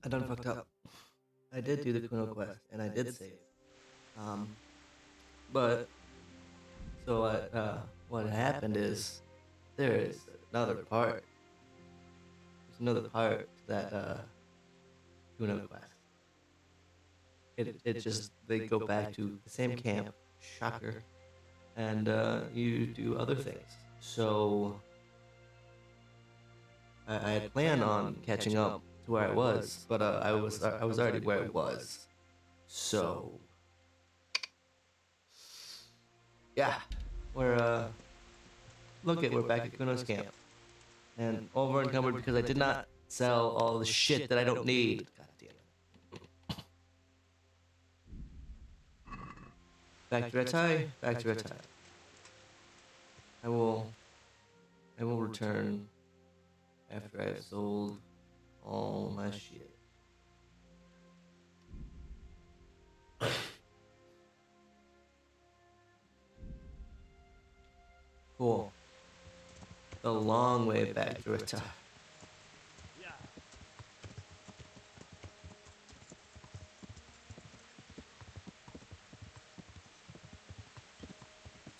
I done fucked up. I did do the Kuno quest, and I did save. Um, but so what happened is there is another part. There's another part to that Kuno quest. It just they go back to the same camp, shocker, and you do other things. So I had planned on catching up to where I was, but I was already where I was. So yeah, we're back at Kuno's camp and over encumbered because I did not sell all the shit that I don't need. God damn it. Back to Retai, back to Retai. I will I will return after I have sold all my shit. Cool. The long way back to Retai.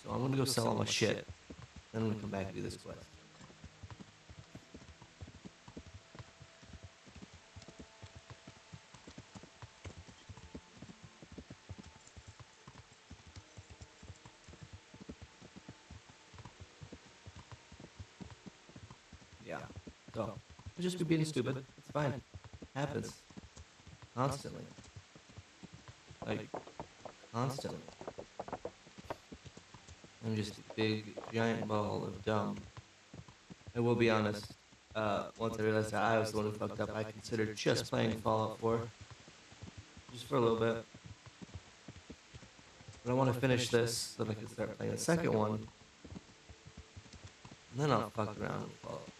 So I'm gonna go sell all my shit. Then I'm gonna come back and do this quest. Yeah. So I'll just be being stupid. It's fine. Happens. Constantly. Like constantly. I'm just a big giant ball of dumb. I will be honest. Once I realized that I was the one who fucked up, I considered just playing Fallout 4, just for a little bit. But I want to finish this so that I can start playing the second one, and then I'll fuck around with Fallout 4.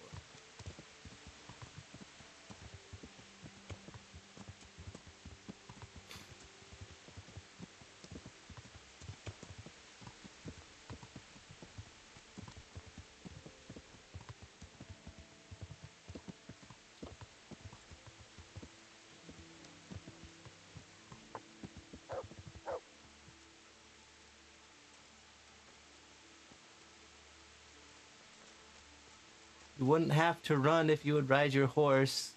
You wouldn't have to run if you would ride your horse.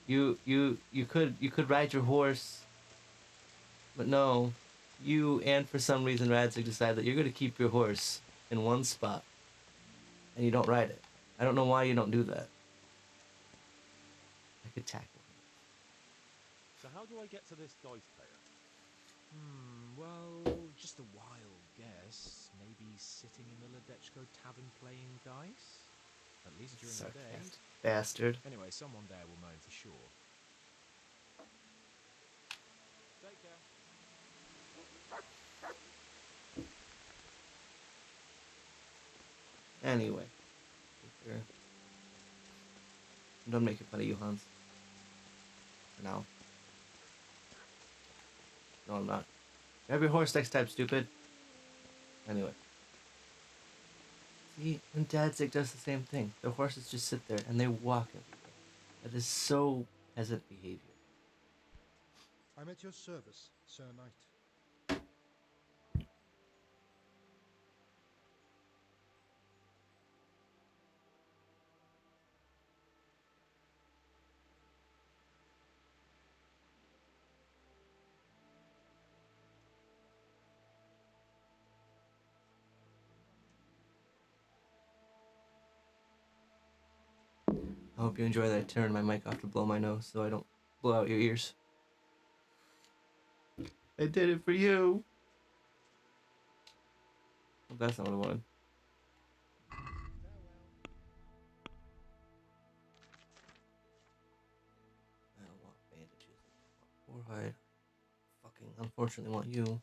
You could ride your horse, but no, you and for some reason Radzig decide that you're gonna keep your horse in one spot and you don't ride it. I don't know why you don't do that. I could tackle him. So how do I get to this dice player? Well, just a wild guess. Maybe sitting in the Ledechko tavern playing dice? At least during the day. Sarcastic bastard. Anyway, someone there will know him for sure. Take care. Anyway, I'm done making fun of you, Hans. For now. No, I'm not. Grab your horse next time, stupid. Anyway. See, and Dadzig does the same thing. The horses just sit there and they walk everywhere. That is so peasant behavior. I'm at your service, Sir Knight. I hope you enjoy that. I turned my mic off to blow my nose so I don't blow out your ears. I did it for you. Well, that's not what I wanted. I don't want bandages. I want forehide. Fucking unfortunately want you.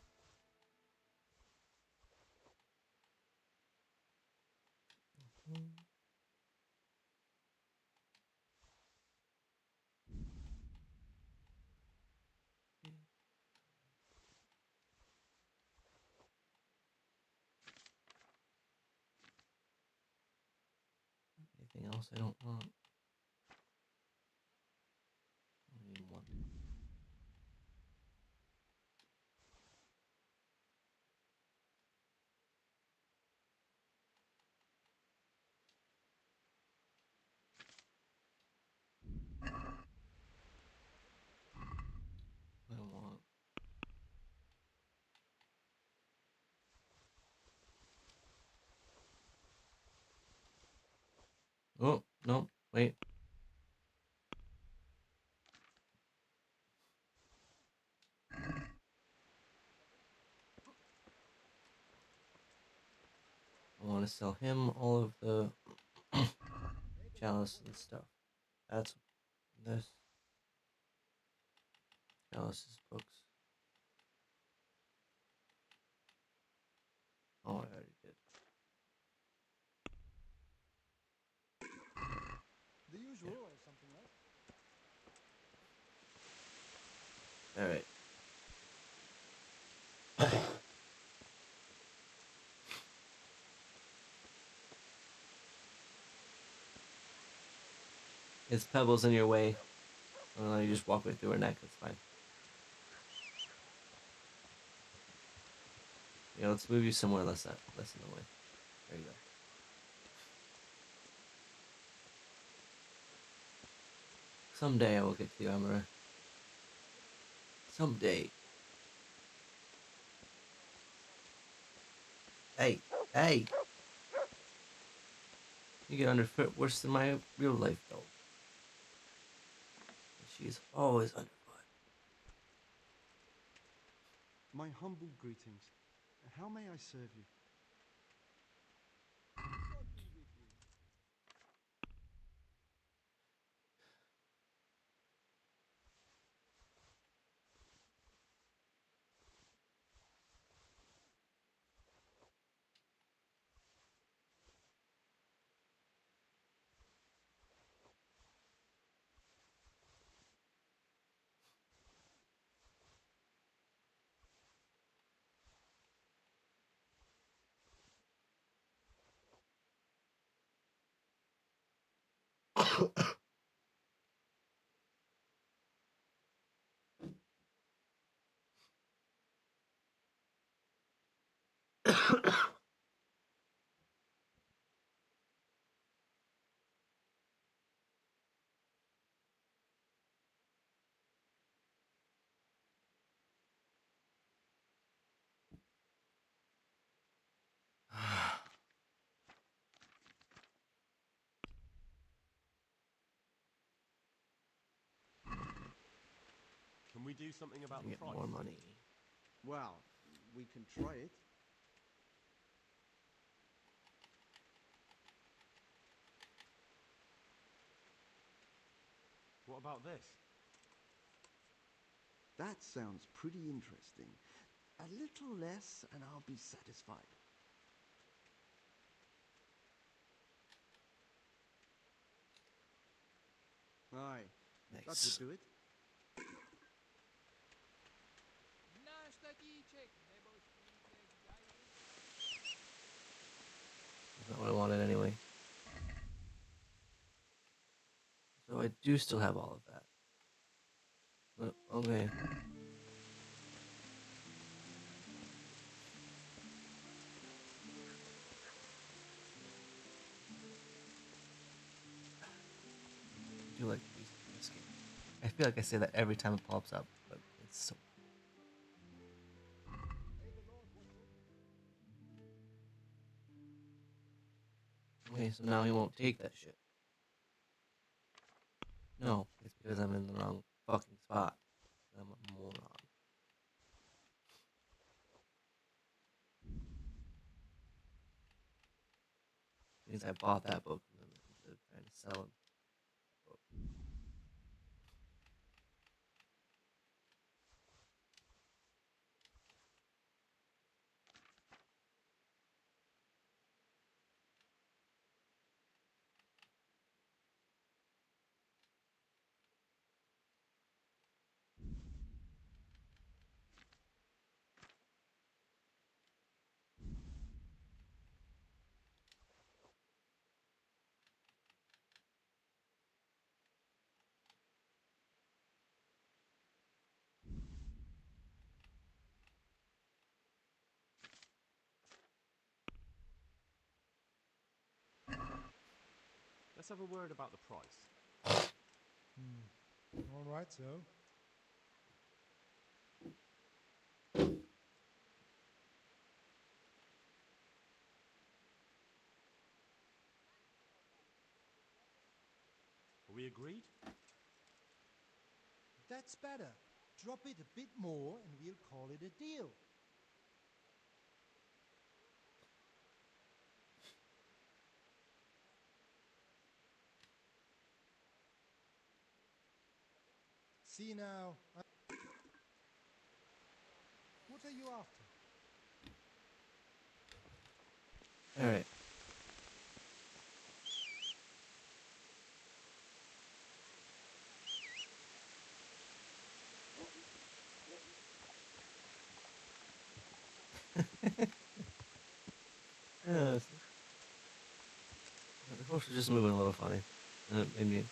Anything else I don't want? Oh, no, wait. I want to sell him all of the chalice and stuff. That's this. Chalice's books. Oh, I already did. The usual or something else? All right. It's pebbles in your way. You just walk right through her neck. That's fine. Yeah, let's move you somewhere less in the way. There you go. Someday I will get to you, Amara. Someday. Hey, hey! You get underfoot worse than my real life dog. She's always underfoot. My humble greetings. How may I serve you? Can we do something about the Get price? more money. Well, we can try it. What about this? That sounds pretty interesting. A little less and I'll be satisfied. Aye, that Nice. would do it. That's not what I wanted anyway. So I do still have all of that. But, okay. I do like the music in this game. I feel like I say that every time it pops up, but it's so okay, so now he won't take that shit. No, it's because I'm in the wrong fucking spot. I'm a moron. Means I bought that book instead of trying to sell him. Let's have a word about the price. All right, so. Are we agreed? That's better. Drop it a bit more and we'll call it a deal. See now. What are you after? All right. The horse was just moving a little funny. Made me happy.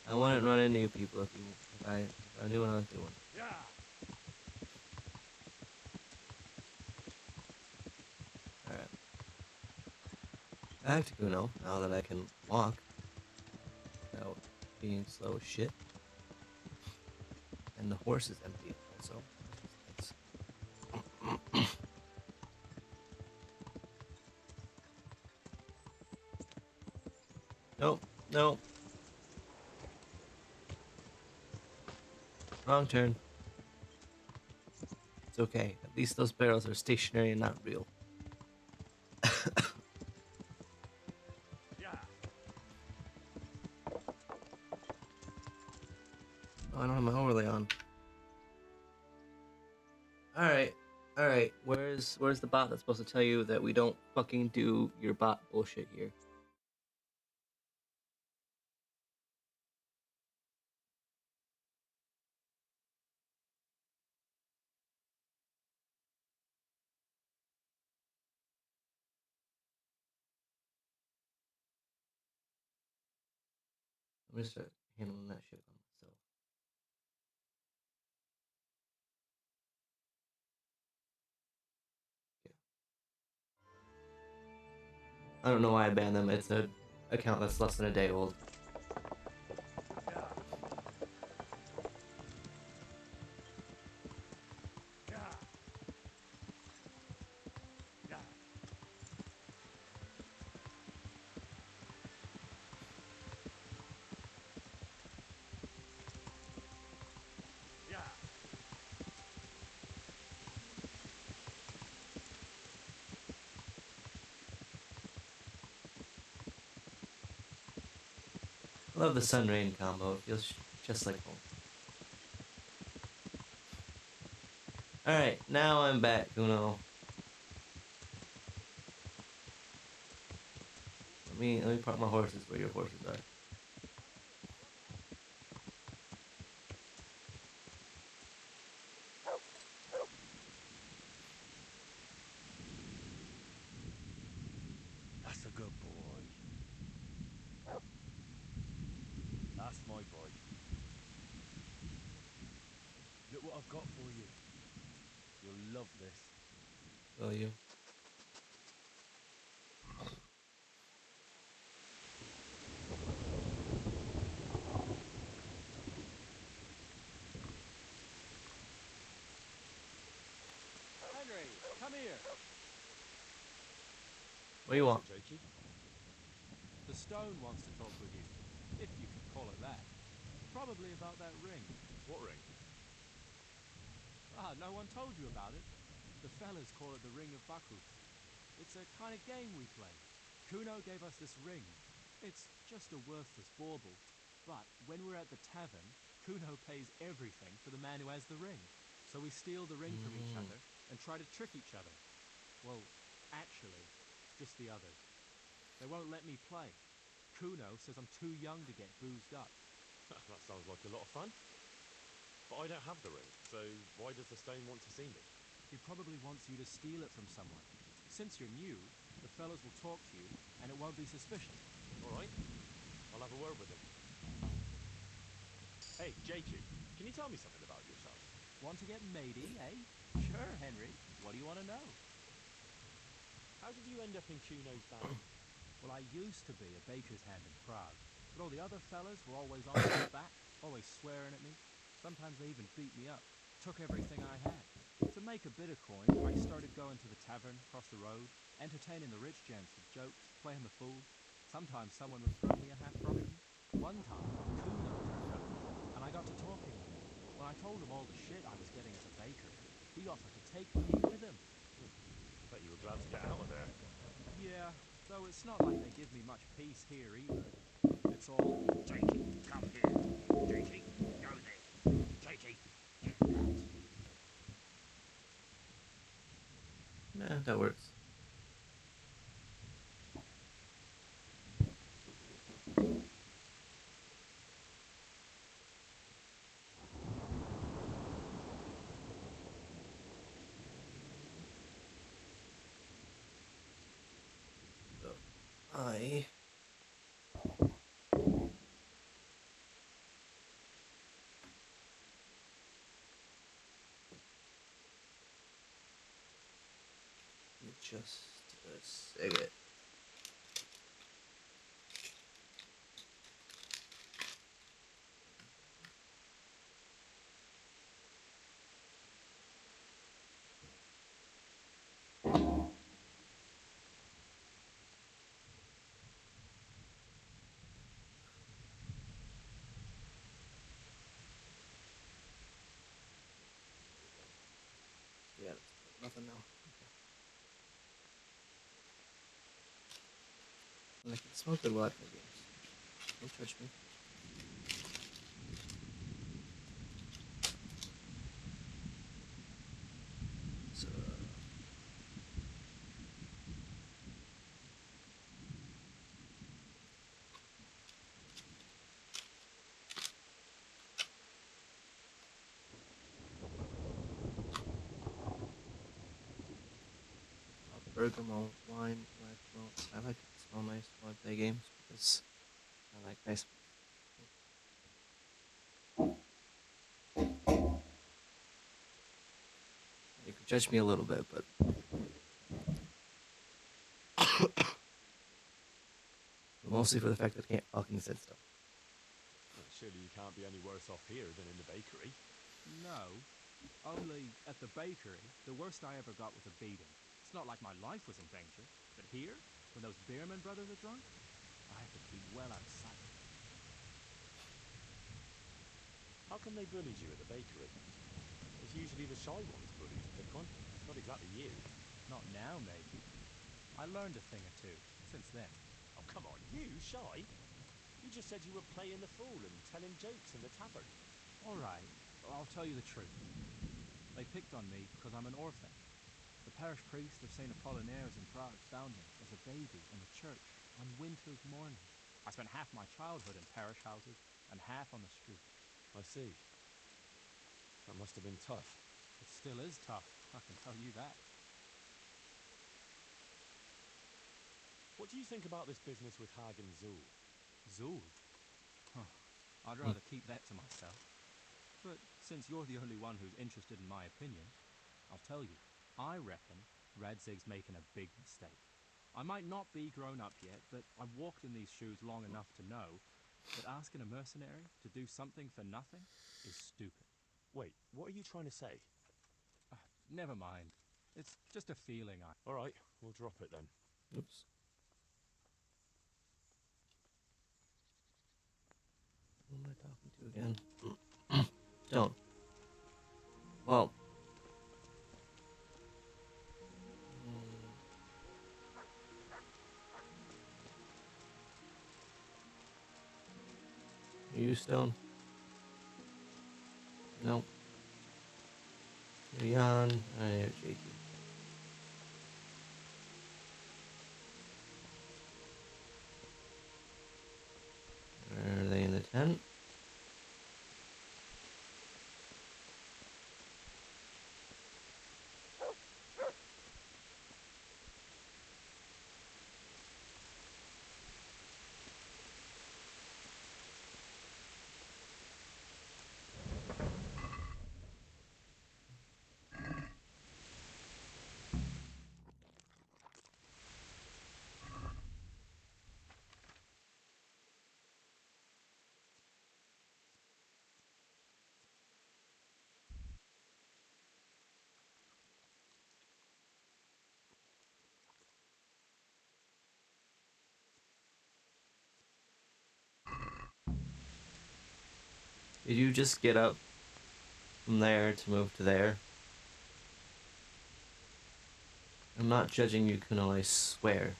I wouldn't run into you people if I knew what I was doing. Yeah. Alright. Back to Kuno, now that I can walk without being slow as shit. And the horse is empty also. Nice. Nope, nope. Wrong turn. It's okay. At least those barrels are stationary and not real. Yeah. Oh, I don't have my overlay on. Alright. Alright. Where's the bot that's supposed to tell you that we don't fucking do your bot bullshit here? I'm gonna start handling that shit on myself. Okay. I don't know why I banned them. It's a account that's less than a day old. I love the sun rain combo. It feels just like home. Alright, now I'm back, Kuno. Let me park my horses where your horses are. That's a good boy. That's my boy. Look what I've got for you. You'll love this. Will you? Henry, come here. What do you want? Jakey? The stone wants to talk with you, if you can call it that. Probably about that ring. What ring? Ah, no one told you about it. The fellas call it the Ring of Baku. It's a kind of game we play. Kuno gave us this ring. It's just a worthless bauble. But when we're at the tavern, Kuno pays everything for the man who has the ring. So we steal the ring from each other and try to trick each other. Well, actually, just the others. They won't let me play. Kuno says I'm too young to get boozed up. That sounds like a lot of fun. But I don't have the ring, so why does the stone want to see me? He probably wants you to steal it from someone. Since you're new, the fellas will talk to you, and it won't be suspicious. All right, I'll have a word with him. Hey, Jakey, can you tell me something about yourself? Want to get matey, eh? Sure, Henry. What do you want to know? How did you end up in Kuno's band? Well, I used to be a baker's hand in Prague. all the other fellas were always on my back, always swearing at me. Sometimes they even beat me up, took everything I had. To make a bit of coin, I started going to the tavern across the road, entertaining the rich gents with jokes, playing the fool. Sometimes someone would throw me a half-groschen. One time, Kuno turned up, and I got to talking with him. When I told him all the shit I was getting at the bakery, he offered to take me with him. I bet you were glad to get out of there. Yeah, though it's not like they give me much peace here either. It's all, Jakey, come here. Jakey, go there. Jakey, get that. Yeah, that works. So, I just a second. Yeah, nothing now. Okay. I can smoke good while I play games. Don't touch me. So, bergamot wine, black malt. I like it to smell nice while I play games because I like nice. You can judge me a little bit, but mostly for the fact that I can't fucking sit still. Surely you can't be any worse off here than in the bakery. no. Only, at the bakery, the worst I ever got was a beating. It's not like my life was in danger. But here, when those Beerman brothers are drunk, I have to keep well out of sight. How come they bullied you at the bakery? It's usually the shy ones bullied, pick on. It's not exactly you. Not now, maybe. I learned a thing or two since then. Oh, come on, you shy? You just said you were playing the fool and telling jokes in the tavern. All right, I'll tell you the truth. They picked on me because I'm an orphan. The parish priest of St. Apollinaires in Prague found me as a baby in the church on winter's morning. I spent half my childhood in parish houses and half on the street. I see. That must have been tough. It still is tough, I can tell you that. What do you think about this business with Hag and Zool? Zool? Huh. I'd rather keep that to myself. But since you're the only one who's interested in my opinion, I'll tell you, I reckon Radzig's making a big mistake. I might not be grown up yet, but I've walked in these shoes long enough to know that asking a mercenary to do something for nothing is stupid. Wait, what are you trying to say? Never mind. It's just a feeling I... All right, we'll drop it then. Oops. Who am I talking to again? Don't. Well. Are you Stone? No. You're Jan. I am Jakey. Are they in the tent? Did you just get up from there to move to there? I'm not judging you, Kuno, I swear.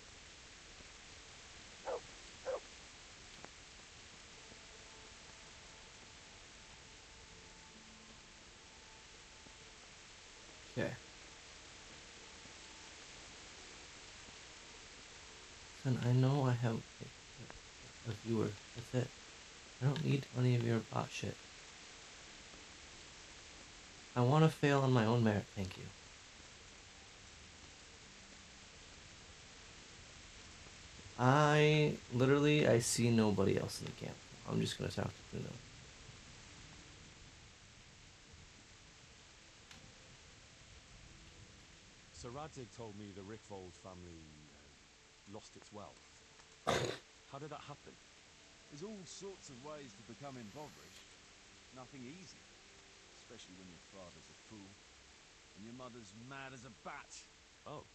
Okay. Listen, I know I have a viewer. That's it. I don't need any of your bot shit. I want to fail on my own merit, thank you. I see nobody else in the camp. I'm just gonna talk to Kuno. Sir Radzig told me the Rickvold family lost its wealth. How did that happen? There's all sorts of ways to become impoverished. Nothing easy. Especially when your father's a fool. And your mother's mad as a bat. Oh.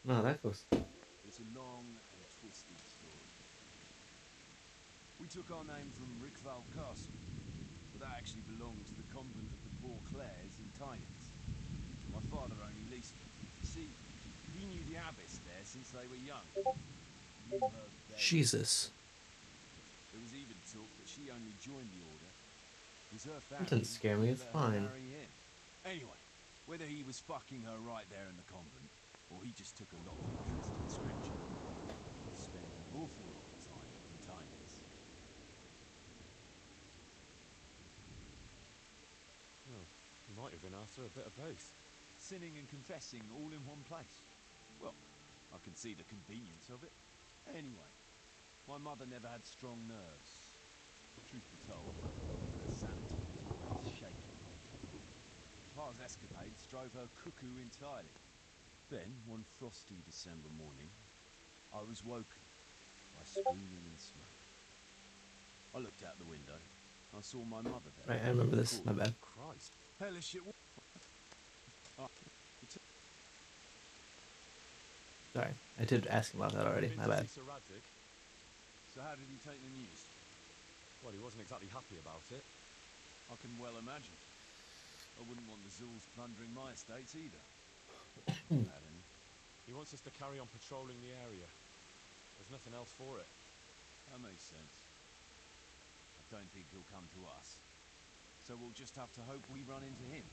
No, that goes. It's a long and twisted story. We took our name from Rickval Castle. But that actually belonged to the convent of the Poor Clares in Tynes. My father only leased it. You see, he knew the abbess there since they were young. Knew her very Jesus. There was even talk that she only joined the order because her That family didn't scare me, it's wouldn't let her fine. marry him. Anyway, whether he was fucking her right there in the convent, or he just took a lot of interest in scripture, he spent an awful lot of time in Tynes. Oh, you might have been after a bit of both. Sinning and confessing all in one place. Well, I can see the convenience of it. Anyway, my mother never had strong nerves. Truth be told, her sanity was always shaky. Pa's escapades drove her cuckoo entirely. Then, one frosty December morning, I was woken by screaming and smoke. I looked out the window. I saw my mother there. Right, I remember this. My bad. Christ. Hellish it was. Sorry, I did ask him about that already. My bad. Sir Radzig? So how did he take the news? Well, he wasn't exactly happy about it. I can well imagine. I wouldn't want the Zulls plundering my estates either. Had any. He wants us to carry on patrolling the area. There's nothing else for it. That makes sense. I don't think he'll come to us. So we'll just have to hope we run into him.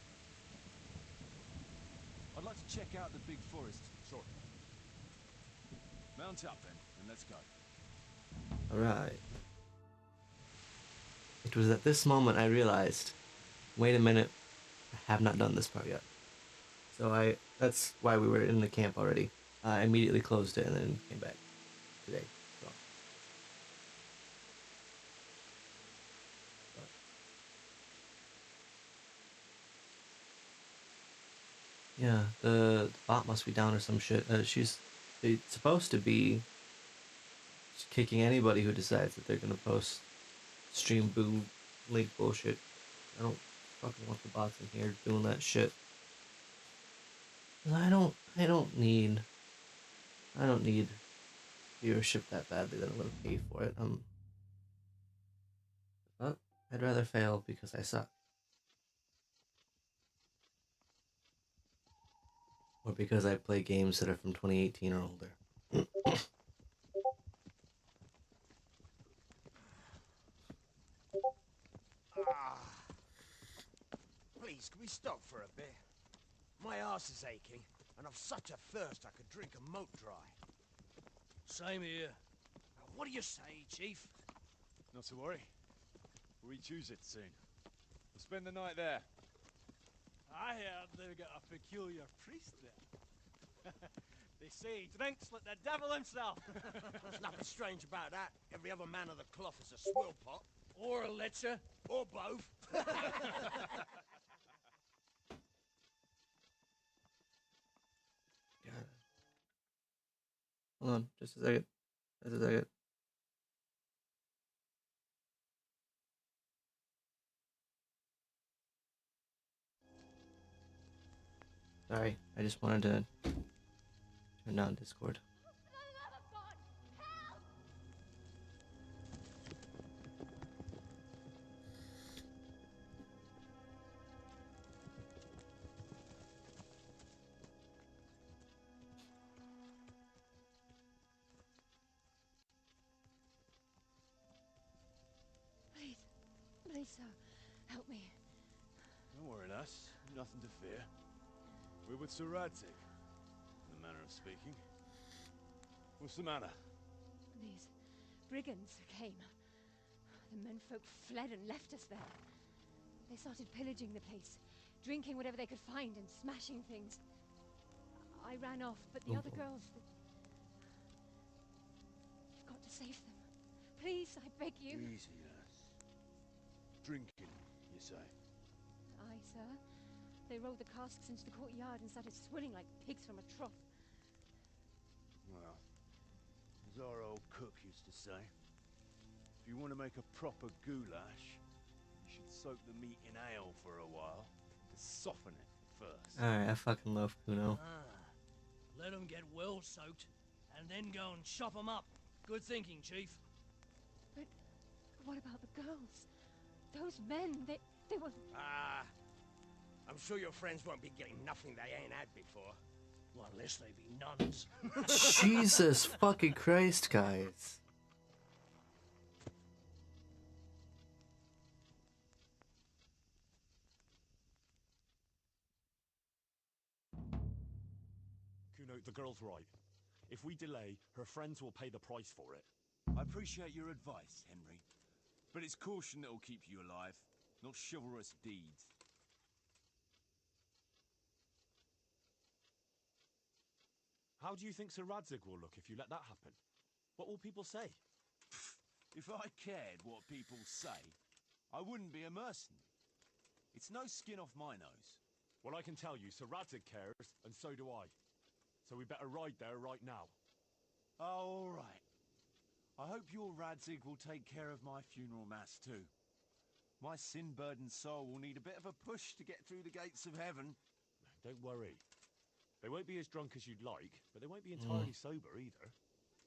I'd like to check out the big forest. Sure. Mount up then, and let's go. Alright. It was at this moment I realized, wait a minute, I have not done this part yet. So that's why we were in the camp already. I immediately closed it and then came back today. So. Yeah, the bot must be down or some shit. She's supposed to be kicking anybody who decides that they're gonna post stream boo link bullshit. I don't fucking want the bots in here doing that shit. I don't need viewership that badly that I'm gonna pay for it. But I'd rather fail because I suck. Or because I play games that are from 2018 or older. Please, can we stop for a bit? My arse is aching, and I've such a thirst I could drink a moat dry. Same here. What do you say, Chief? Not to worry. We'll reach it soon. We'll spend the night there. I heard they've got a peculiar priest there. They say he drinks like the devil himself. There's nothing strange about that. Every other man of the cloth is a swill pot. Or a lecher. Or both. Hold on, just a second. Just a second. Sorry, I just wanted to turn down Discord. Please, sir, help me. Don't worry, lass. Nothing to fear. We're with Sir Radzig, in the manner of speaking. What's the matter? These brigands came. The menfolk fled and left us there. They started pillaging the place, drinking whatever they could find and smashing things. I ran off, but the other girls... You've got to save them. Please, I beg you. Easy, lass. Drinking, you say? Aye, sir. They rolled the casks into the courtyard and started swilling like pigs from a trough. Well, as our old cook used to say, if you want to make a proper goulash, you should soak the meat in ale for a while to soften it first. Alright, I fucking love Kuno. Let them get well soaked, and then go and chop them up. Good thinking, Chief. But what about the girls? Those men, they were... I'm sure your friends won't be getting nothing they ain't had before. Well, unless they be nuns. Jesus fucking Christ, guys. Kuno, the girl's right. If we delay, her friends will pay the price for it. I appreciate your advice, Henry. But it's caution that'll keep you alive, not chivalrous deeds. How do you think Sir Radzig will look if you let that happen? What will people say? If I cared what people say, I wouldn't be a mercenary. It's no skin off my nose. Well, I can tell you, Sir Radzig cares, and so do I. So we better ride there right now. Oh, all right. I hope your Radzig will take care of my funeral mass too. My sin-burdened soul will need a bit of a push to get through the gates of heaven. Don't worry. They won't be as drunk as you'd like, but they won't be entirely sober either.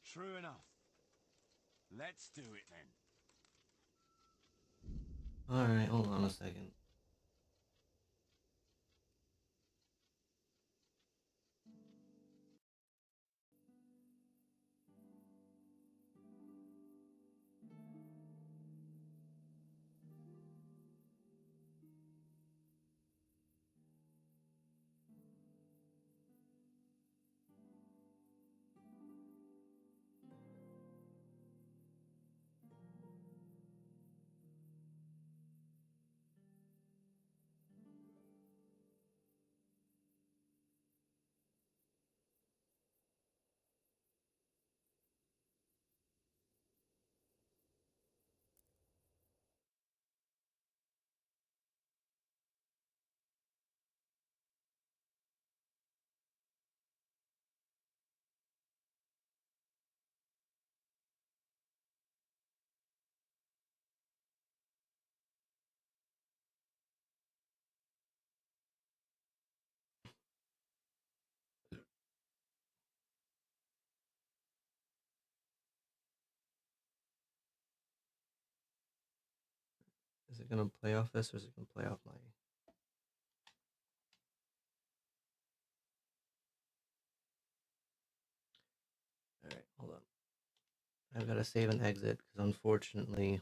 True enough. Let's do it then. Alright, hold on a second. Is it gonna play off this or is it gonna play off my... Alright, hold on. I've got to save and exit because unfortunately...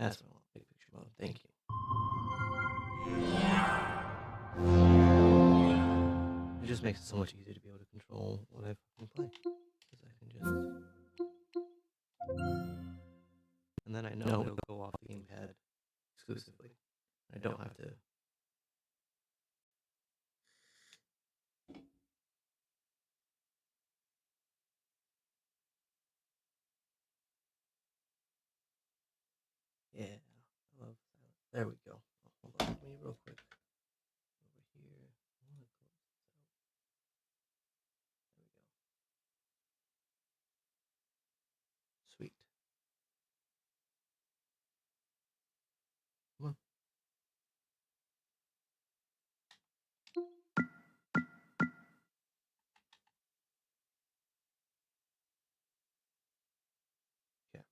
That's what I want. Big picture mode. Thank you. It just makes it so much easier to be able to control what I fucking play. Because I can just... And then I know it'll go off the gamepad exclusively. I don't have to... Yeah, I love silence. There we go. Oh, hold on, let me real quick. Over here. I want to close this out. There we go. Sweet. Come on. Yeah.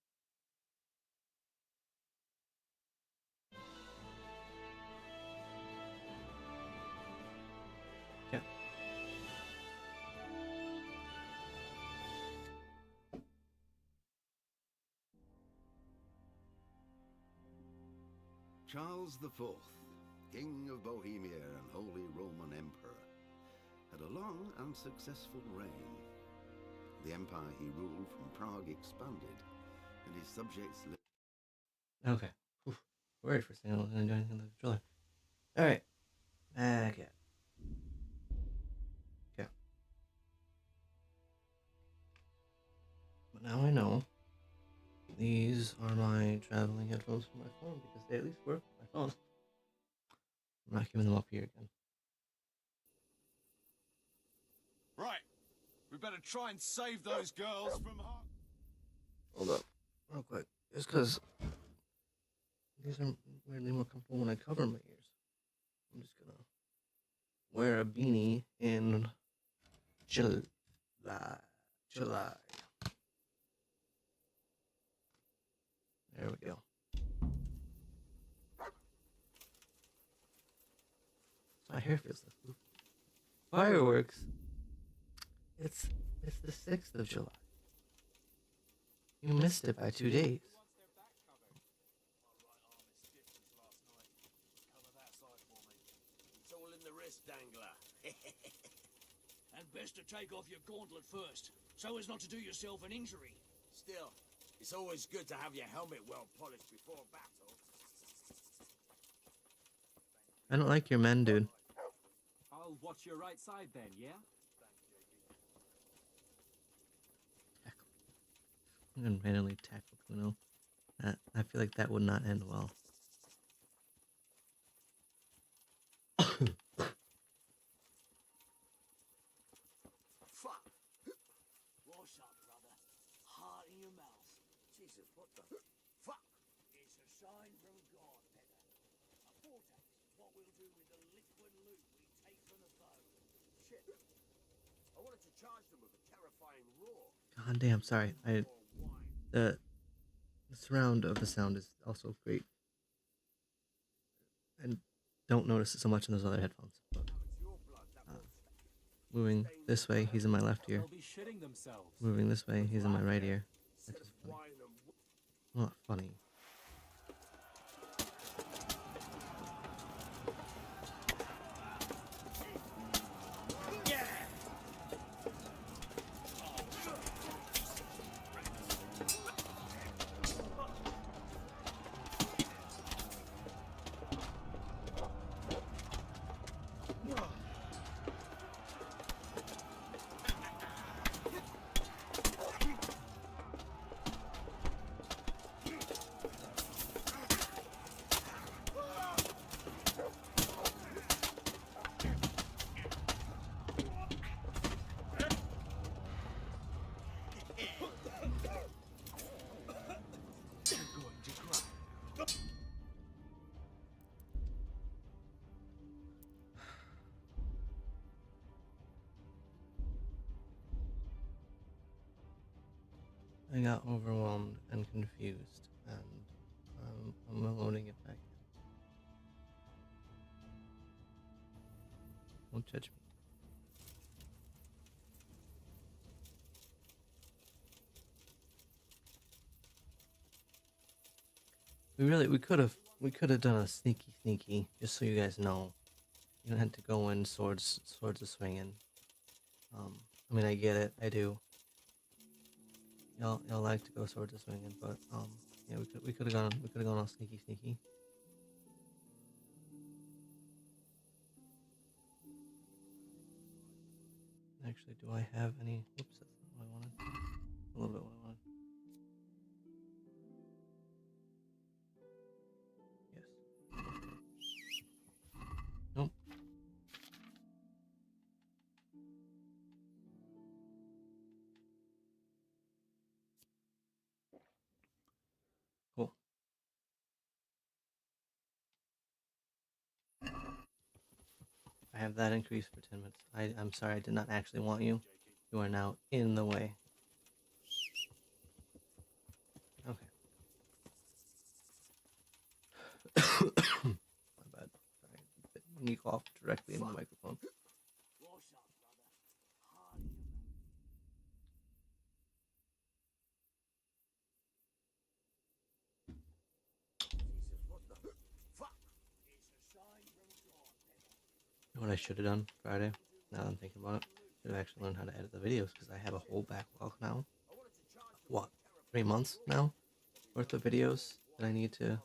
Charles IV, King of Bohemia and Holy Roman Emperor, had a long and successful reign. The empire he ruled from Prague expanded, and his subjects lived. Okay. Oof. Worried for a second I wasn't gonna do anything with the controller. Alright. Back at. Okay. But now I know these are my traveling headphones for my phone because they at least work with my phone. I'm not giving them up here again. Right. We better try and save those girls from harm. Hold up, real quick. It's because these are weirdly more comfortable when I cover my ears. I'm just gonna wear a beanie in July. There we go. My hair feels like blue. Fireworks. It's the 6th of July. You missed it by 2 days. It's all in the wrist dangler. And best to take off your gauntlet first, so as not to do yourself an injury. Still, it's always good to have your helmet well polished before battle. I don't like your men, dude. I'll watch your right side then, yeah? I'm gonna randomly tackle Kuno. I feel like that would not end well. Fuck! What's up, brother? Heart in your mouth. Jesus, what the fuck? It's a sign from God, Pepper. A foretaste of what we'll do with the liquid loot we take from the foe. Shit. I wanted to charge them with a terrifying roar. God damn, sorry. The surround of the sound is also great. And don't notice it so much in those other headphones. But, moving this way, he's in my left ear. Moving this way, he's in my right ear. That's just funny. Not funny. I got overwhelmed and confused, and I'm loading it back in. Don't judge me. We could have done a sneaky, just so you guys know. You don't have to go in swords a swinging. I mean, I get it, I do. Y'all like to go swords a swinging, but yeah, we could have gone all sneaky. Actually, do I have any? Oops, that's not what I wanted. A little bit what I wanted. Yes. Nope. Cool. I have that increased for 10 minutes. I'm sorry, I did not actually want you. You are now in the way. Okay. My bad. Sorry. You coughed directly into the microphone. What's up, brother? Heart in your mouth. Jesus, what the fuck? what I should have done Friday. Now that I'm thinking about it, should have actually learned how to edit the videos because I have a whole backlog now. What, 3 months now worth of videos that I need to.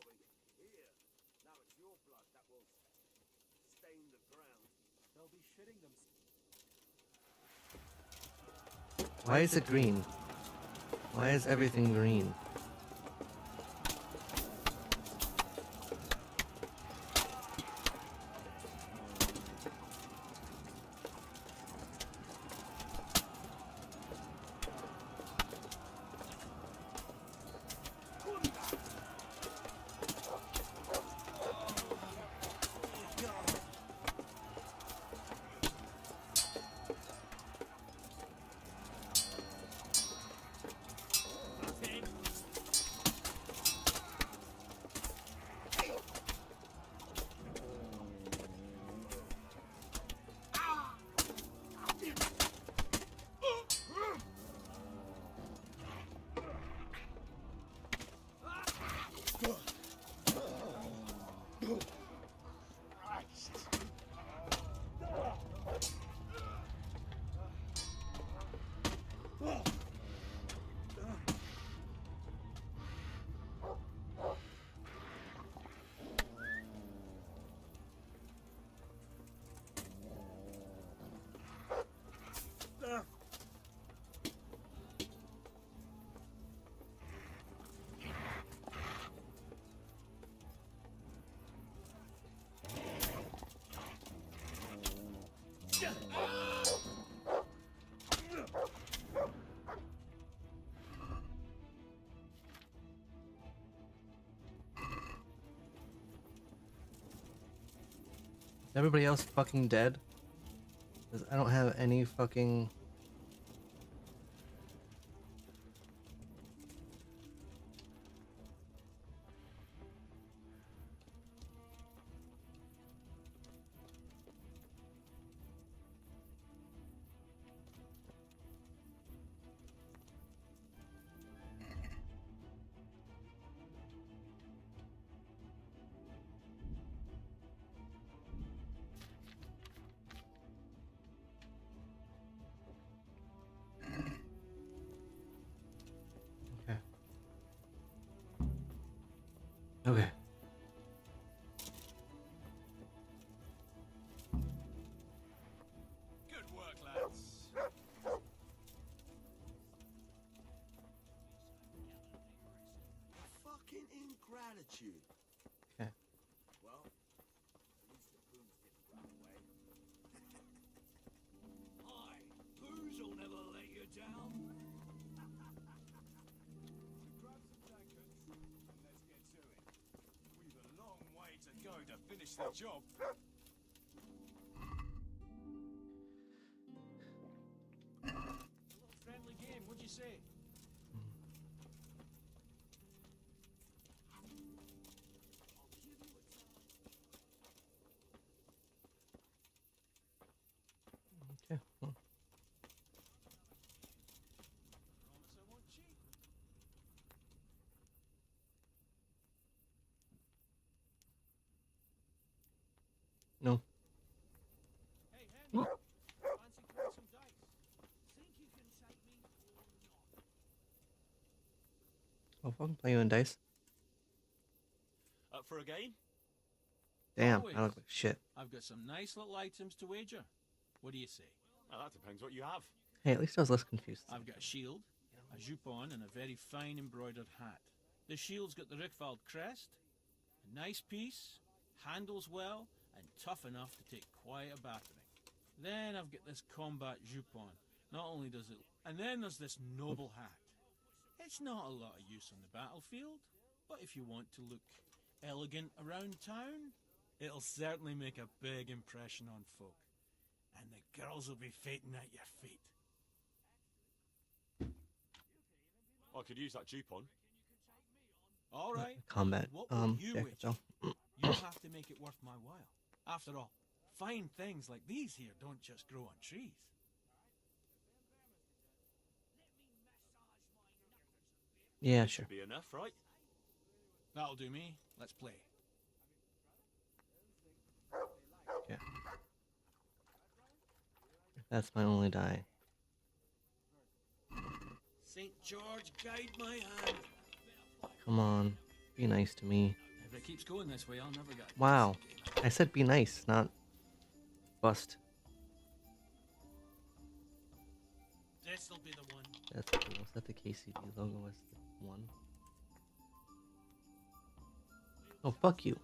Why is it green? Why is everything green? Everybody else fucking dead? 'Cause I don't have any fucking... Okay. Good work, lads. Fucking ingratitude. Okay. Well, at least the booze didn't run away. Aye, booze will never let you down. Grab some tankards and let's get to it. We've a long way to go to finish the job. A little friendly game, what'd you say? Okay. Well. Promise I won't cheat. No. Hey, Henry, fancy throwing some dice? Think you can take me or not? I'll fucking play you in dice. Up for a game? Damn, Always. I look like shit. I've got some nice little items to wager. What do you say? Well, that depends what you have. Hey, at least I was less confused. I've got a shield, a jupon, and a very fine embroidered hat. The shield's got the Rickfald crest, a nice piece, handles well, and tough enough to take quite a battering. Then I've got this combat jupon. Not only does it... And then there's this noble hat. It's not a lot of use on the battlefield, but if you want to look elegant around town, it'll certainly make a big impression on folk. And the girls will be fainting at your feet. I could use that jupon. All right. Combat. What will you jacket, wager? though. You have to make it worth my while. After all, fine things like these here don't just grow on trees. Yeah, sure. Be enough, right? That'll do me. Let's play. Okay. That's my only die. St. George, guide my hand. Come on. Be nice to me. If it keeps going this way, I'll never get. Wow. I said be nice, not bust. This'll be the one. That's cool. Was that the KCD logo? Was the one? Oh, fuck you.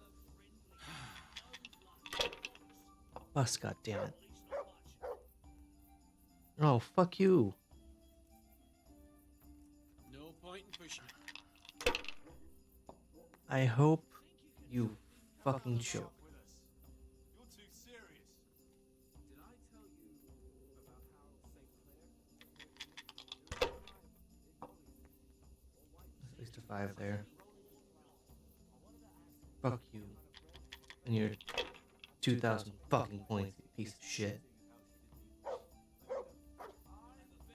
Bust, goddammit. Oh, fuck you. No point in pushing it. I hope you fucking choke. You're too serious. Did I tell you about how St. At least a 5 there. Fuck you. And your 2,000 fucking points, you piece of shit.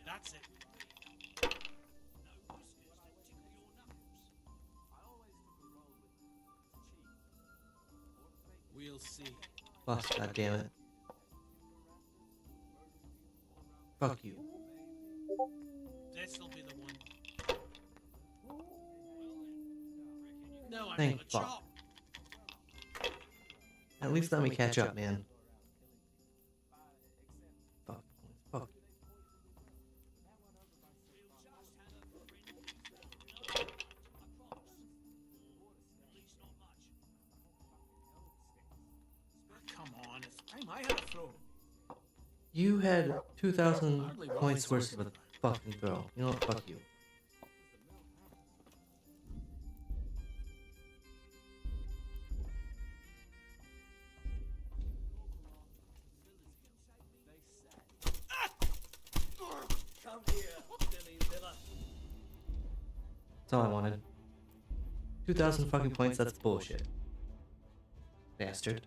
That's it. We'll see. Bust, goddammit. Fuck you. This'll be the one. No, I'm Thank gonna fuck. chop. At least let me catch up, man. Fuck. Fuck. Come on, it's time I had a throw. You had 2,000 points worth of a fucking throw. You know what? Fuck you. Come here, Billy Miller. That's all I wanted. 2,000 fucking points, that's bullshit. Bastard.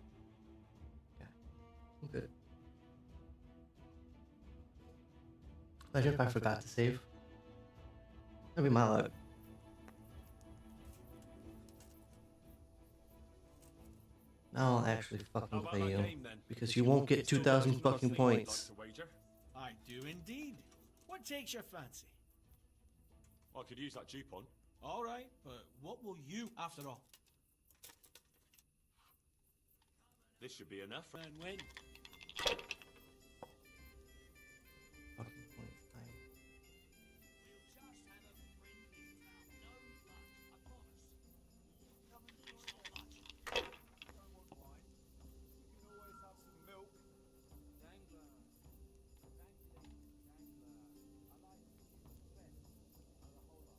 Yeah. I'm good. Imagine if I forgot to save. That'd be my luck. Now I'll actually fucking play you. Because you won't get 2,000 fucking points. I do indeed. What takes your fancy? I could use that Jeep on. All right, but what will you after all? This should be enough. And when? Fucking points time.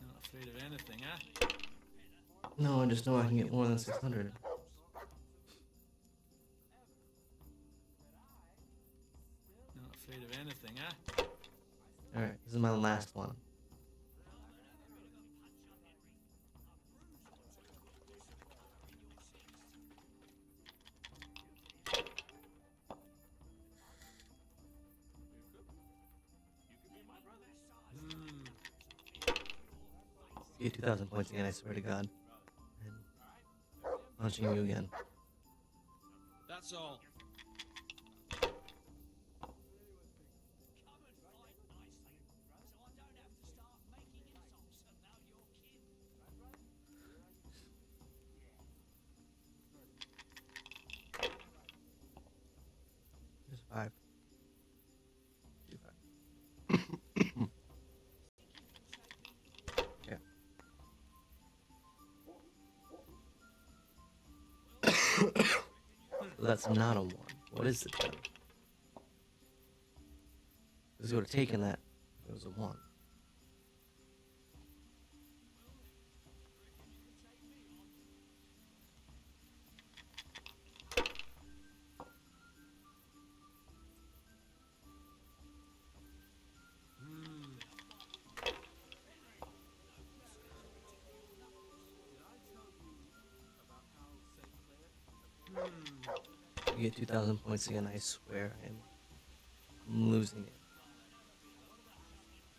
Not afraid of anything, huh? No, I just know I can get more than 600. Not afraid of anything, huh? Alright, this is my last one. Get 2,000 points again, I swear to God. And launching you again. That's all. Here's 5. Yeah. So that's not a 1. What is it then? Because it would have taken that if it was a 1. You get 2,000 points again, I swear. I'm losing it.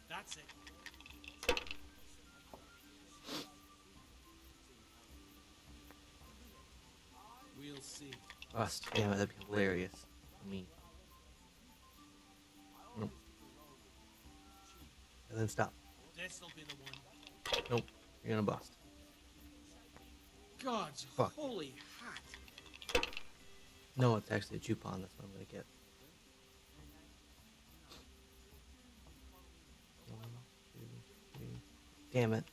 That's it. We'll see. Bust. Damn it, that'd be hilarious. For me. and then stop. This'll be the one. Nope, you're gonna bust. God's Fuck. holy hat. No, it's actually a Jupon. That's what I'm gonna get. 1, 2, 3. Damn it.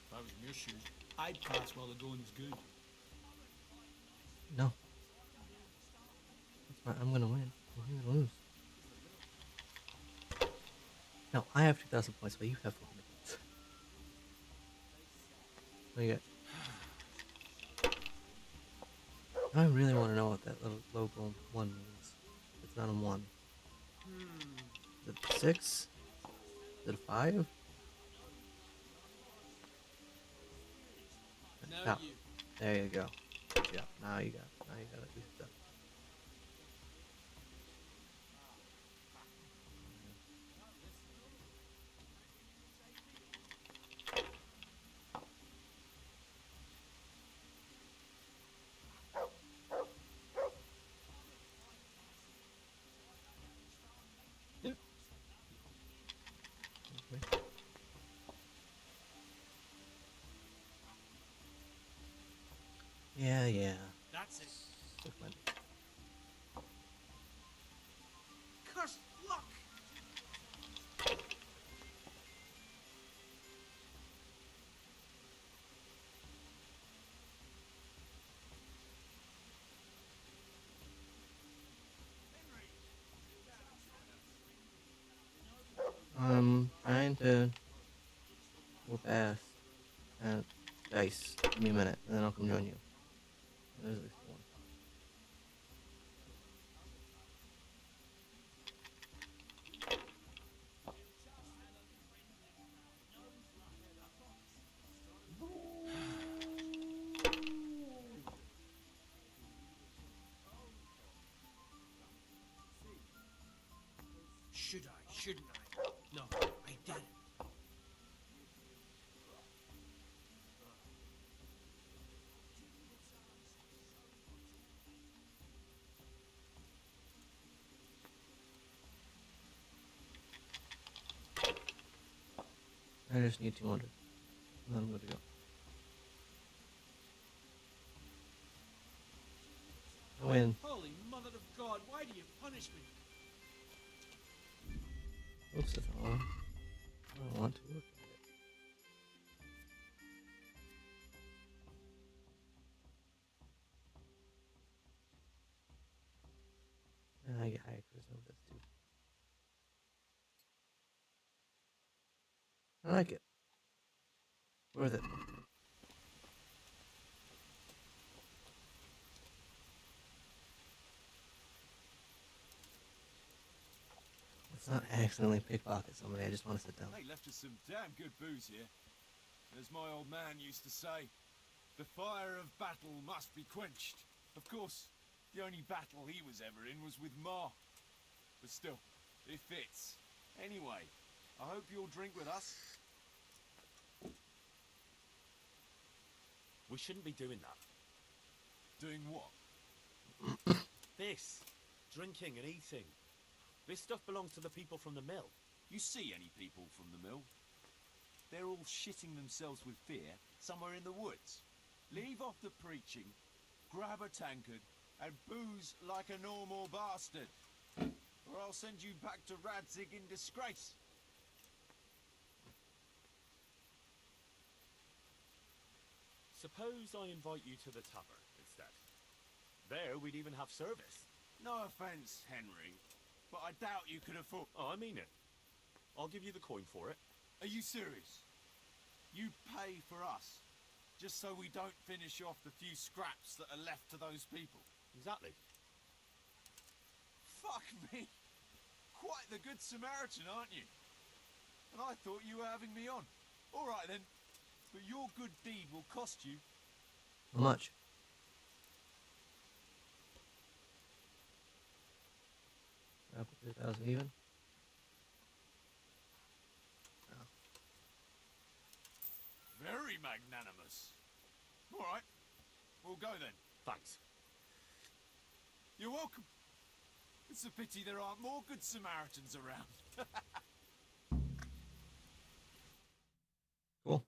If I was in your shoes, I'd pass while the going's good. No. That's fine. I'm gonna win. You're gonna lose. No, I have 2,000 points, but you have 400 points. What do you got? I really want to know what that little logo 1 means. It's not a 1. Is it 6? Is it a 5? Now Oh, there you go. Yeah, now you got to do stuff. Yeah. That's it. Took my- Cursed luck! I'm trying to move fast. And dice. Give me a minute, and then I'll come join you. There's at least one. Should I? Shouldn't I? No, I did. I just need 200. And then I'm good to go. I win. Holy mother of God, why do you punish me? Oops, that's wrong. I don't want to look at it. And I get high charisma with this too. I like it. Worth it. Let's not accidentally pickpocket somebody. I just want to sit down. They left us some damn good booze here. As my old man used to say, the fire of battle must be quenched. Of course, the only battle he was ever in was with Ma. But still, it fits. Anyway, I hope you'll drink with us. We shouldn't be doing that. Doing what? This. Drinking and eating. This stuff belongs to the people from the mill. You see any people from the mill? They're all shitting themselves with fear somewhere in the woods. Leave off the preaching, grab a tankard, and booze like a normal bastard. Or I'll send you back to Radzig in disgrace. Suppose I invite you to the tavern instead. There we'd even have service. No offence, Henry, but I doubt you could afford... Oh, I mean it. I'll give you the coin for it. Are you serious? You pay for us, just so we don't finish off the few scraps that are left to those people? Exactly. Fuck me! Quite the good Samaritan, aren't you? And I thought you were having me on. All right then, but your good deed will cost you. How much? Up to 2,000 even? magnanimous. All right, we'll go then. Thanks. You're welcome. It's a pity there aren't more good Samaritans around. Cool.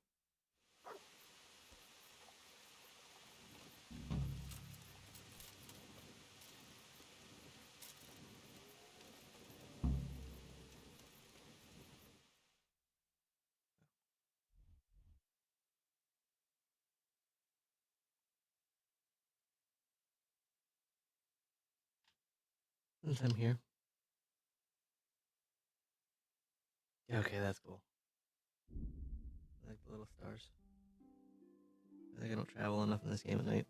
Since I'm here. Yeah, okay, that's cool. I like the little stars. I think I don't travel enough in this game at night.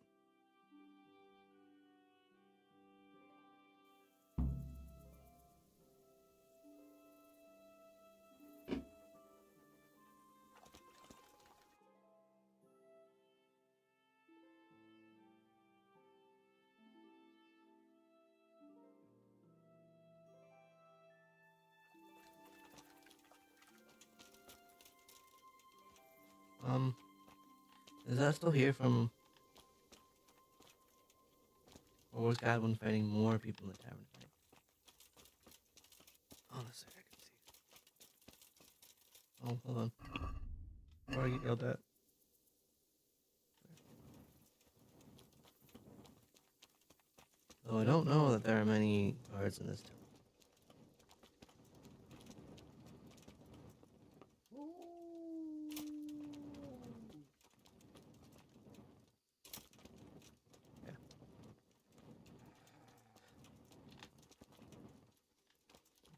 Is that still here from... Or was Godwin fighting more people in the tavern tonight? Honestly, I can see. Oh, hold on. Before I get yelled at. Though I don't know that there are many guards in this town.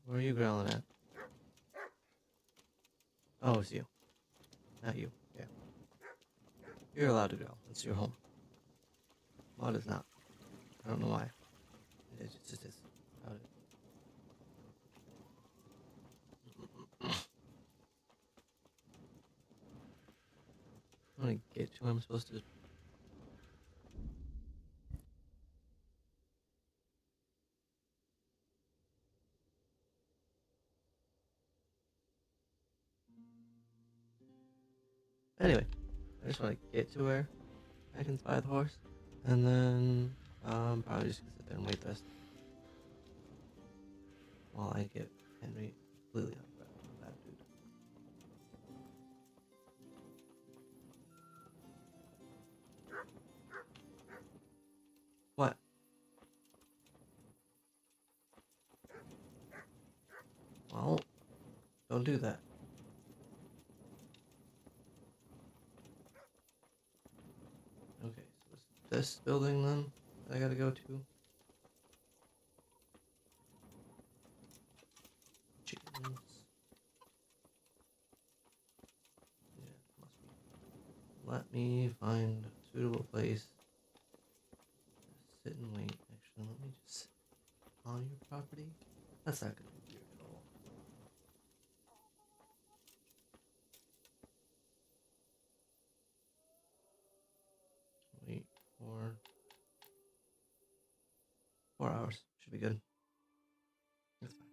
Where are you growling at? Oh, it's you. Not you. Yeah. You're allowed to growl. It's your home. Maud is not. I don't know why. It just is. About it. I want to get to where I'm supposed to. Anyway, I just want to get to where I can spy the horse, and then probably just sit there and wait the rest while I get Henry completely out of breath with that dude. What? Well, don't do that. Okay, so it's this building then that I gotta go to. Chickens. Yeah, it must be. Let me find a suitable place. Sit and wait. Actually, let me just sit on your property. That's not gonna be weird at all. Wait for 4 hours. Should be good. That's fine.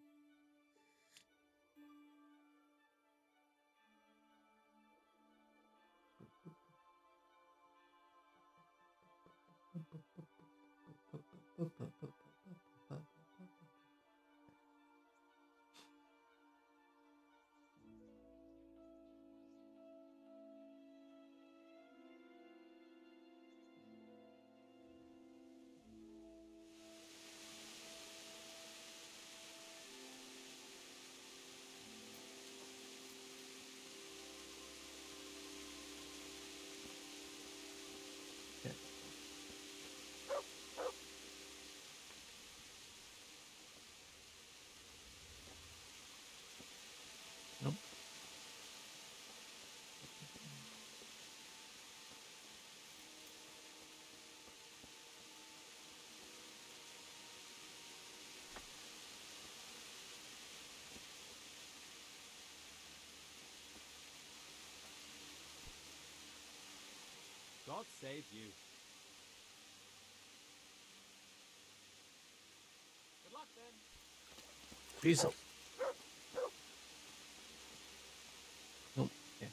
Okay. Nope. God save you. Good luck then. Peace out. Nope. Okay.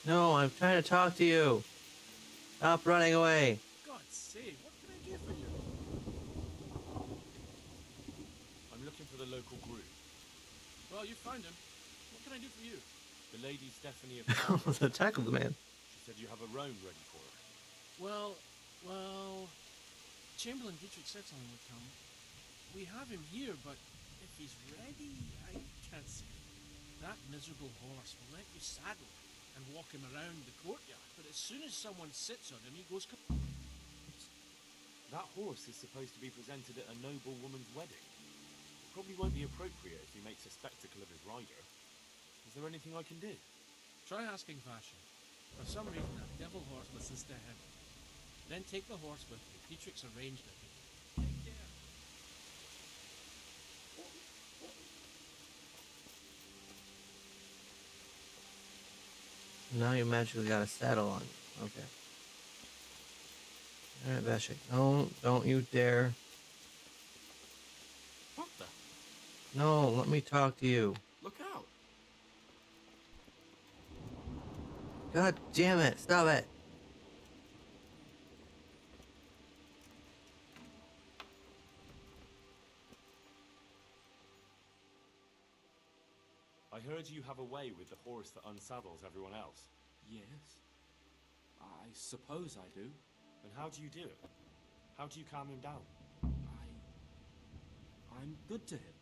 No, I'm trying to talk to you. Stop running away. God's sake, what can I do for you? I'm looking for the local group. Well, you found him. What can I do for you? The Lady Stephanie of The tackle the man. She said you have a roan ready for her. Well, Chamberlain Dietrich said something would come. We have him here, but if he's ready, I can't say. That miserable horse will let you saddle and walk him around the courtyard, but as soon as someone sits on him, he goes... That horse is supposed to be presented at a noble woman's wedding. It probably won't be appropriate if he makes a spectacle of his rider. Is there anything I can do? Try asking Fashion. For some reason, that devil horse listens to him. Then take the horse with you. Dietrich's arranged it. Take care. Now you magically got a saddle on. Okay. Alright, Bashik. Don't you dare. What the? No, let me talk to you. Look out! God damn it, stop it. I heard you have a way with the horse that unsaddles everyone else. Yes. I suppose I do. And how do you do it? How do you calm him down? I'm good to him.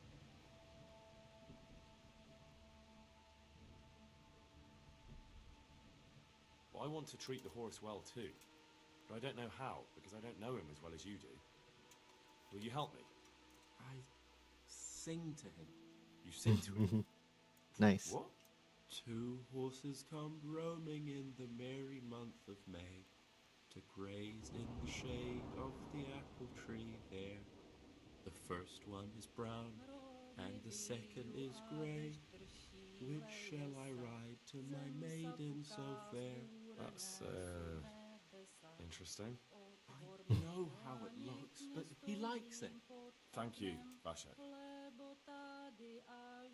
Well, I want to treat the horse well too. But I don't know how, because I don't know him as well as you do. Will you help me? I sing to him. You sing to him? Nice. What? Two horses come roaming in the merry month of May to graze in the shade of the apple tree there. The first one is brown and the second is grey. Which shall I ride to my maiden so fair? That's, interesting. I know how it looks, but he likes it. Thank you, Basha.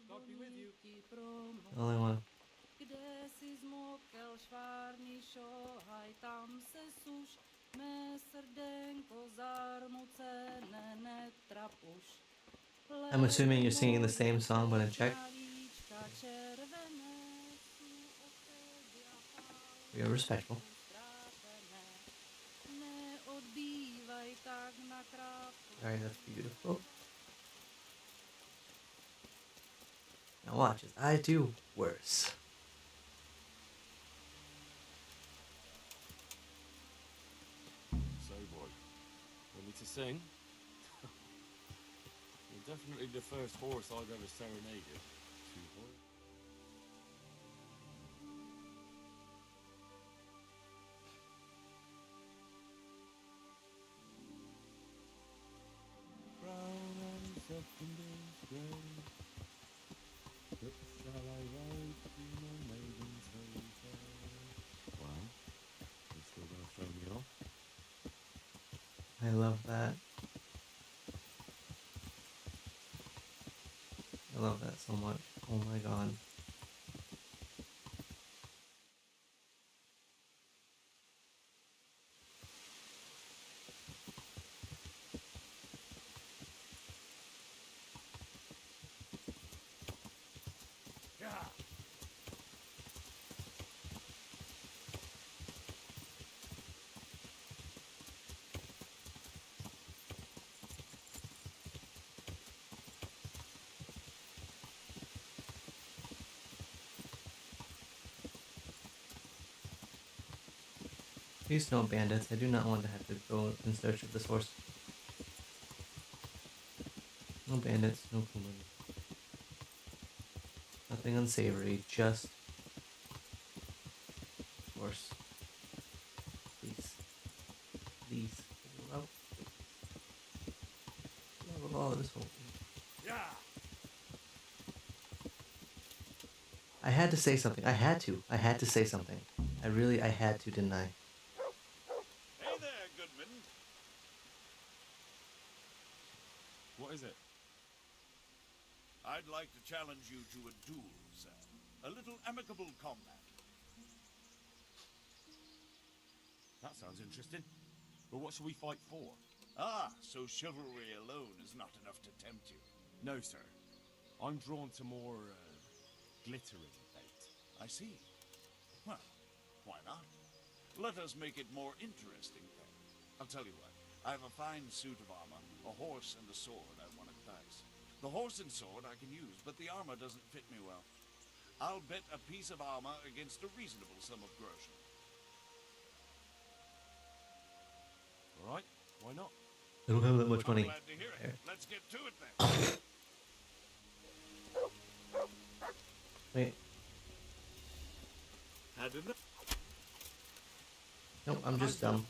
God be with you. Only one. I'm assuming you're singing the same song but in Czech. We are respectful. Alright, that's beautiful. Now watch as I do worse. So, boy, want me to sing? You're definitely the first horse I've ever serenaded. Two horse. Brown and second is grey. Which shall I ride to my maiden so fair? Well, you still gonna throw me off? I love that. I love that so much. Oh my god. Please no bandits. I do not want to have to go in search of this horse. No bandits, no Kuman. Nothing unsavory, just horse. Please. Please. Love. Love of all of this whole thing. Yeah. I had to say something. I had to. I had to say something. I had to, didn't I? Hey there, Goodman. What is it? I'd like to challenge you to a duel, sir. A little amicable combat. That sounds interesting. But what should we fight for? Ah, so chivalry alone is not enough to tempt you. No, sir. I'm drawn to more, glittering bait. I see. Well, why not? Let us make it more interesting then. I'll tell you what. I have a fine suit of armor, a horse, and a sword I want to class. The horse and sword I can use, but the armor doesn't fit me well. I'll bet a piece of armor against a reasonable sum of groschen. All right, why not? I don't have that much money. I'm glad to hear it. Let's get to it then. Wait. Had enough? Nope, I'm just dumb.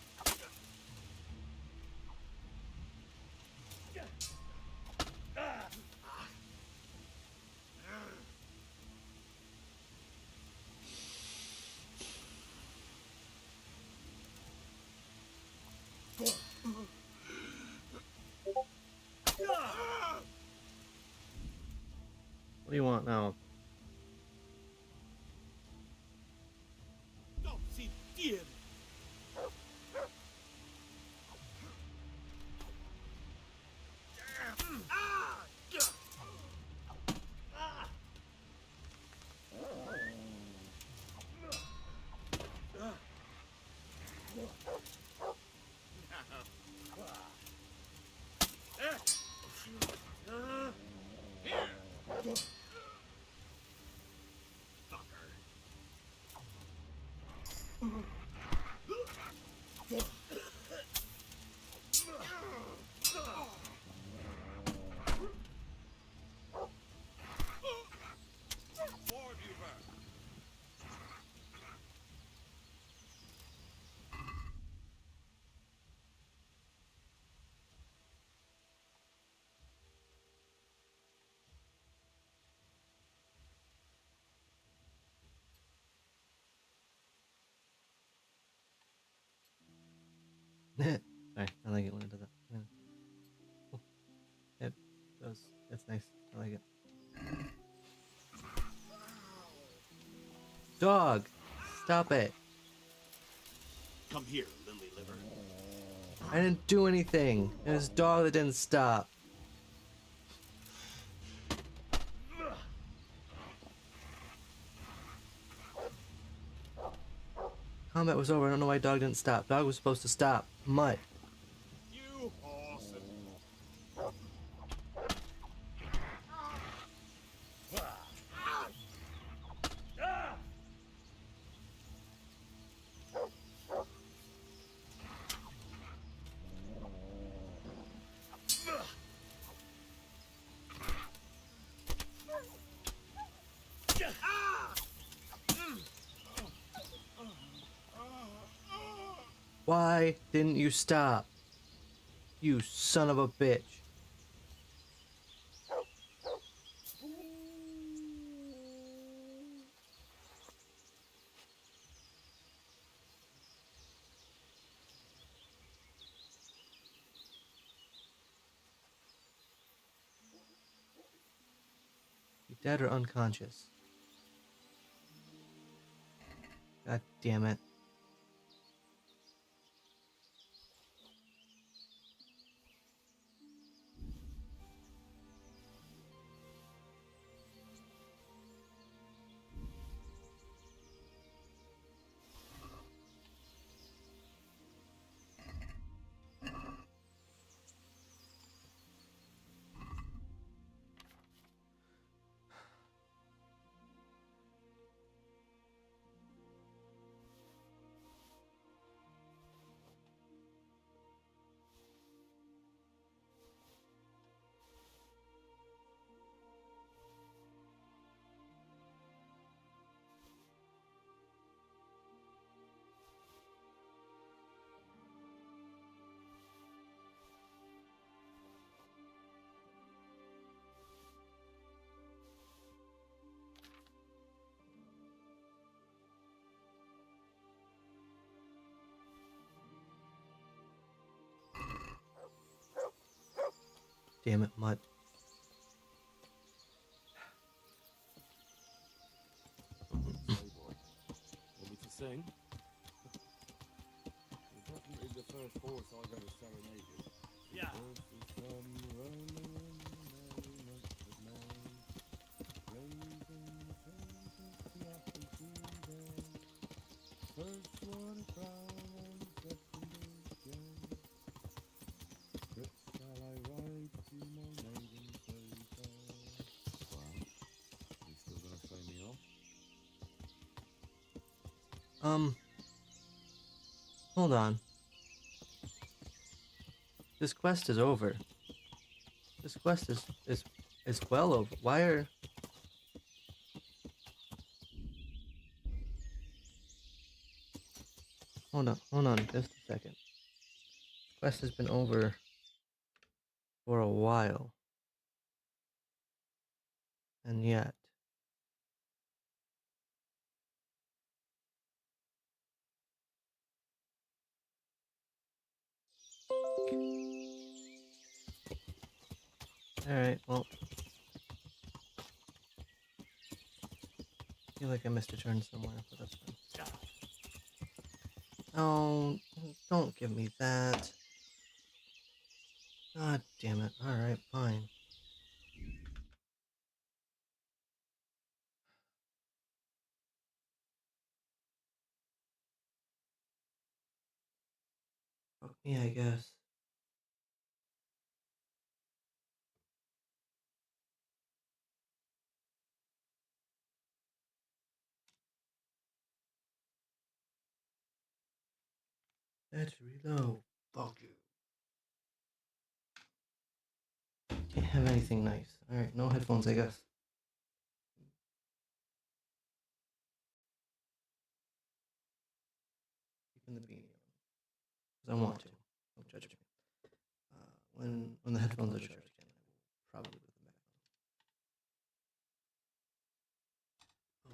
What do you want now? Non si tiene. Forward you burn. Sorry, I like it when it does that. Yeah. Cool. It's nice. I like it. Dog! Stop it. Come here, lily liver. I didn't do anything. It was dog that didn't stop. Combat was over. I don't know why dog didn't stop. Dog was supposed to stop. Mutt. You horse. Why didn't you stop? You son of a bitch. You dead or unconscious? God damn it. Damn it, Mutt. Say, boy. Want me to sing? first horse I got a serenade with. Yeah. First is some Roman merriment of May, raising the praise of the apple tree. First one a crown and second is gay. But shall I ride to my maiden so fair? Well, you still gonna show me off? Hold on. This quest is over. This quest is well over. Why are... Hold on, just a second. Quest has been over for a while. And yet... Alright, well... I feel like I missed a turn somewhere, but that's fine. Oh, don't give me that. God damn it. Alright, fine. Fuck me, I guess. Let's reload. Fuck you. Can't have anything nice. Alright, no headphones, I guess. Keeping the beanie on. Because I want to. Don't judge me. When the headphones are charged again, I will probably put them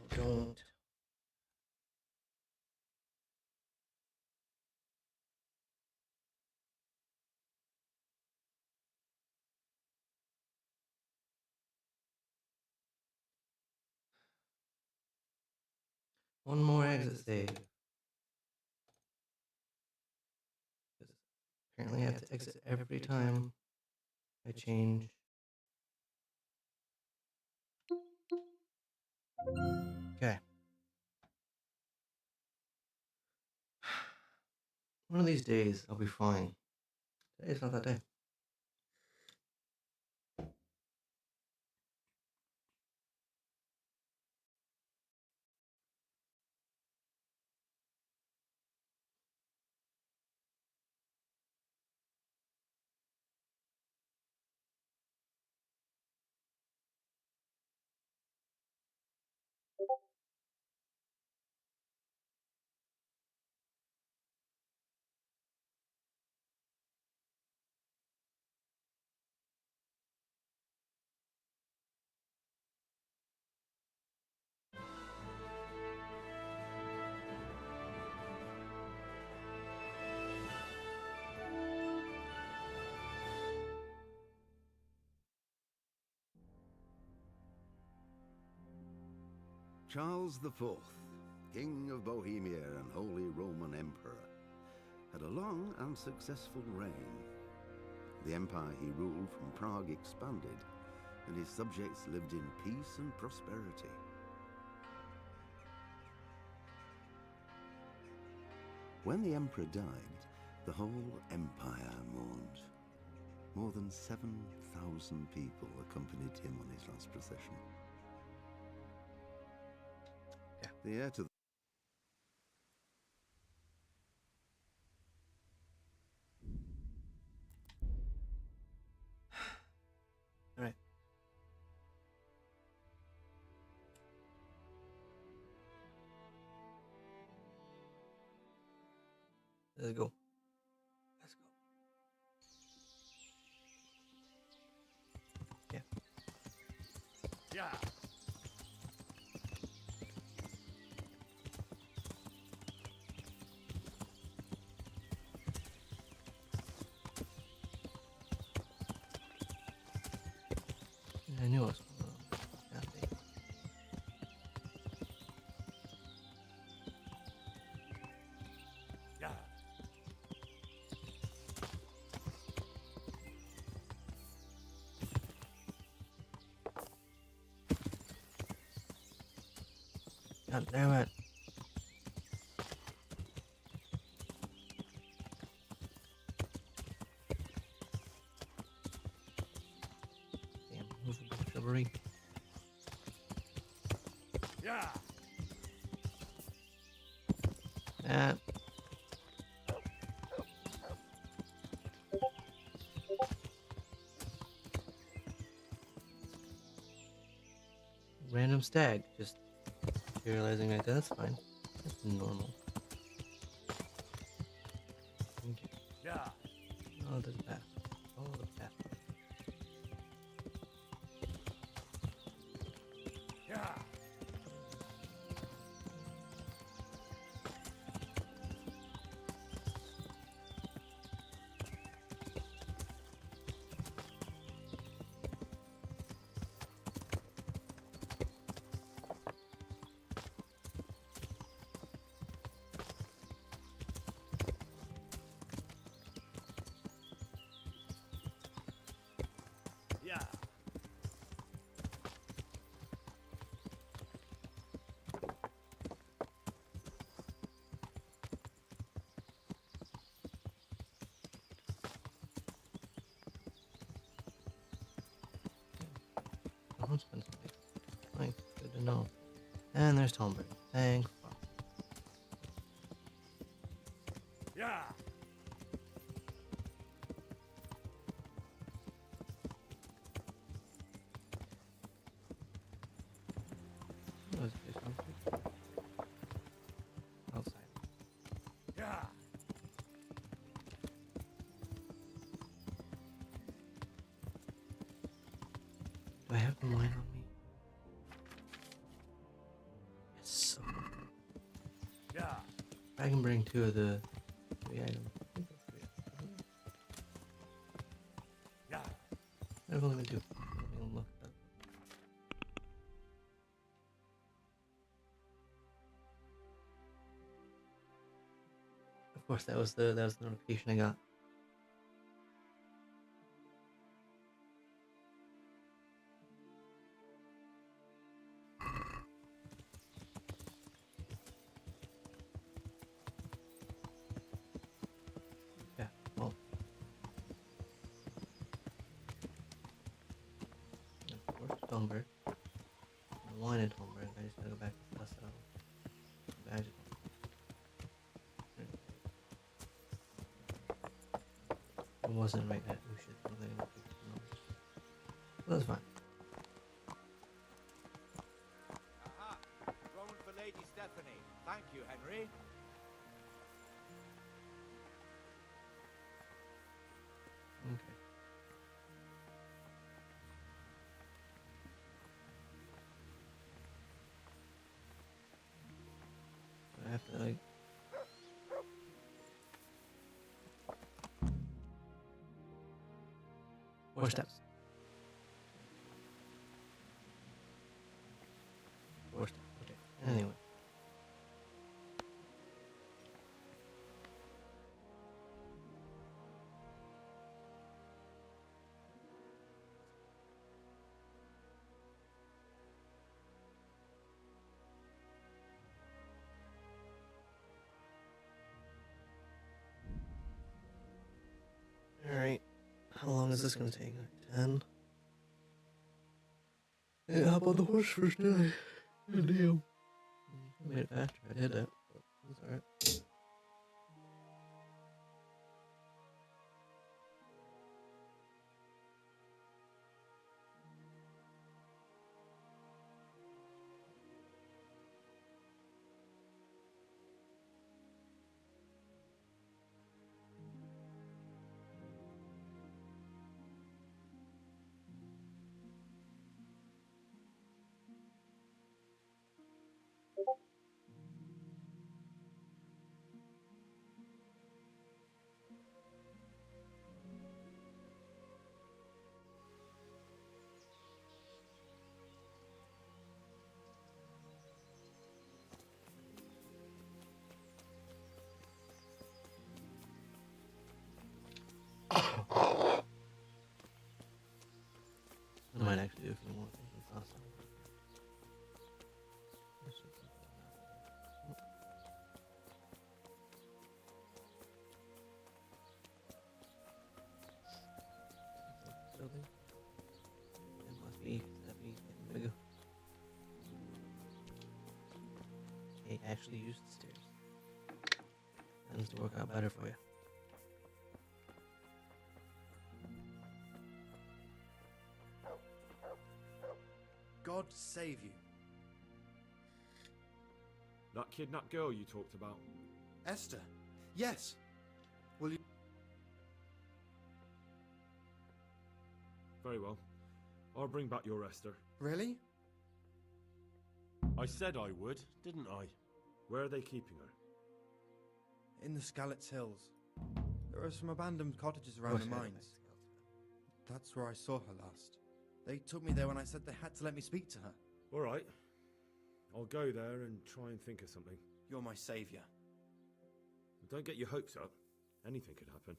back on. Oh, don't. One more exit save. Apparently I have to exit every time I change. Okay. One of these days I'll be fine. Today's not that day. Charles IV, King of Bohemia and Holy Roman Emperor, had a long and successful reign. The empire he ruled from Prague expanded, and his subjects lived in peace and prosperity. When the emperor died, the whole empire mourned. More than 7,000 people accompanied him on his last procession. The heir to All right. Let's go. Let's go. Yeah. Yeah. I knew it was going on. Nothing. Yeah. God damn it. Damn, movable shrubbery. Yeah. That. Random stag, just materializing like that, that's fine. That's normal. Okay. Yeah. Oh, there's a path. Follow the path. Yeah. Yeah. Don't spend space. Fine, good to know. And there's Tomberg. Thank fuck. Yeah. What was this one? Outside. Yeah. Do I have the wine on me? Yes. Yeah. I can bring 2 of the 3 items. Yeah. I've only been 2. Let me look it up. Of course, that was the notification I got. Yeah, well. Of course, Tomberg. The wine at Tomberg. I just gotta go back to dust it out. The badge at It wasn't right at Usha, so they didn't pick it up. But that's fine. Aha! Roman for Lady Stephanie. Thank you, Henry. Okay. So I have to like 4 steps. 4 steps. Okay. Anyway. Alright. How long is this gonna take? 10? Yeah, hop on the horse first, did I? Good deal. I made it faster if I did that. But that's alright. building. It must be, 'cause that'd be getting bigger. Okay, actually use the stairs. That needs to work out better for you. God save you. That kidnapped girl you talked about. Esther. Yes. Will you... Very well. I'll bring back your Esther. Really? I said I would, didn't I? Where are they keeping her? In the Skalitz Hills. There are some abandoned cottages around the mines. That's where I saw her last. They took me there when I said they had to let me speak to her. All right. I'll go there and try and think of something. You're my saviour. Don't get your hopes up. Anything could happen.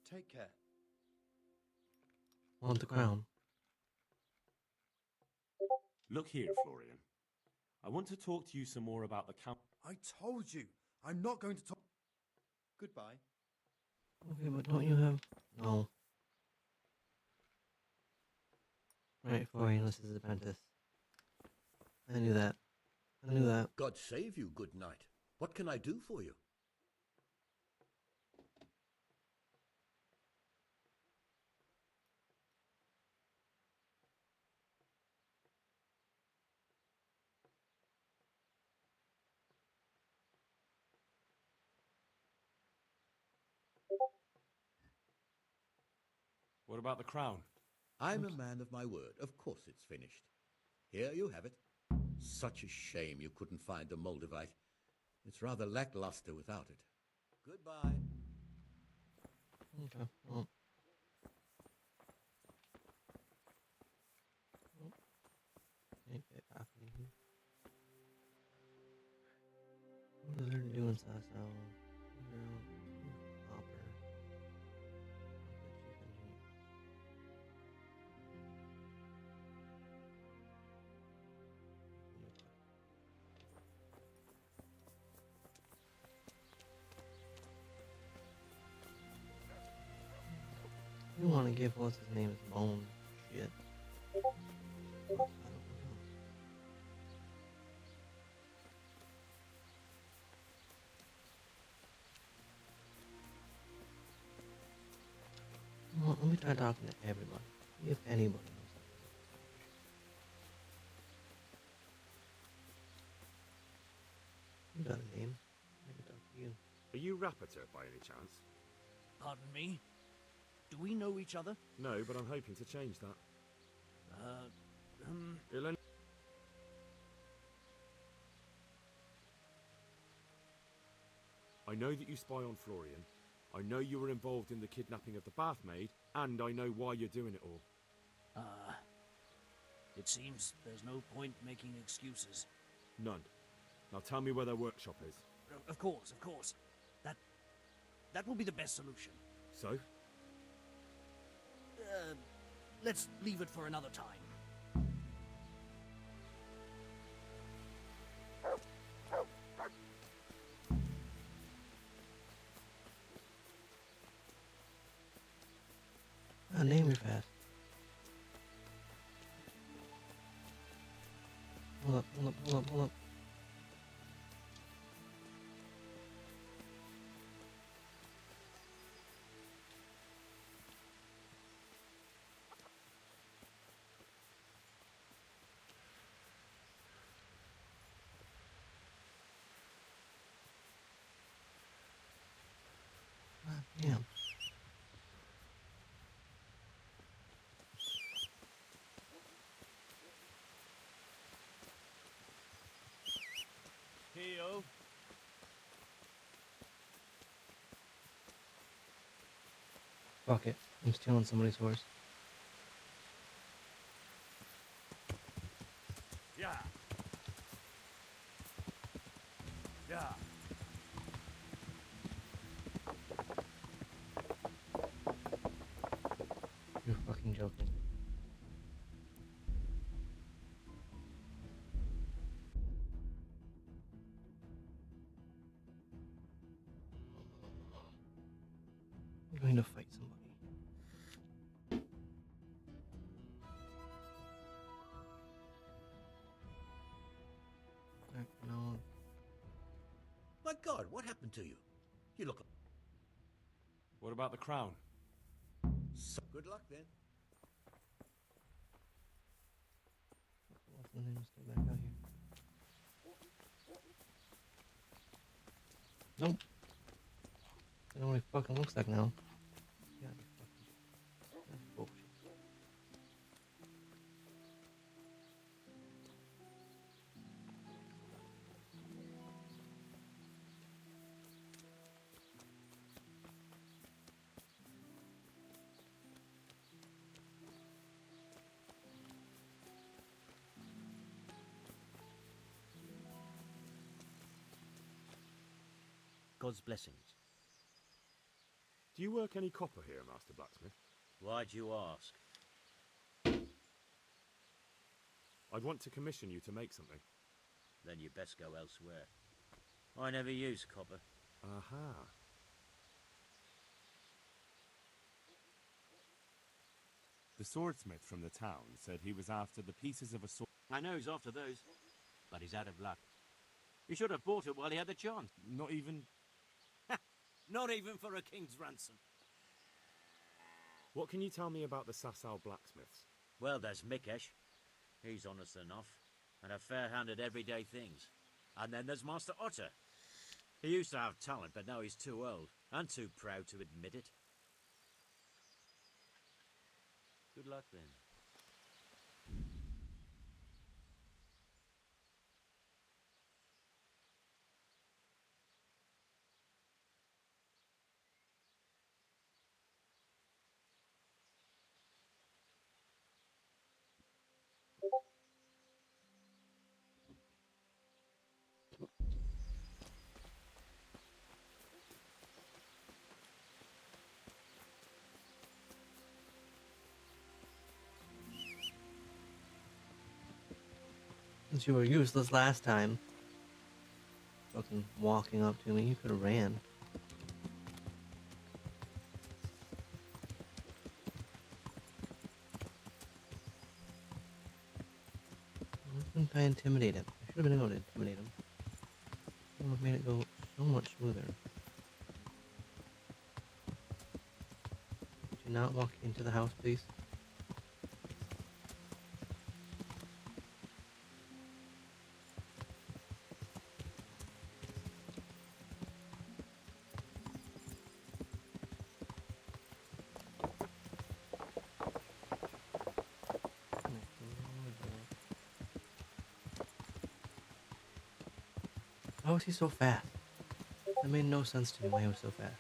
Take care. Want the crown? Look here, Florian. I want to talk to you some more about the count. I told you, I'm not going to talk. Goodbye. Okay, but don't you have... No. Right, Florian, this is apprentice. I knew that. I knew that. God save you, good knight. What can I do for you? What about the crown? I'm a man of my word. Of course it's finished. Here you have it. Such a shame you couldn't find the Moldavite. It's rather lackluster without it. Goodbye. Okay, well. Can't get coffee here. What is there to do in Sasso? Hopper. Chief engineer. You want to give what's his name his bone shit. I don't know. Well, let me try talking to everybody. See if anybody knows that. You got a name. I can talk to you. Are you Rapiter by any chance? Pardon me? Do we know each other? No, but I'm hoping to change that. It'll only... I know that you spy on Florian. I know you were involved in the kidnapping of the bath maid, and I know why you're doing it all. It seems there's no point making excuses. None. Now tell me where their workshop is. Of course, of course. That will be the best solution. So? Let's leave it for another time. Name me fast. Hold up, hold up, hold up, hold up. God damn. Heyo. Fuck it. I'm stealing somebody's horse. Yeah. Yeah. You're fucking joking. I'm going to fight somebody. My God, what happened to you? You look... What about the crown? So good luck, then. What's the name? Stay back out here. Nope. I know what it fucking looks like now. Yeah, that's bullshit. God's blessings. Do you work any copper here, Master Blacksmith? Why'd you ask? I'd want to commission you to make something. Then you best go elsewhere. I never use copper. Aha. The swordsmith from the town said he was after the pieces of a sword. I know he's after those, but he's out of luck. He should have bought it while he had the chance. Not even... Not even for a king's ransom. What can you tell me about the Sasau blacksmiths? Well, there's Mikesh. He's honest enough, and a fair-handed everyday things. And then there's Master Otter. He used to have talent, but now he's too old, and too proud to admit it. Good luck, then. Since you were useless last time, fucking walking up to me, you could have ran. Why couldn't I intimidate him? I should have been able to intimidate him. It would have made it go so much smoother. Could you not walk into the house, please? How was he so fast? That made no sense to me why he was so fast.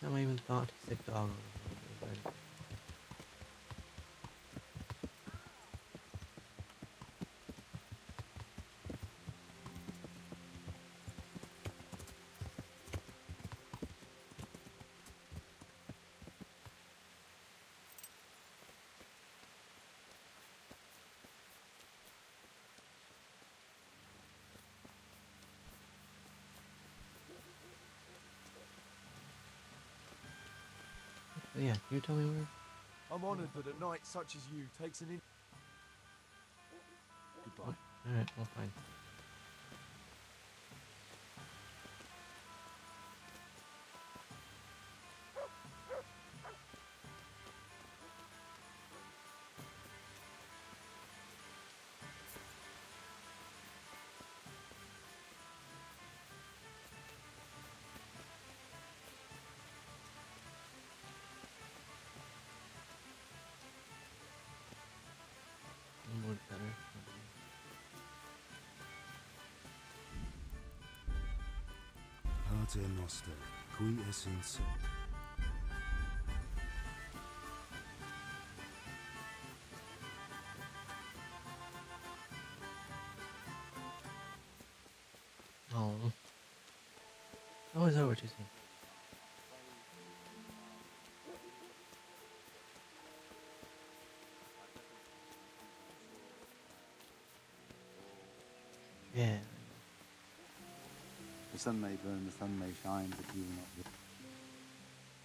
I never even thought to stick dog on him. Yeah, can you tell me where? I'm honoured that a knight such as you takes an in... Goodbye. Alright, well, fine. More better. Pater Noster, qui es in se. Oh. Oh, is that what you said? Yeah. The sun may burn, the sun may shine, but you will not.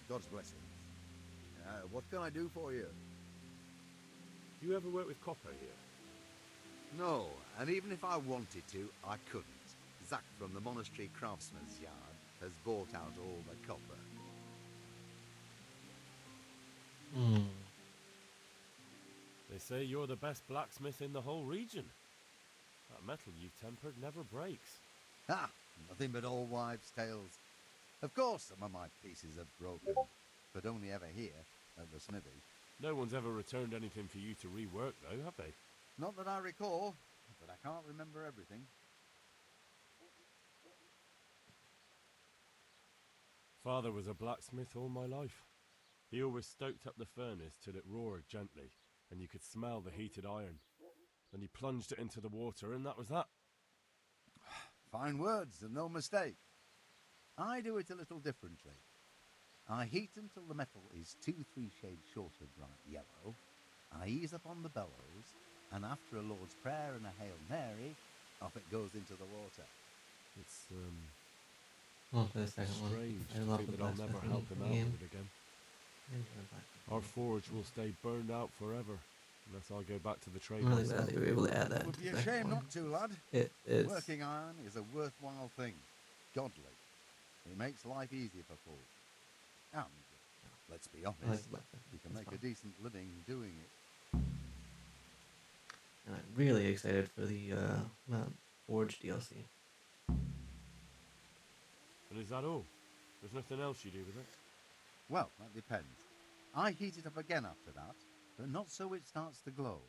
God's blessing. What can I do for you? Do you ever work with copper here? No, and even if I wanted to, I couldn't. Zach from the Monastery Craftsman's Yard has bought out all the copper. They say you're the best blacksmith in the whole region. That metal you've tempered never breaks. Ha! Nothing but old wives' tales. Of course some of my pieces have broken, but only ever here, at the smithy. No one's ever returned anything for you to rework, though, have they? Not that I recall, but I can't remember everything. Father was a blacksmith all my life. He always stoked up the furnace till it roared gently, and you could smell the heated iron. Then he plunged it into the water, and that was that. Fine words, and no mistake. I do it a little differently. I heat until the metal is 2-3 shades short of bright yellow. I ease up on the bellows, and after a Lord's Prayer and a Hail Mary, off it goes into the water. It's, Well, for the second strange one, I to love think the that I'll never blacksmithing help him out game. with it again. Our forge will stay burned out forever, unless I go back to the trade. I'm really glad they were able to add that. It would to be the a second shame one. not to, lad. It is. Working iron is a worthwhile thing. Godly. It makes life easier for folk. And, let's be honest, you can make a decent living doing it. And I'm really excited for the Forge DLC. And is that all? There's nothing else you do with it? Well, that depends. I heat it up again after that, but not so it starts to glow.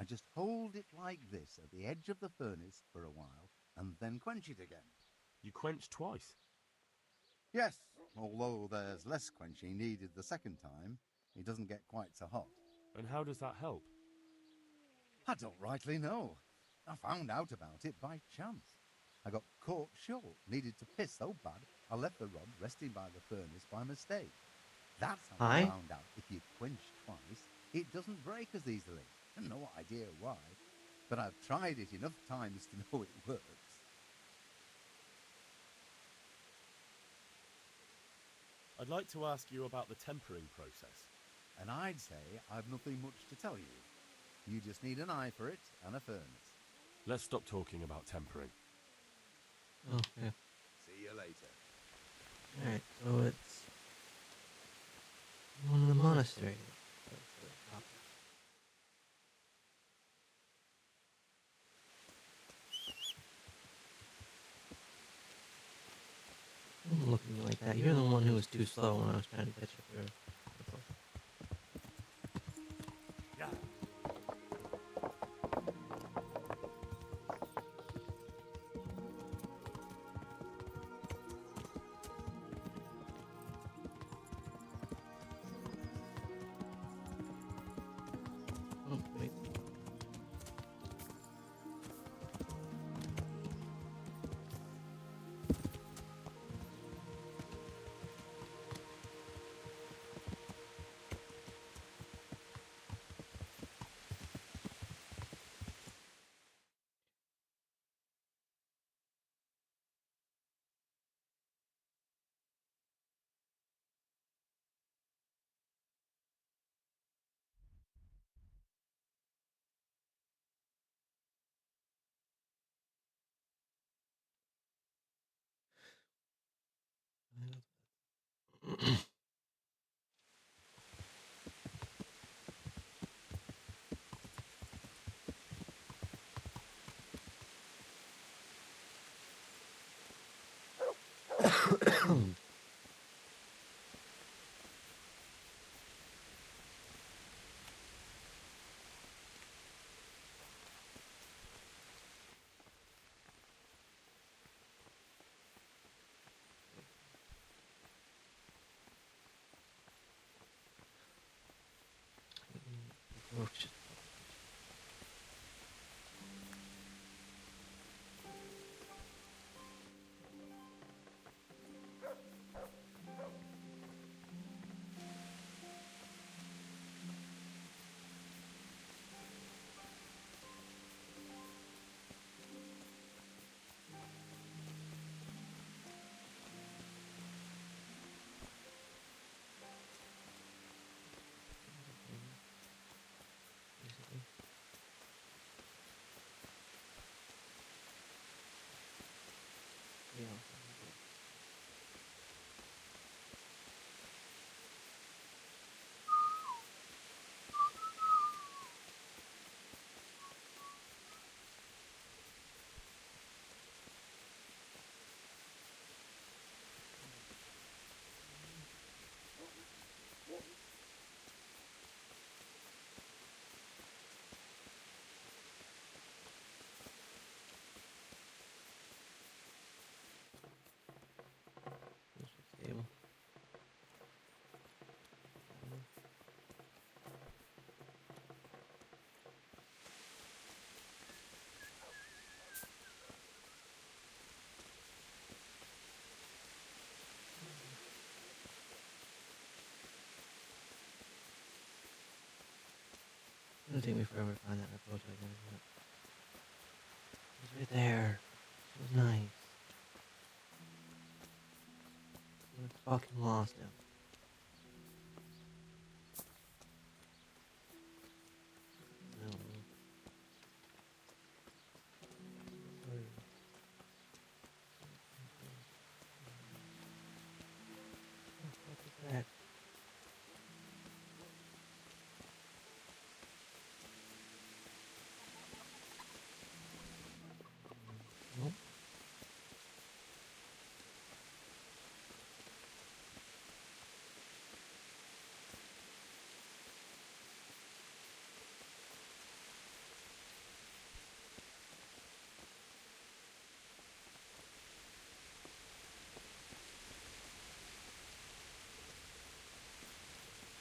I just hold it like this at the edge of the furnace for a while, and then quench it again. You quench twice? Yes, although there's less quenching needed the second time, it doesn't get quite so hot. And how does that help? I don't rightly know. I found out about it by chance. I got caught short, needed to piss so bad, I left the rod resting by the furnace by mistake. That's how I found out if you quench twice, it doesn't break as easily. No idea why, but I've tried it enough times to know it works. I'd like to ask you about the tempering process. And I'd say I've nothing much to tell you. You just need an eye for it and a furnace. Let's stop talking about tempering. Okay. See you later. Alright, so it's one of the monasteries. Don't look at me like that. You're the one who was too slow when I was trying to catch up your whistle. Yeah. Oh, wait. Works. gonna take me forever to find that approach again, isn't it? It was right there. It was nice. I fucking lost him. I don't know. What is that? Nope.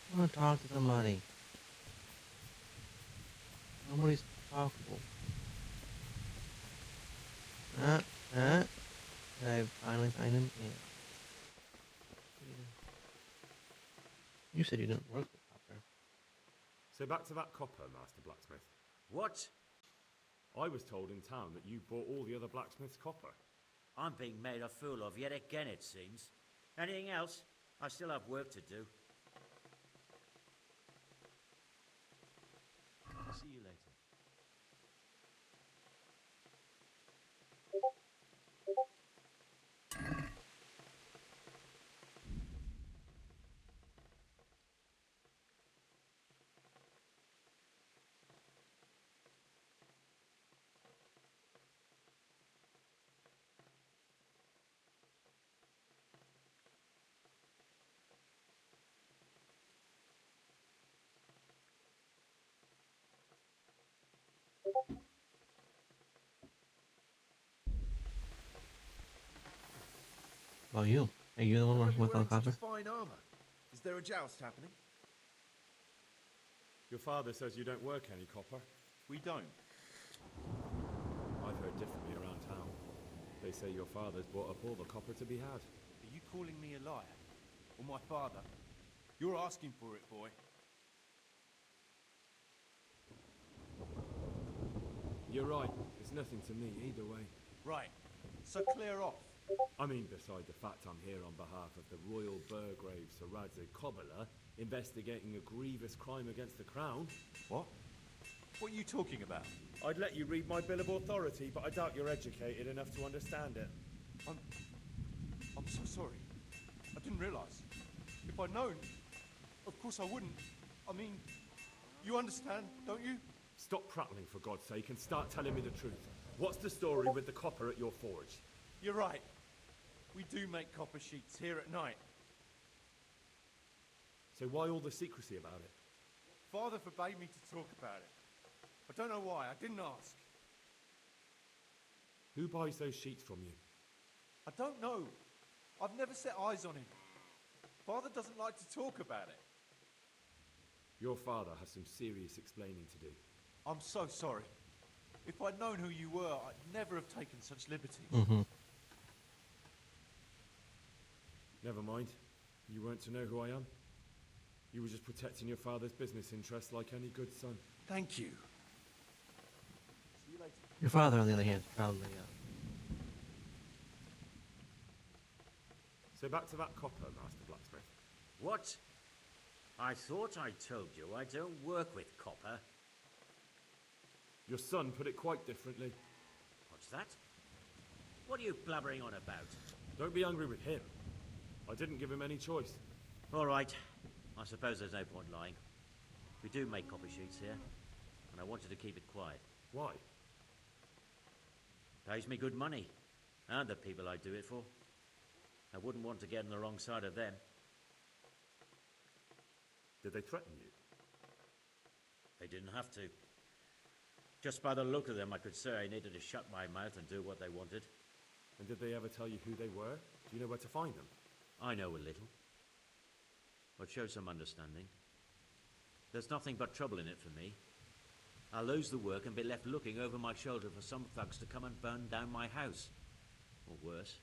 I want to talk to somebody. Nobody's talkable. Did I finally find him? Yeah. You said you didn't work with copper. So back to that copper, Master Blacksmith. What? I was told in town that you bought all the other blacksmith's copper. I'm being made a fool of yet again, it seems. Anything else? I still have work to do. See you later. Well, you. Are you the one working with all the copper? Fine armor. Is there a joust happening? Your father says you don't work any copper. We don't. I've heard differently around town. They say your father's bought up all the copper to be had. Are you calling me a liar? Or my father? You're asking for it, boy. You're right. It's nothing to me either way. Right. So clear off. I mean, beside the fact I'm here on behalf of the Royal Burgrave Saradze Cobbler, investigating a grievous crime against the crown. What? What are you talking about? I'd let you read my Bill of Authority, but I doubt you're educated enough to understand it. I'm so sorry. I didn't realise. If I'd known, of course I wouldn't. I mean, you understand, don't you? Stop prattling, for God's sake, and start telling me the truth. What's the story with the copper at your forge? You're right. We do make copper sheets here at night. So why all the secrecy about it? Father forbade me to talk about it. I don't know why. I didn't ask. Who buys those sheets from you? I don't know. I've never set eyes on him. Father doesn't like to talk about it. Your father has some serious explaining to do. I'm so sorry. If I'd known who you were, I'd never have taken such liberties. Mm-hmm. Never mind. You weren't to know who I am. You were just protecting your father's business interests like any good son. Thank you. See you later. Your father, on the other hand, is probably So back to that copper, Master Blacksmith. What? I thought I told you I don't work with copper. Your son put it quite differently. What's that? What are you blabbering on about? Don't be angry with him. I didn't give him any choice. All right. I suppose there's no point lying. We do make copper sheets here, and I wanted to keep it quiet. Why? Pays me good money, and the people I do it for. I wouldn't want to get on the wrong side of them. Did they threaten you? They didn't have to. Just by the look of them, I could say I needed to shut my mouth and do what they wanted. And did they ever tell you who they were? Do you know where to find them? I know a little. But show some understanding. There's nothing but trouble in it for me. I'll lose the work and be left looking over my shoulder for some thugs to come and burn down my house. Or worse.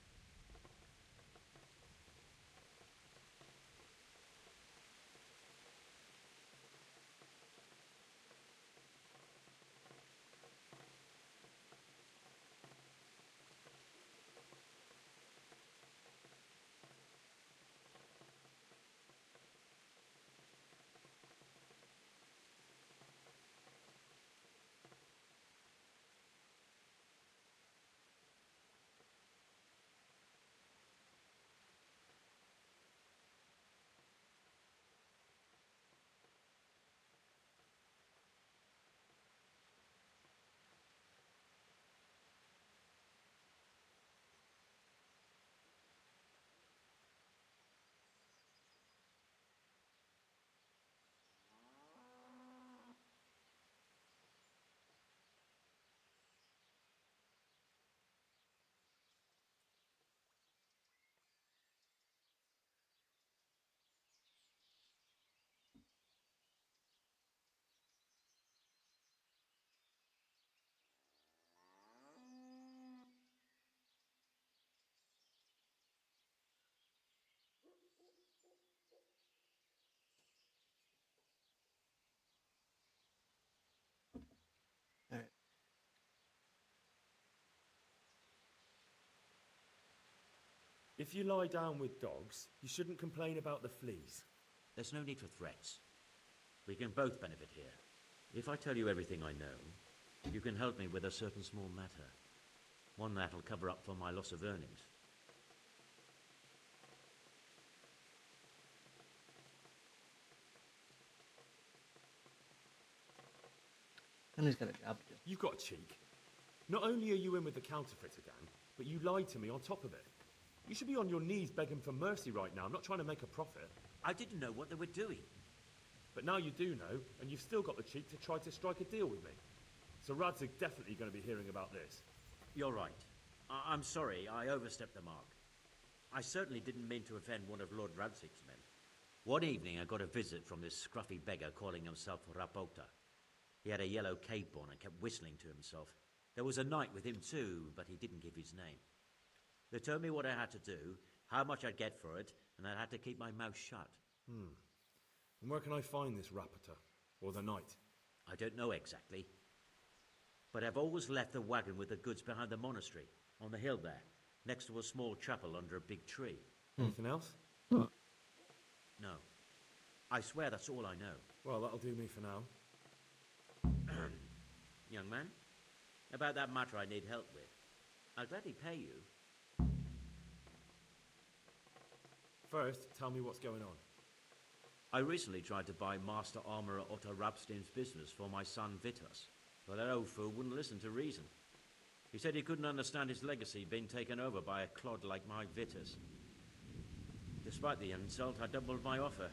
If you lie down with dogs, you shouldn't complain about the fleas. There's no need for threats. We can both benefit here. If I tell you everything I know, you can help me with a certain small matter. One that'll cover up for my loss of earnings. And he's got a job to do. You've got a cheek. Not only are you in with the counterfeiter gang, but you lied to me on top of it. You should be on your knees begging for mercy right now. I'm not trying to make a profit. I didn't know what they were doing. But now you do know, and you've still got the cheek to try to strike a deal with me. So Rads are definitely going to be hearing about this. You're right. I'm sorry, I overstepped the mark. I certainly didn't mean to offend one of Lord Radzig's men. One evening I got a visit from this scruffy beggar calling himself Rapota. He had a yellow cape on and kept whistling to himself. There was a knight with him too, but he didn't give his name. They told me what I had to do, how much I'd get for it, and I had to keep my mouth shut. And where can I find this Rapota? Or the knight? I don't know exactly. But I've always left the wagon with the goods behind the monastery, on the hill there, next to a small chapel under a big tree. Anything else? No. I swear that's all I know. Well, that'll do me for now. Young man, about that matter I need help with. I'll gladly pay you. First, tell me what's going on. I recently tried to buy Master Armourer Otto Rabstein's business for my son Vitus, but that old fool wouldn't listen to reason. He said he couldn't understand his legacy being taken over by a clod like my Vitus. Despite the insult, I doubled my offer,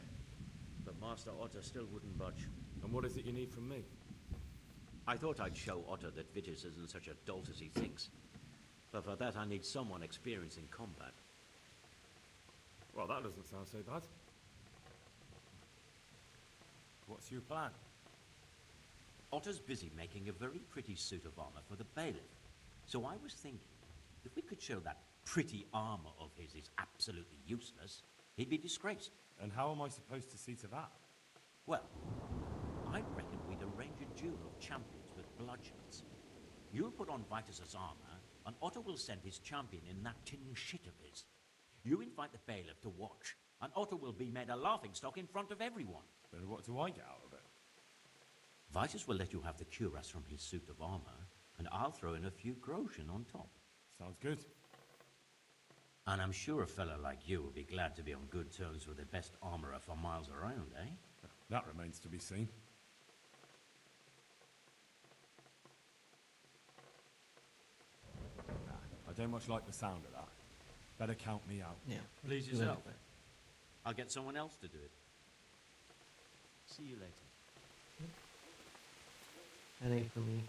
but Master Otto still wouldn't budge. And what is it you need from me? I thought I'd show Otto that Vitus isn't such a dolt as he thinks. But for that I need someone experienced in combat. Well, that doesn't sound so bad. What's your plan? Otto's busy making a very pretty suit of armor for the bailiff. So I was thinking, if we could show that pretty armor of his is absolutely useless, he'd be disgraced. And how am I supposed to see to that? Well, I reckon we'd arrange a duel of champions with bludgeons. You'll put on Vitus's armor, and Otto will send his champion in that tin shit of his. You invite the bailiff to watch, and Otto will be made a laughingstock in front of everyone. Then what do I get out of it? Vitus will let you have the cuirass from his suit of armor, and I'll throw in a few groschen on top. Sounds good. And I'm sure a fellow like you will be glad to be on good terms with the best armorer for miles around, eh? That remains to be seen. I don't much like the sound of that. Better count me out. Yeah. Please yourself. I'll get someone else to do it. See you later. That ain't for me.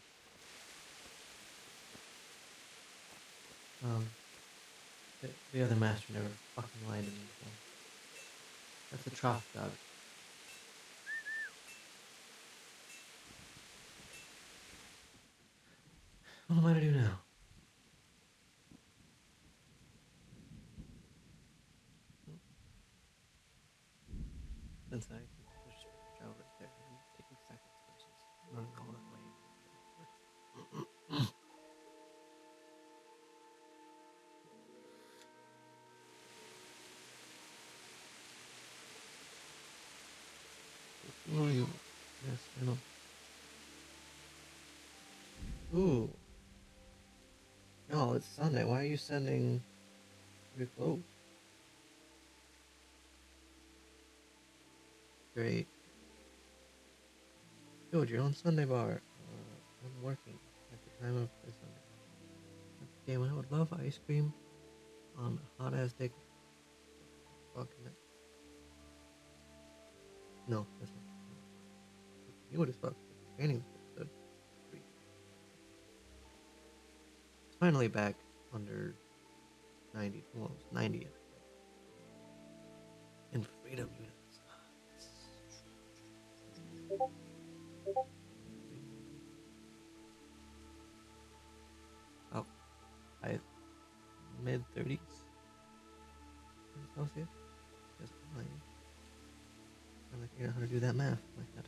The other master never fucking lied to me, so that's a trough job. What am I to do now? Since I can push Joe right there, I'm taking seconds versus running all that way. Who are you? Yes, I know. Ooh. No, it's Sunday. Why are you sending your clothes? Great. Dude, you're on Sunday bar. I'm working at the time of the Sunday. Damn, I would love ice cream on a hot ass dick. Fucking it. No, that's not. You would as fuck. Training episode 3. It's finally back under 90. Well, it's 90. In freedom units. Oh, mid-30s Celsius. Just fine. I'm trying to figure out how to do that math like that.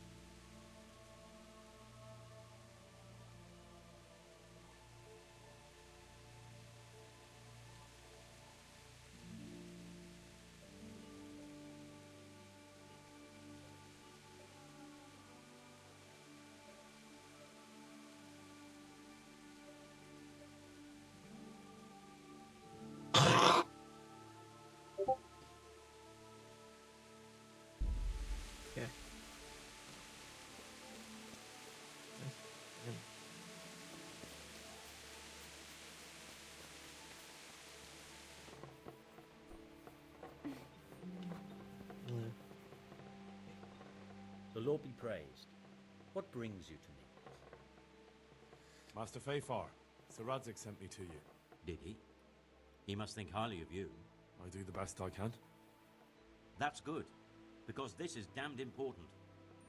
Lord be praised. What brings you to me? Master Fafar, Sir Radzig sent me to you. Did he? He must think highly of you. I do the best I can. That's good, because this is damned important.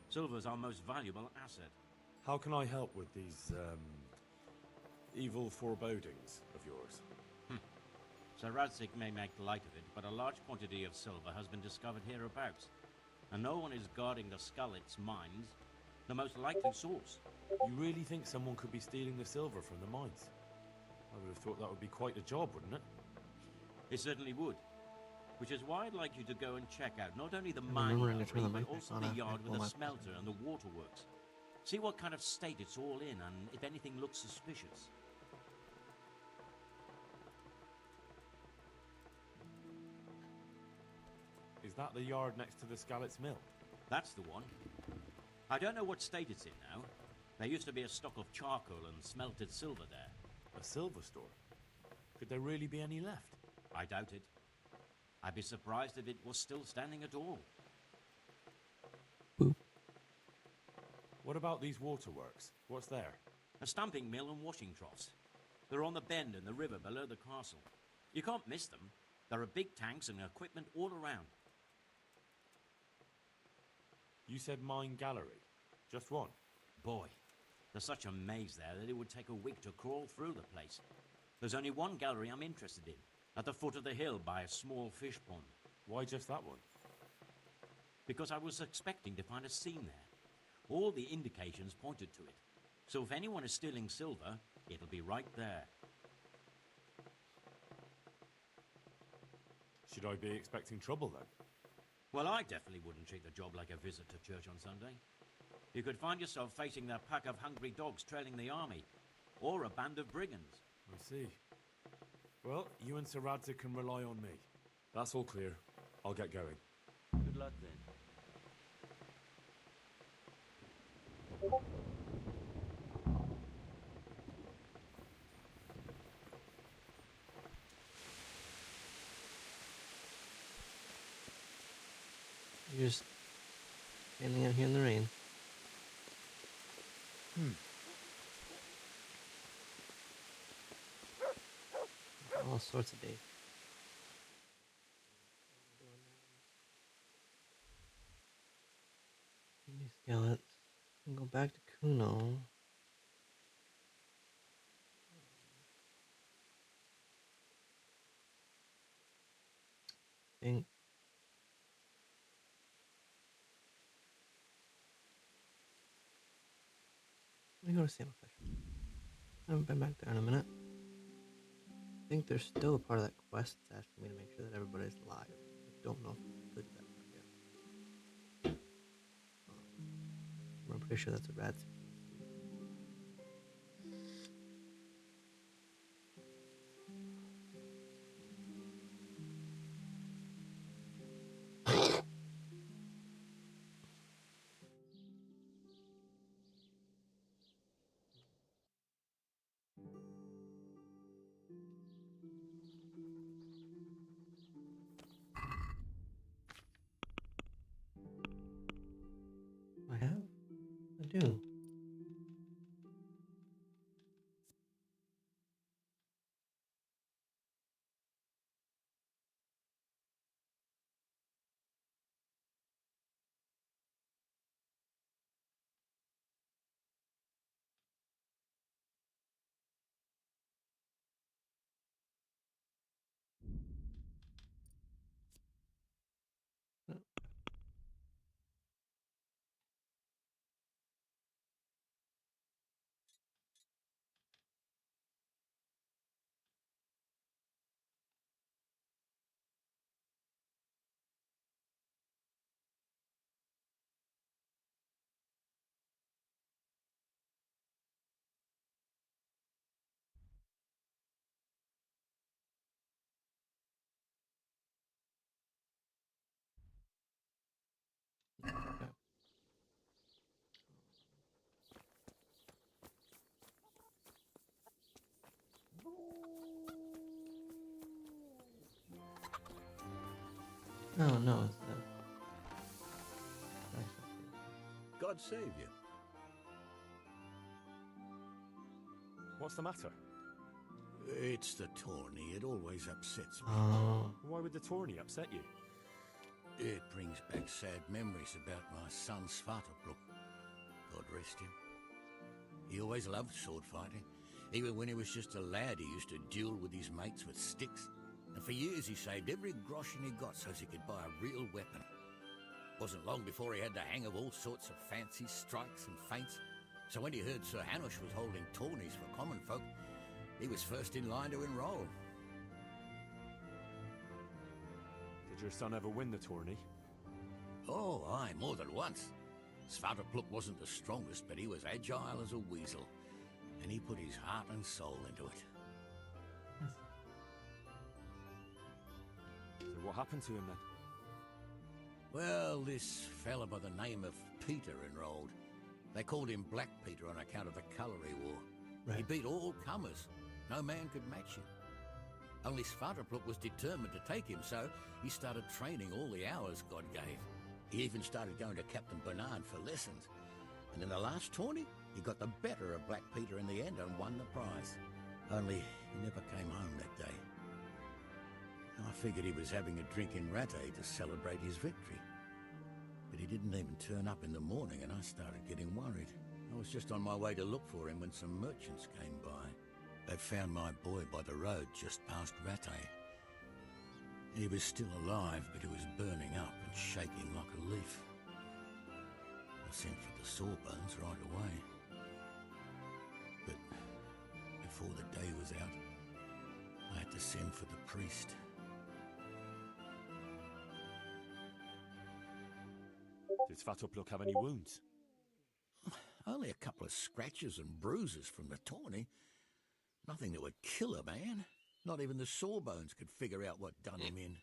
Silver's our most valuable asset. How can I help with these, evil forebodings of yours? Sir Radzig may make light of it, but a large quantity of silver has been discovered hereabouts, and no one is guarding the Scullets' mines, the most likely source. You really think someone could be stealing the silver from the mines? I would have thought that would be quite a job, wouldn't it? It certainly would. Which is why I'd like you to go and check out not only the I'm mine remembering to turn the gallery, mic but back also on the after I yard pull with the my smelter and the waterworks. See what kind of state it's all in, and if anything looks suspicious. Is that the yard next to the Scallots Mill? That's the one. I don't know what state it's in now. There used to be a stock of charcoal and smelted silver there. A silver store? Could there really be any left? I doubt it. I'd be surprised if it was still standing at all. What about these waterworks? What's there? A stamping mill and washing troughs. They're on the bend in the river below the castle. You can't miss them. There are big tanks and equipment all around. You said mine gallery. Just one? Boy, there's such a maze there that it would take a week to crawl through the place. There's only one gallery I'm interested in, at the foot of the hill by a small fish pond. Why just that one? Because I was expecting to find a scene there. All the indications pointed to it. So if anyone is stealing silver, it'll be right there. Should I be expecting trouble then? Well, I definitely wouldn't treat the job like a visit to church on Sunday. You could find yourself facing a pack of hungry dogs trailing the army, or a band of brigands. I see. Well, you and Sir Radzig can rely on me. That's all clear. I'll get going. Good luck then. You're just standing out here in the rain. All sorts of days. These skeleton. And go back to Kuno. I think. Let me go to Samuel Fish. I haven't been back there in a minute. I think there's still a part of that quest that's asking me to make sure that everybody's alive. I don't know if I completed that part yet. I'm pretty sure that's a rat. I have? I do. Okay. Oh no, it's the. God save you. What's the matter? It's the tourney. It always upsets me. Why would the tourney upset you? It brings back sad memories about my son Svartalfluk. God rest him. He always loved sword fighting. Even when he was just a lad, he used to duel with his mates with sticks. And for years he saved every groschen he got so as he could buy a real weapon. Wasn't long before he had the hang of all sorts of fancy strikes and feints. So when he heard Sir Hanush was holding tourneys for common folk, he was first in line to enroll. Did your son ever win the tourney? Oh, aye, more than once. Svartalfluk wasn't the strongest, but he was agile as a weasel. And he put his heart and soul into it. So what happened to him then? Well, this fella by the name of Peter enrolled. They called him Black Peter on account of the colour he wore. Right. He beat all comers. No man could match him. Only Svartalfluk was determined to take him, so he started training all the hours God gave. He even started going to Captain Bernard for lessons. And in the last tourney, he got the better of Black Peter in the end and won the prize. Only he never came home that day. I figured he was having a drink in Rattay to celebrate his victory. But he didn't even turn up in the morning, and I started getting worried. I was just on my way to look for him when some merchants came by. They found my boy by the road just past Rattay. He was still alive, but he was burning up and shaking like a leaf. I sent for the sawbones right away. But before the day was out, I had to send for the priest. Did Svartalfluk have any wounds? Only a couple of scratches and bruises from the tourney. Nothing that would kill a man. Not even the sawbones could figure out what done him in.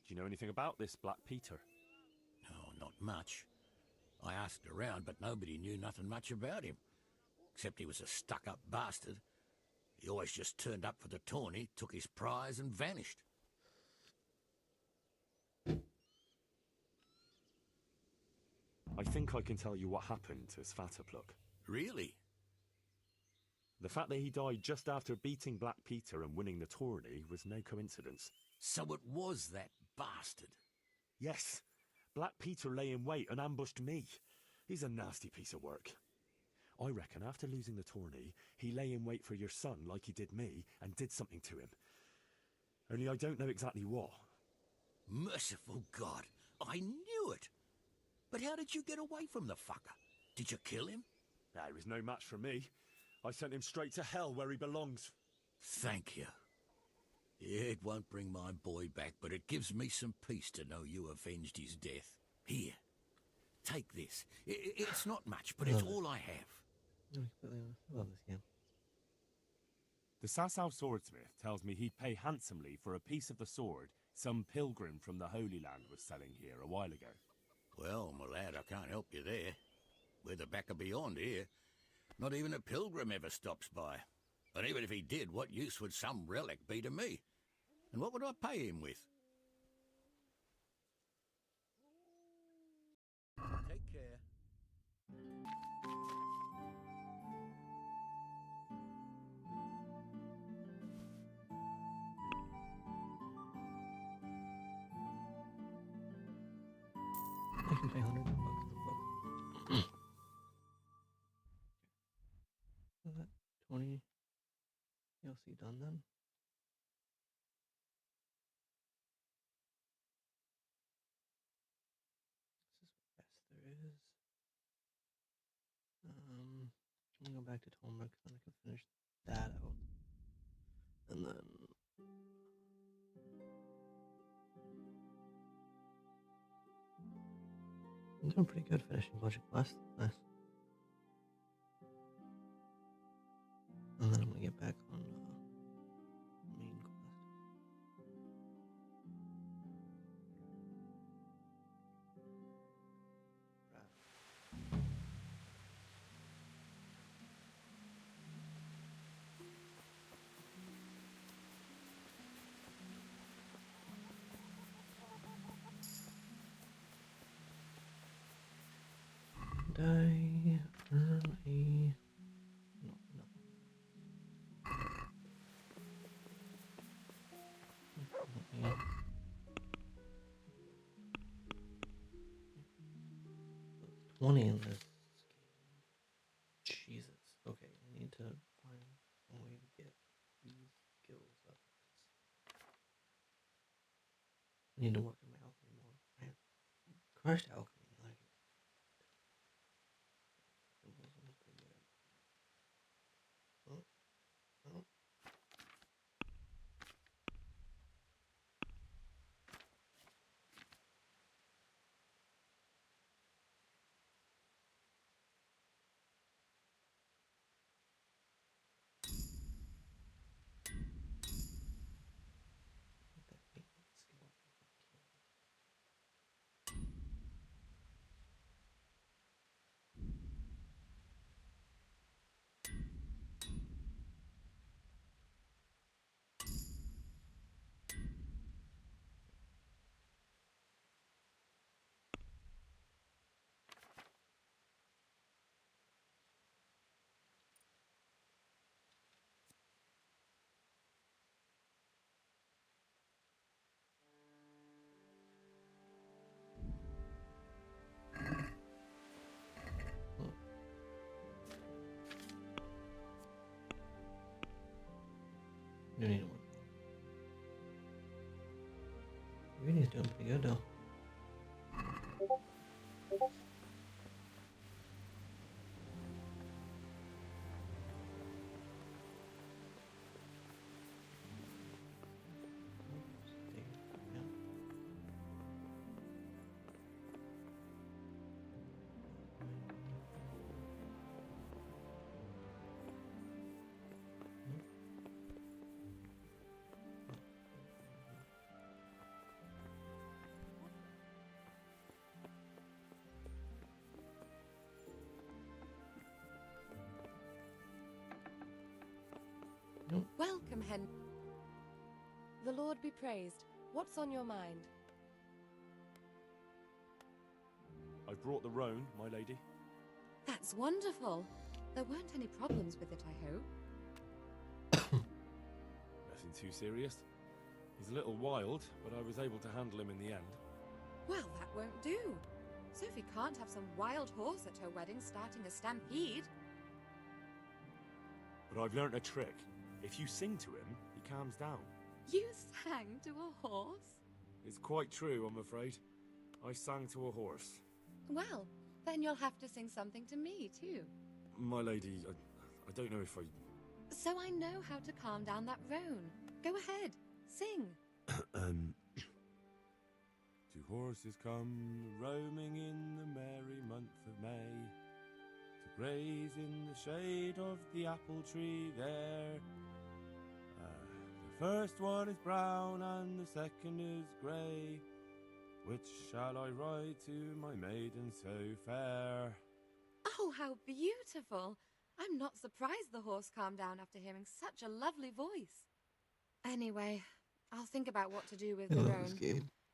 Do you know anything about this Black Peter? No, not much. I asked around, but nobody knew nothing much about him. Except he was a stuck-up bastard. He always just turned up for the tourney, took his prize and vanished. I think I can tell you what happened to Svartalfluk. Really? The fact that he died just after beating Black Peter and winning the tourney was no coincidence. So it was that bastard? Yes. Black Peter lay in wait and ambushed me. He's a nasty piece of work. I reckon after losing the tourney, he lay in wait for your son like he did me and did something to him. Only I don't know exactly what. Merciful God, I knew it! But how did you get away from the fucker? Did you kill him? He was no match for me. I sent him straight to hell where he belongs. Thank you. It won't bring my boy back, but it gives me some peace to know you avenged his death. Here, take this. It's not much, but it's all I have. Love this game. The Sasau swordsmith tells me he'd pay handsomely for a piece of the sword some pilgrim from the Holy Land was selling here a while ago. Well, my lad, I can't help you there. We're the back of beyond here. Not even a pilgrim ever stops by. And even if he did, what use would some relic be to me? And what would I pay him with? Take care. I can pay $100 for the book. Is that 20 DLC done then? This is what best there is. I'm gonna go back to Tolmec, then I can finish that out. And then I'm doing pretty good finishing budget quest. Nice. And then I'm gonna get back on main I earn a... No, nothing. Yeah. 20 in this game. Jesus. Okay, I need to find a way to get these skills up. I need to work on my alchemy more. I have crushed alchemy. Like, it wasn't pretty good. Oh, oh. You need to work. Uni's doing pretty good though. Welcome, Hen. The Lord be praised. What's on your mind? I've brought the roan, my lady. That's wonderful. There weren't any problems with it, I hope. Nothing too serious. He's a little wild, but I was able to handle him in the end. Well, that won't do. Sophie can't have some wild horse at her wedding starting a stampede. But I've learnt a trick. If you sing to him, he calms down. You sang to a horse? It's quite true, I'm afraid. I sang to a horse. Well, then you'll have to sing something to me, too. My lady, I don't know if I... So I know how to calm down that roan. Go ahead, sing. Two horses come roaming in the merry month of May, to graze in the shade of the apple tree there. The first one is brown and the second is grey. Which shall I ride to, my maiden so fair? Oh, how beautiful! I'm not surprised the horse calmed down after hearing such a lovely voice. Anyway, I'll think about what to do with the roan.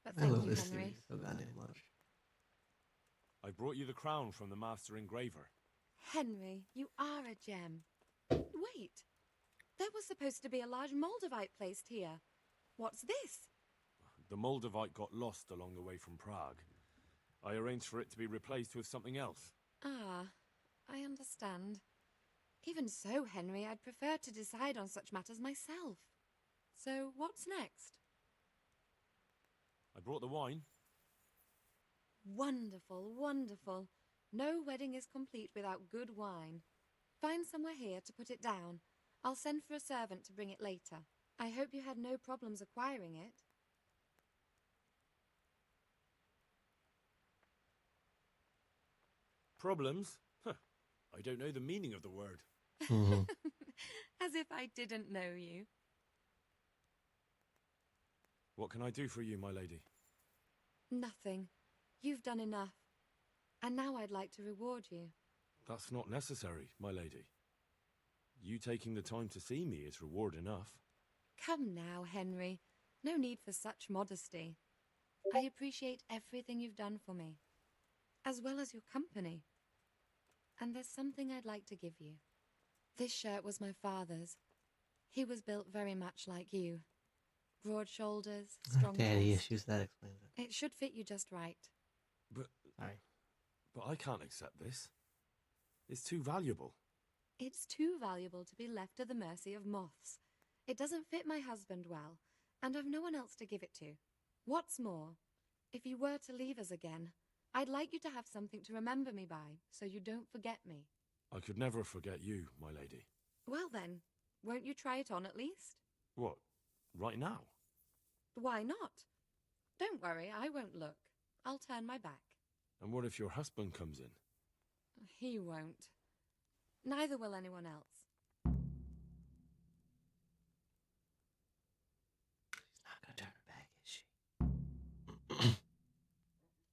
But thank you, Henry. So goddamn much. I brought you the crown from the master engraver. Henry, you are a gem. Wait, there was supposed to be a large Moldavite placed here. What's this? The Moldavite got lost along the way from Prague. I arranged for it to be replaced with something else. Ah, I understand. Even so, Henry, I'd prefer to decide on such matters myself. So, what's next? I brought the wine. Wonderful, wonderful. No wedding is complete without good wine. Find somewhere here to put it down. I'll send for a servant to bring it later. I hope you had no problems acquiring it. Problems? Huh. I don't know the meaning of the word. As if I didn't know you. What can I do for you, my lady? Nothing. You've done enough. And now I'd like to reward you. That's not necessary, my lady. You taking the time to see me is reward enough. Come now, Henry. No need for such modesty. I appreciate everything you've done for me, as well as your company. And there's something I'd like to give you. This shirt was my father's. He was built very much like you. Broad shoulders, strong Daddy chest. issues, that explains it. It should fit you just right. But Sorry. But I can't accept this. It's too valuable. It's too valuable to be left to the mercy of moths. It doesn't fit my husband well, and I've no one else to give it to. What's more, if you were to leave us again, I'd like you to have something to remember me by, so you don't forget me. I could never forget you, my lady. Well then, won't you try it on at least? What, right now? Why not? Don't worry, I won't look. I'll turn my back. And what if your husband comes in? He won't. Neither will anyone else. She's not gonna turn her back, is she?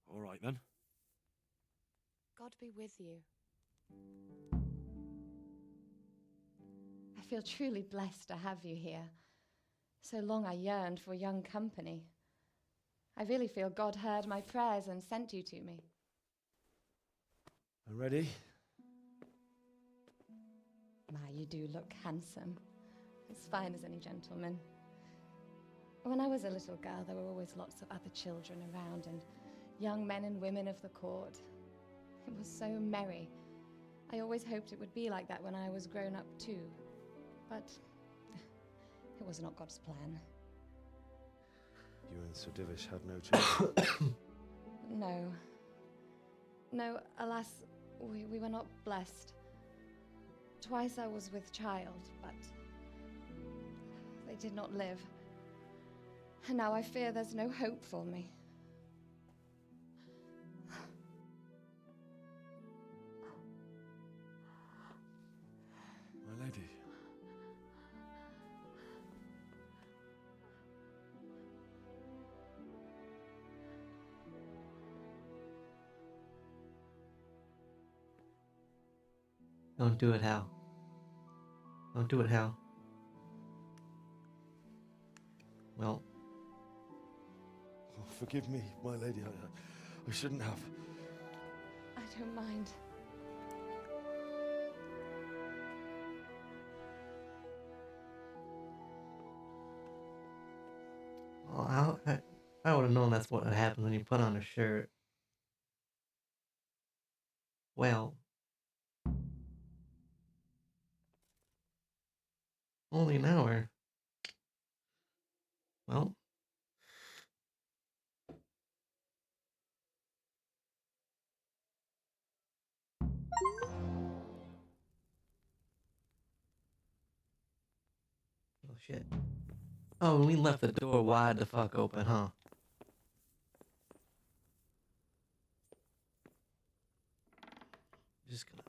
All right, then. God be with you. I feel truly blessed to have you here. So long I yearned for young company. I really feel God heard my prayers and sent you to me. Ready? My, you do look handsome. As fine as any gentleman. When I was a little girl, there were always lots of other children around and young men and women of the court. It was so merry. I always hoped it would be like that when I was grown up too. But it was not God's plan. You and Sir Divish had no children? No. No, alas, we were not blessed. Twice I was with child, but they did not live. And now I fear there's no hope for me. My lady. Don't do it, Hal. Don't do it, Hal. Well. Oh, forgive me, my lady. I shouldn't have. I don't mind. Well, I would have known that's what would happen when you put on a shirt. Well. Only an hour. Well. Oh, shit. Oh, we left the door wide the fuck open, huh? Just gonna...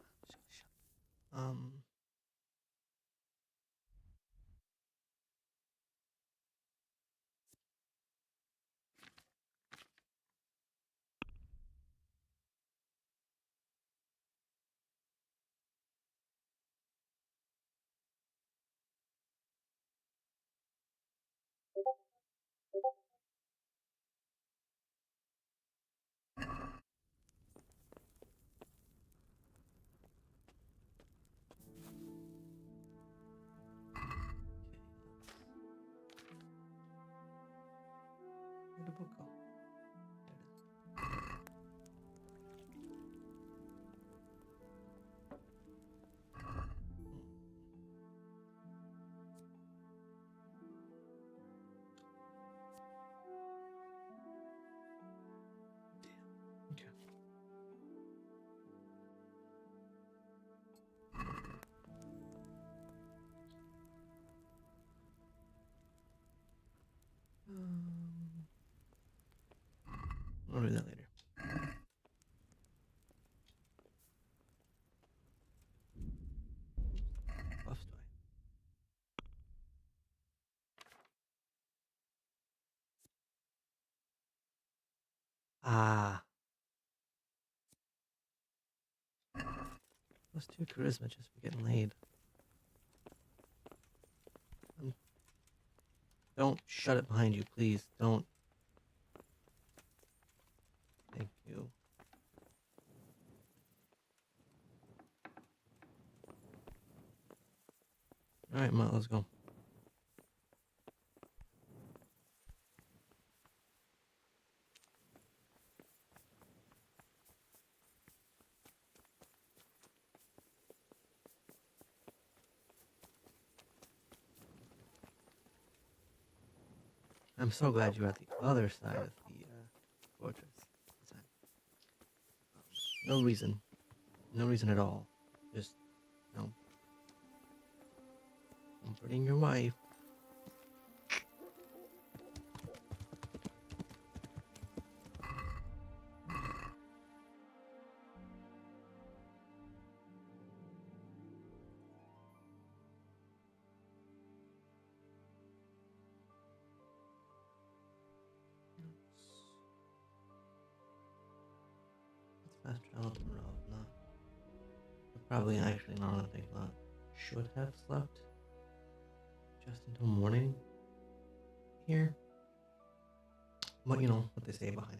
Where'd the book go? Okay. I'll do that later. Buff story. Ah. Plus 2 charisma just for getting laid. Don't shut it behind you, please. Don't. Thank you. Alright, Ma, let's go. I'm so glad you're at the other side of the fortress this time. No reason. No reason at all. Just, you know, comforting your wife. Let's fast travel to Ravna. Probably actually not a think about. Should have slept just until morning here. But you know what they say behind it.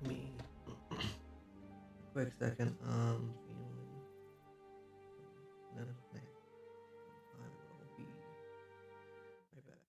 Give me a quick second. Let us play. I will be right back.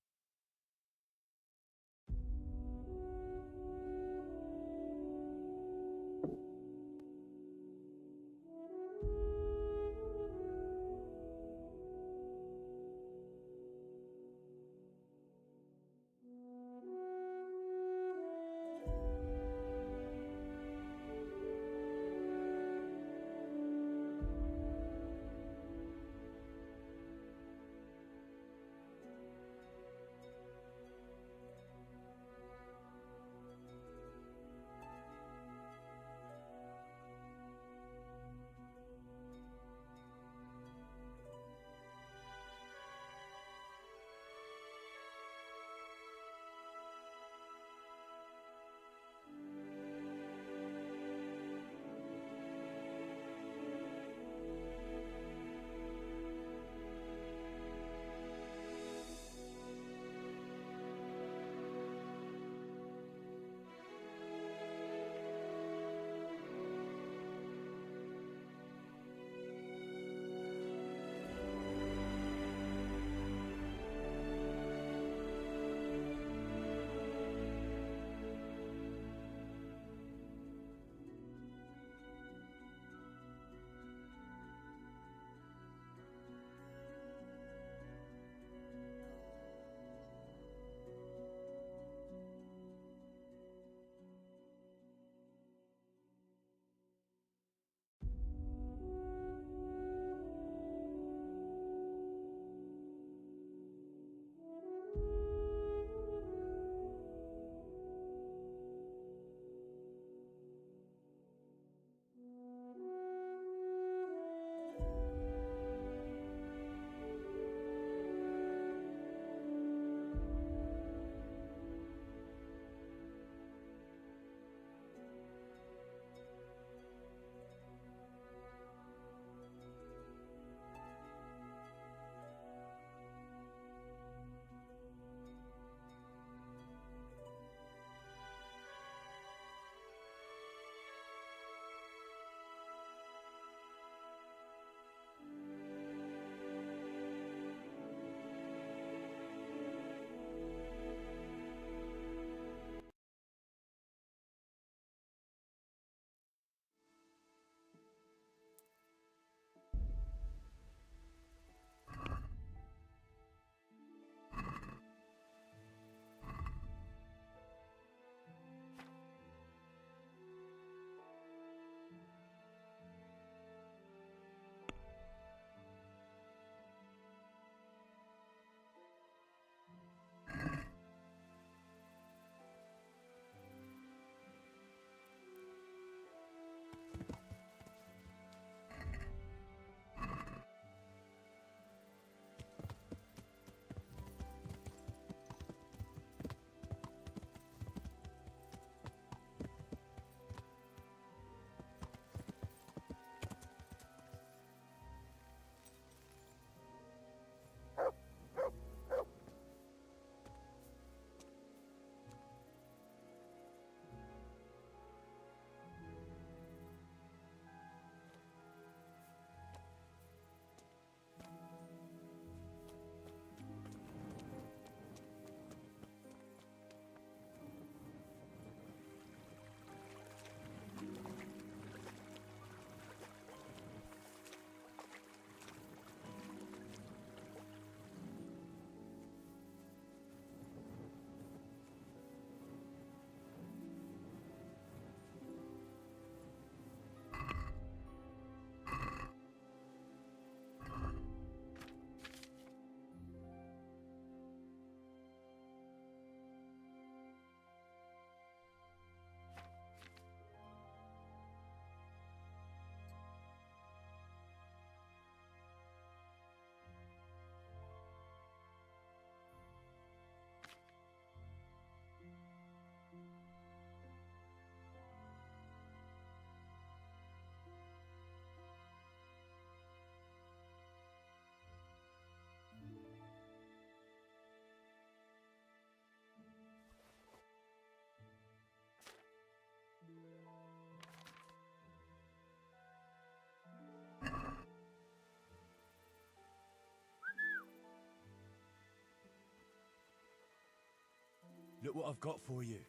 Look what I've got for you.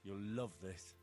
You'll love this.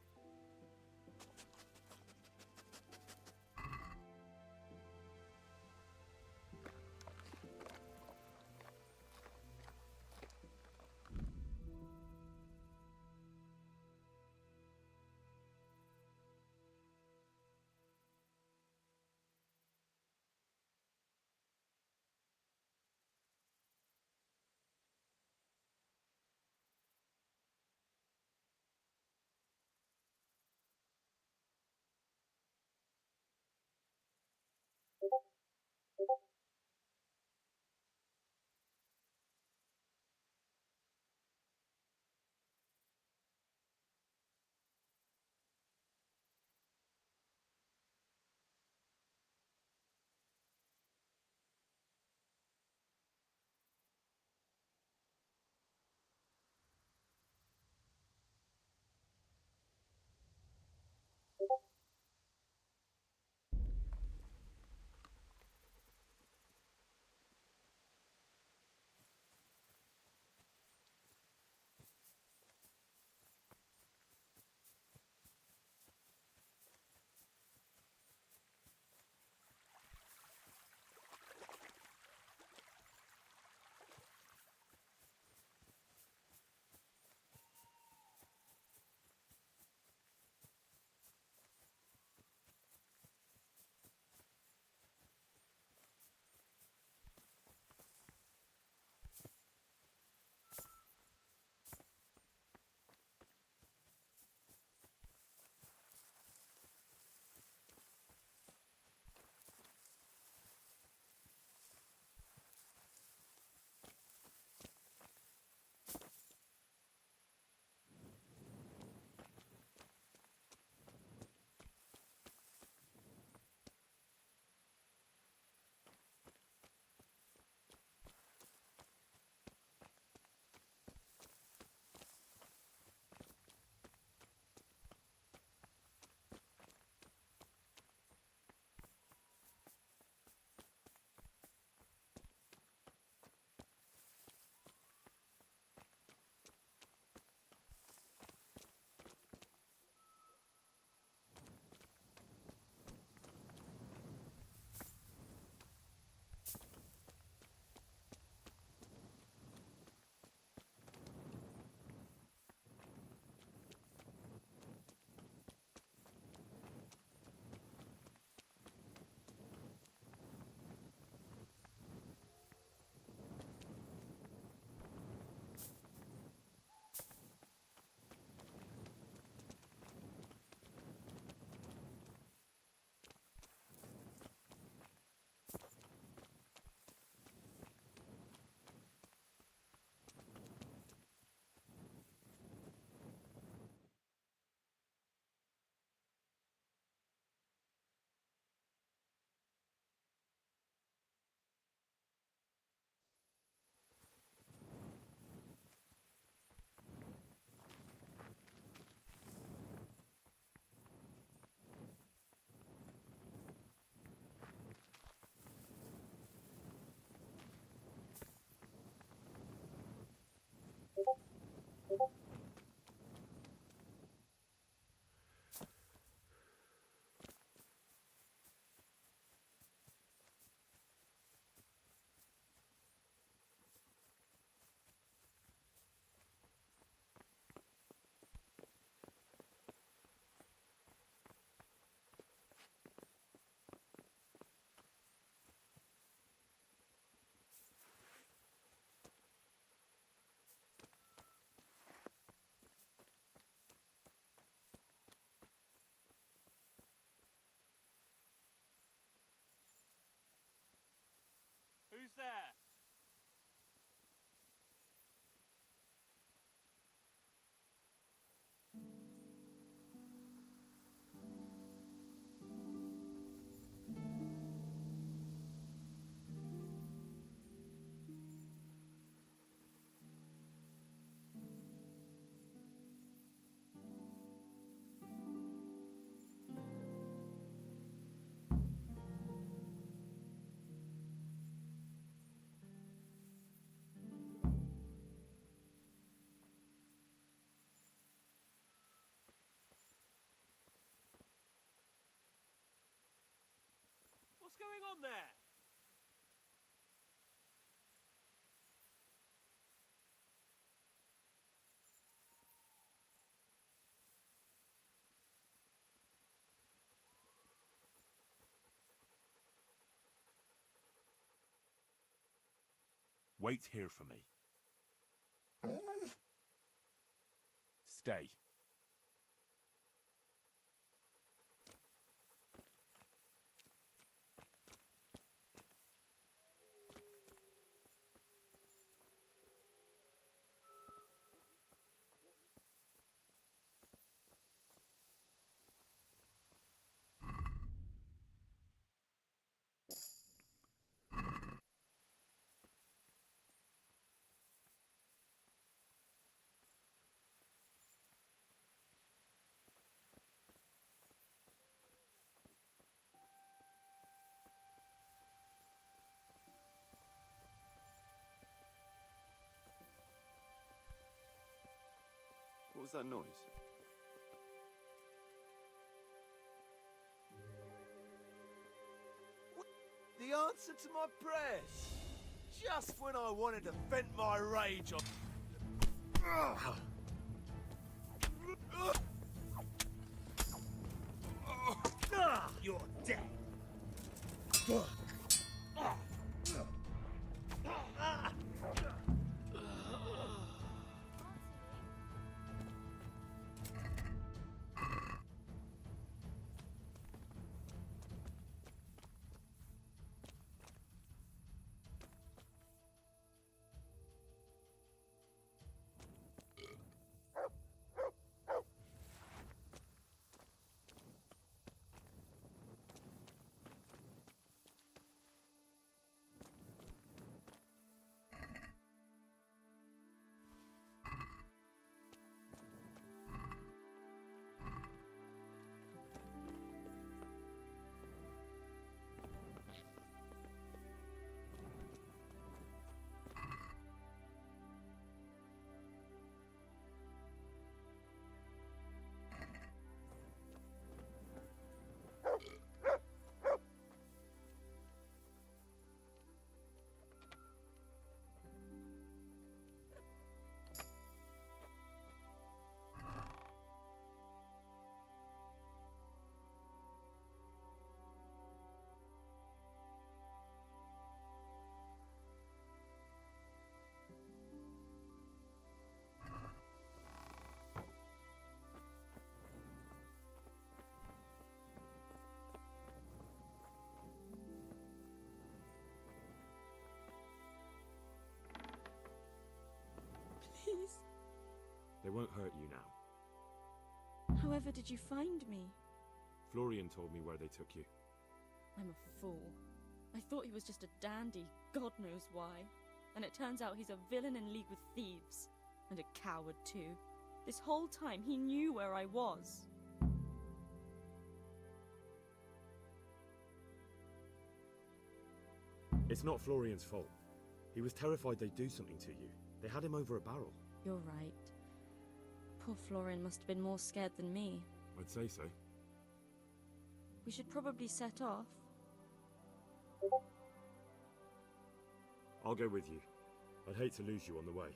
What's going on there? Wait here for me. Stay. What was that noise? The answer to my prayers. Just when I wanted to vent my rage on... You're dead. Please. They won't hurt you now. However did you find me? Florian told me where they took you. I'm a fool. I thought he was just a dandy, God knows why. And it turns out he's a villain in league with thieves. And a coward too. This whole time he knew where I was. It's not Florian's fault. He was terrified they'd do something to you. They had him over a barrel. You're right. Poor Florian must have been more scared than me. I'd say so. We should probably set off. I'll go with you. I'd hate to lose you on the way.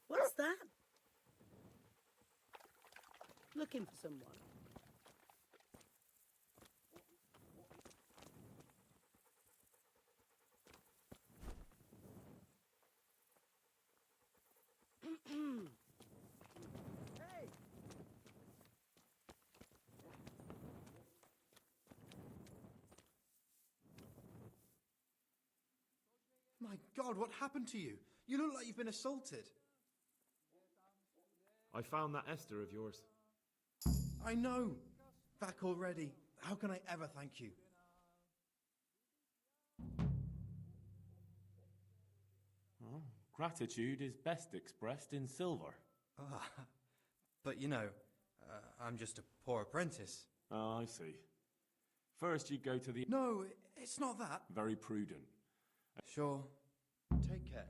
What's that? Looking for someone. Hey! My God, what happened to you? You look like you've been assaulted. I found that Esther of yours. I know. Back already. How can I ever thank you? Oh, gratitude is best expressed in silver. Ah, but you know, I'm just a poor apprentice. Oh, I see. First you go to the... No, it's not that. Very prudent. Sure. Take care.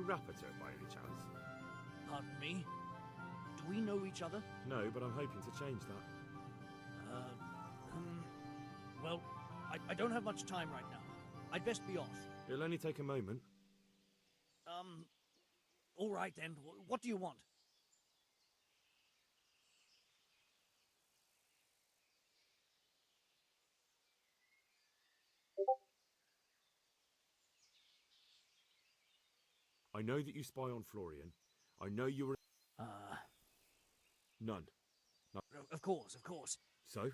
you Rappator by any chance? Pardon me? Do we know each other? No, but I'm hoping to change that. Well, I don't have much time right now. I'd best be off. It'll only take a moment. All right then. What do you want? I know that you spy on Florian. I know you were... None. No. Of course, of course. So?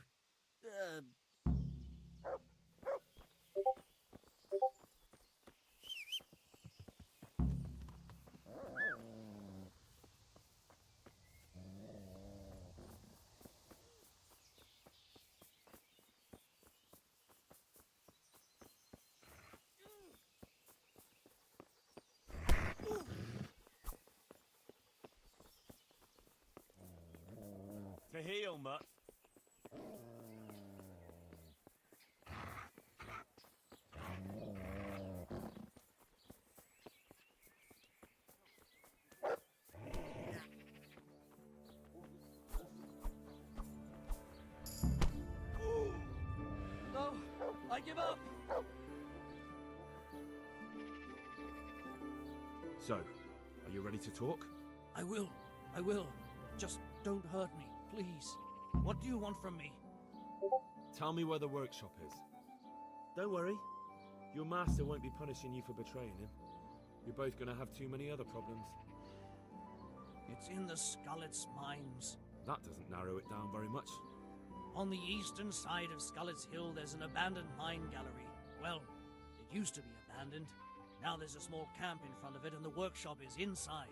To heal, mutt. No, I give up. So, are you ready to talk? I will. Just don't hurt me, please. What do you want from me? Tell me where the workshop is. Don't worry. Your master won't be punishing you for betraying him. You're both gonna have too many other problems. It's in the Skullet's mines. That doesn't narrow it down very much. On the eastern side of Skullet's Hill, there's an abandoned mine gallery. Well, it used to be abandoned. Now there's a small camp in front of it, and the workshop is inside.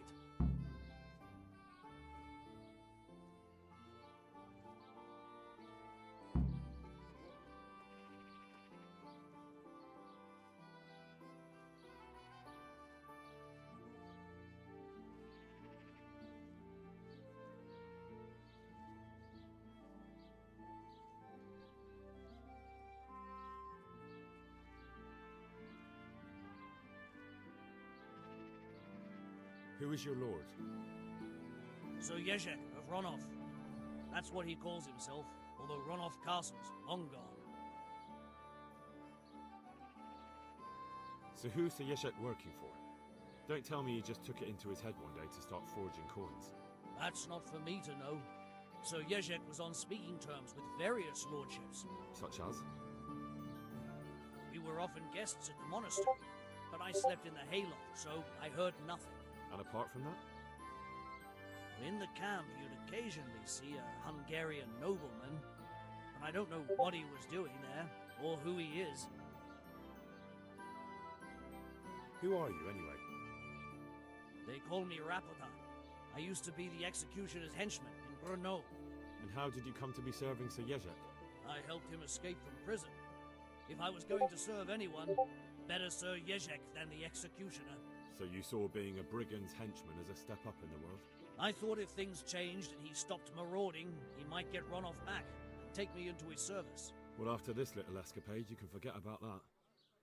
Who is your lord? Sir Yezhek of Ronov. That's what he calls himself, although Ronov Castle's long gone. So who's Sir Yeshek working for? Don't tell me he just took it into his head one day to start forging coins. That's not for me to know. Sir Yezhek was on speaking terms with various lordships. Such as? We were often guests at the monastery, but I slept in the hayloft, so I heard nothing. And apart from that? In the camp, you'd occasionally see a Hungarian nobleman, but I don't know what he was doing there, or who he is. Who are you, anyway? They call me Rapota. I used to be the executioner's henchman in Brno. And how did you come to be serving Sir Yezhek? I helped him escape from prison. If I was going to serve anyone, better Sir Yezhek than the executioner. So you saw being a brigand's henchman as a step up in the world? I thought if things changed and he stopped marauding, he might get run off back and take me into his service. Well, after this little escapade, you can forget about that.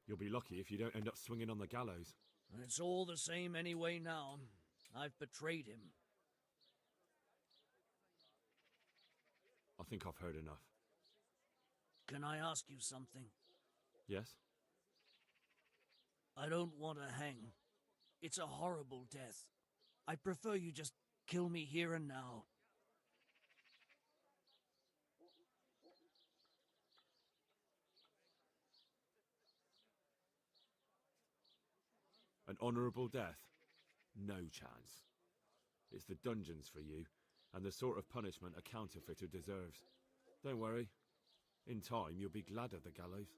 You'll be lucky if you don't end up swinging on the gallows. It's all the same anyway now. I've betrayed him. I think I've heard enough. Can I ask you something? Yes? I don't want to hang. It's a horrible death. I prefer you just kill me here and now. An honourable death? No chance. It's the dungeons for you, and the sort of punishment a counterfeiter deserves. Don't worry. In time, you'll be glad of the gallows.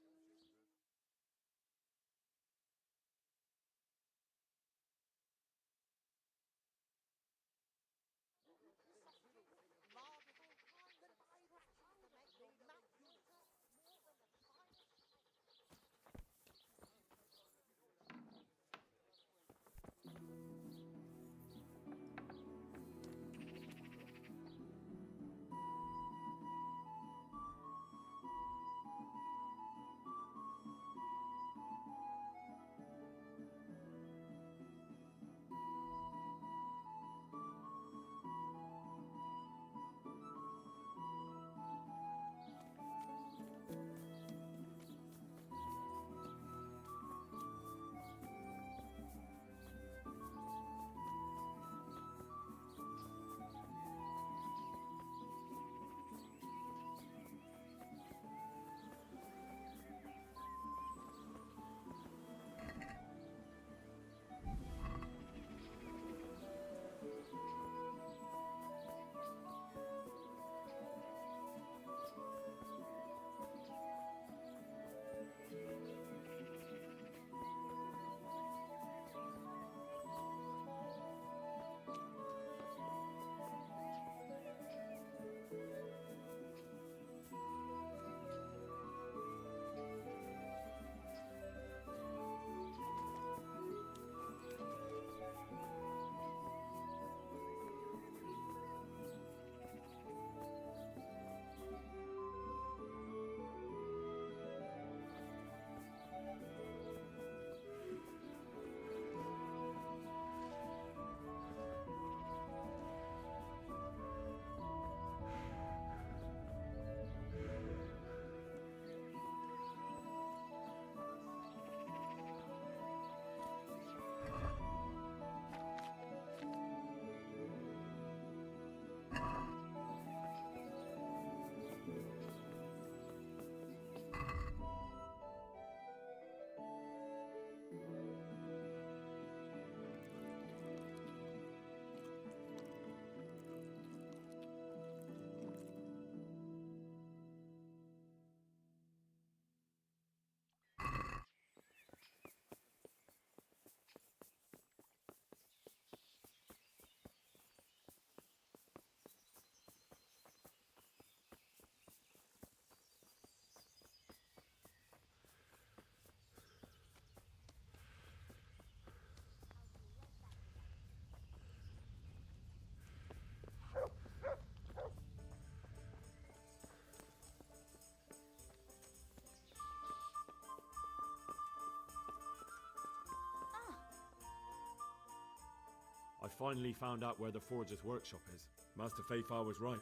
finally found out where the Forger's workshop is. Master Faithfar was right.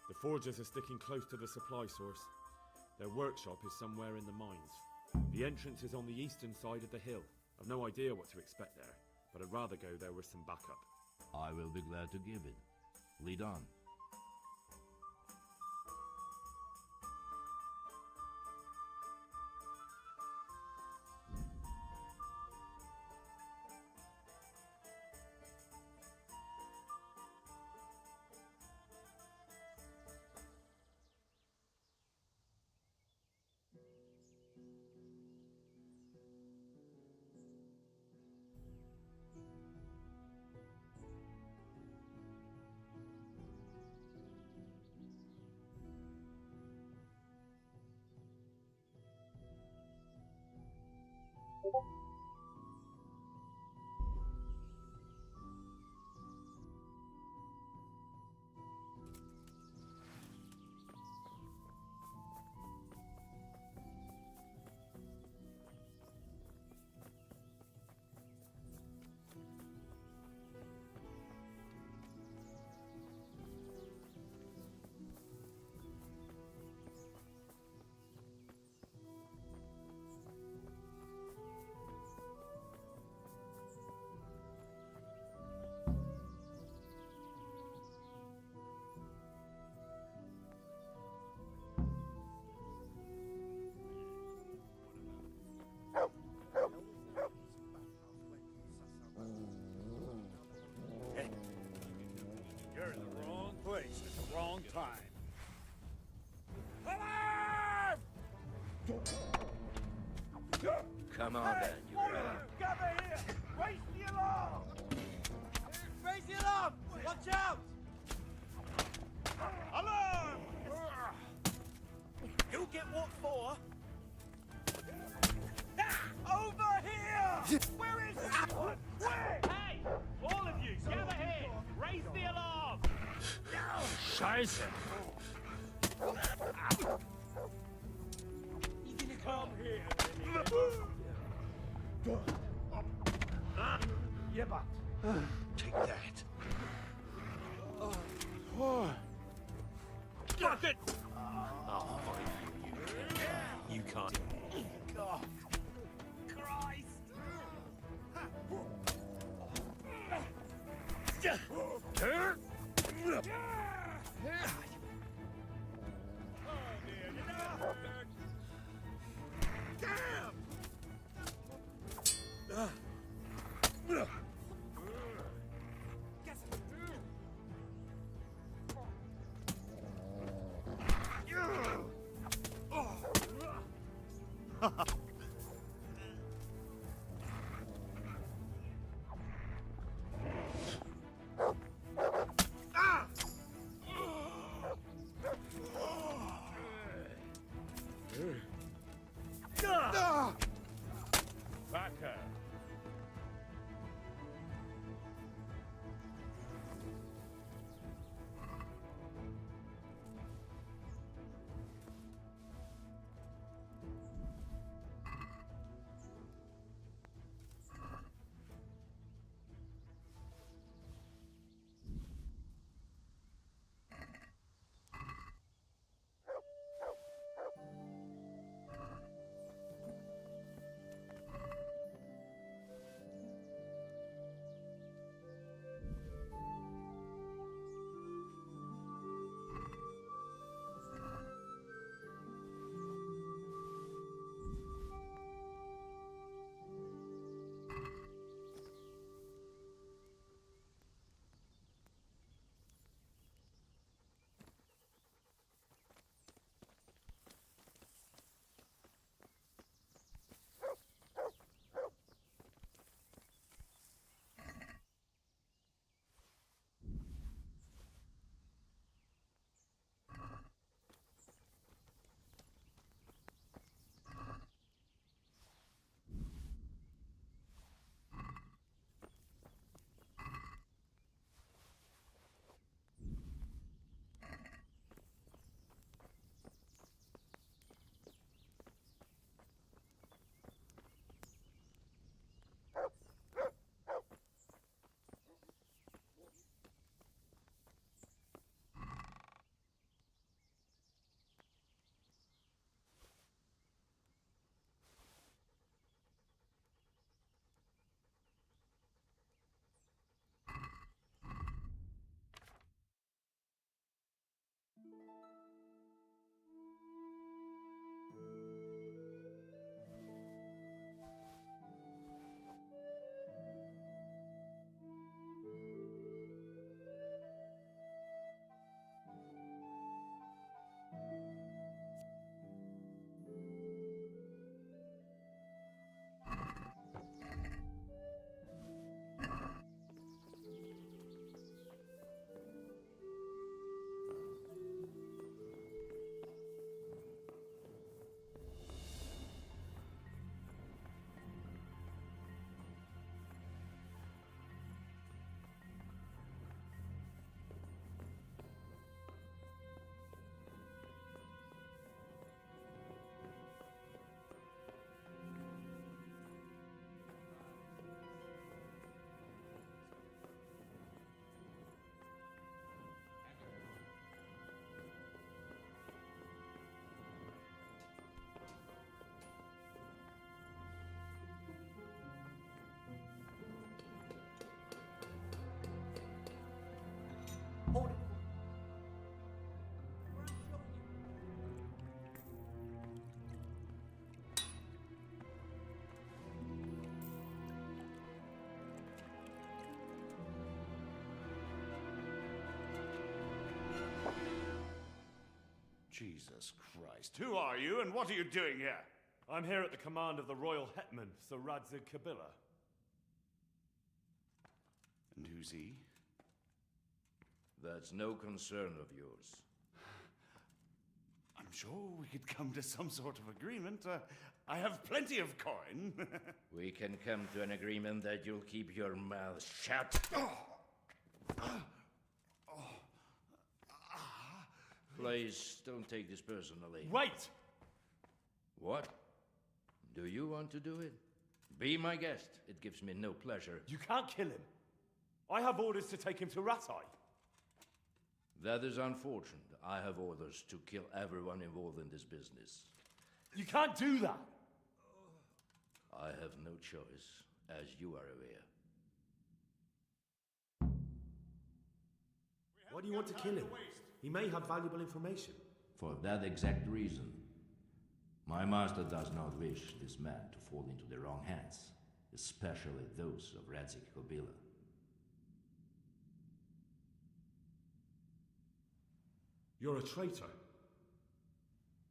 The Forgers are sticking close to the supply source. Their workshop is somewhere in the mines. The entrance is on the eastern side of the hill. I've no idea what to expect there, but I'd rather go there with some backup. I will be glad to give it. Lead on. You're in the wrong place at the wrong time. Come on then, you Gather here! Raise the alarm! Raise the alarm! Watch out! Alarm! You'll get what for? Over here! Where is everyone? Where? Hey! All of you, gather here! Raise the alarm! Scheiße! You gonna come here? Yeah, but take that. Fuck it! I'll find you. You can't. God. Christ! Jesus Christ. Who are you and what are you doing here? I'm here at the command of the royal hetman, Sir Radzig Kabila. And who's he? That's no concern of yours. I'm sure we could come to some sort of agreement. I have plenty of coin. We can come to an agreement that you'll keep your mouth shut. Please, don't take this personally. Wait! What? Do you want to do it? Be my guest. It gives me no pleasure. You can't kill him. I have orders to take him to Ratai. That is unfortunate. I have orders to kill everyone involved in this business. You can't do that! I have no choice, as you are aware. Why do you want to kill him? He may have valuable information. For that exact reason. My master does not wish this man to fall into the wrong hands, especially those of Radzig Kabila. You're a traitor.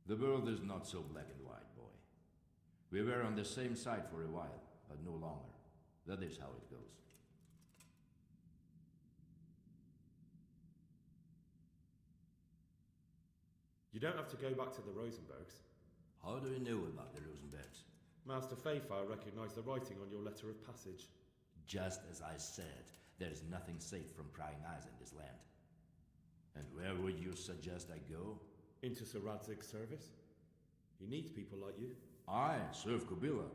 The world is not so black and white, boy. We were on the same side for a while, but no longer. That is how it goes. You don't have to go back to the Rosenbergs. How do you know about the Rosenbergs? Master Fayfire recognized the writing on your letter of passage. Just as I said, there is nothing safe from prying eyes in this land. And where would you suggest I go? Into Sir Radzig's service. He needs people like you. I serve Kabila.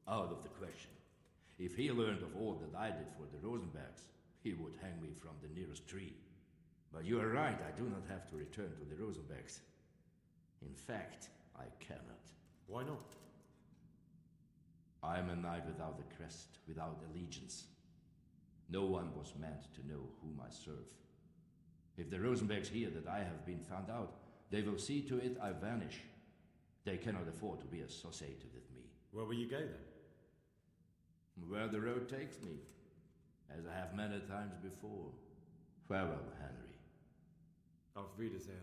Out of the question. If he learned of all that I did for the Rosenbergs, he would hang me from the nearest tree. But you are right, I do not have to return to the Rosenbergs. In fact, I cannot. Why not? I am a knight without a crest, without allegiance. No one was meant to know whom I serve. If the Rosenbergs hear that I have been found out, they will see to it I vanish. They cannot afford to be associated with me. Where will you go then? Where the road takes me, as I have many times before. Farewell, Henry. Auf Wiedersehen.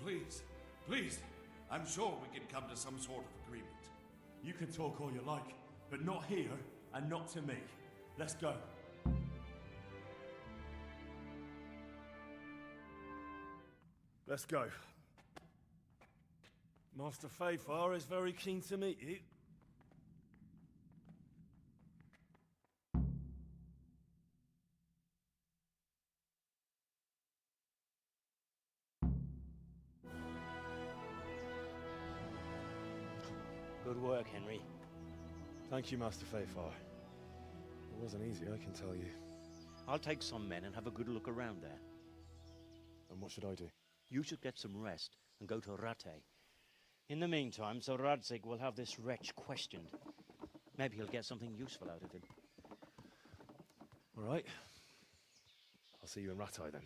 Please, please, I'm sure we can come to some sort of agreement. You can talk all you like, but not here and not to me. Let's go. Let's go. Master Fayfire is very keen to meet you. Good work, Henry. Thank you, Master Fayfire. It wasn't easy, I can tell you. I'll take some men and have a good look around there. And what should I do? You should get some rest and go to Rattay. In the meantime, Sir Radzig will have this wretch questioned. Maybe he'll get something useful out of him. All right. I'll see you in Rattay then.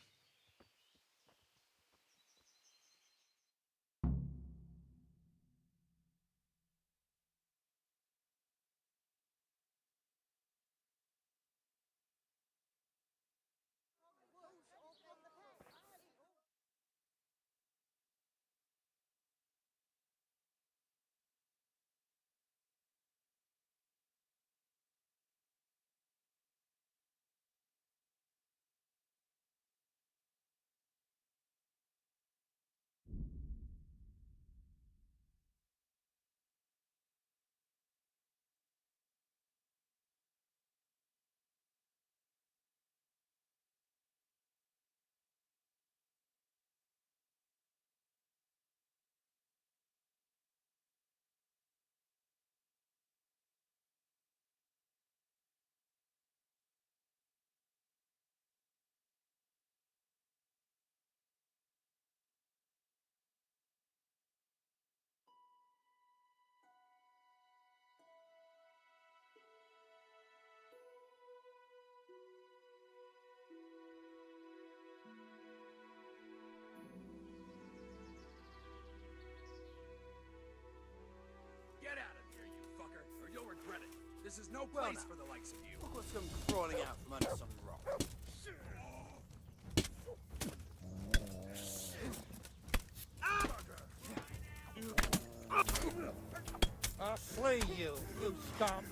This is no Well, place now, for the likes of you. Look at them crawling out from under some rock. I'll slay you, you scum!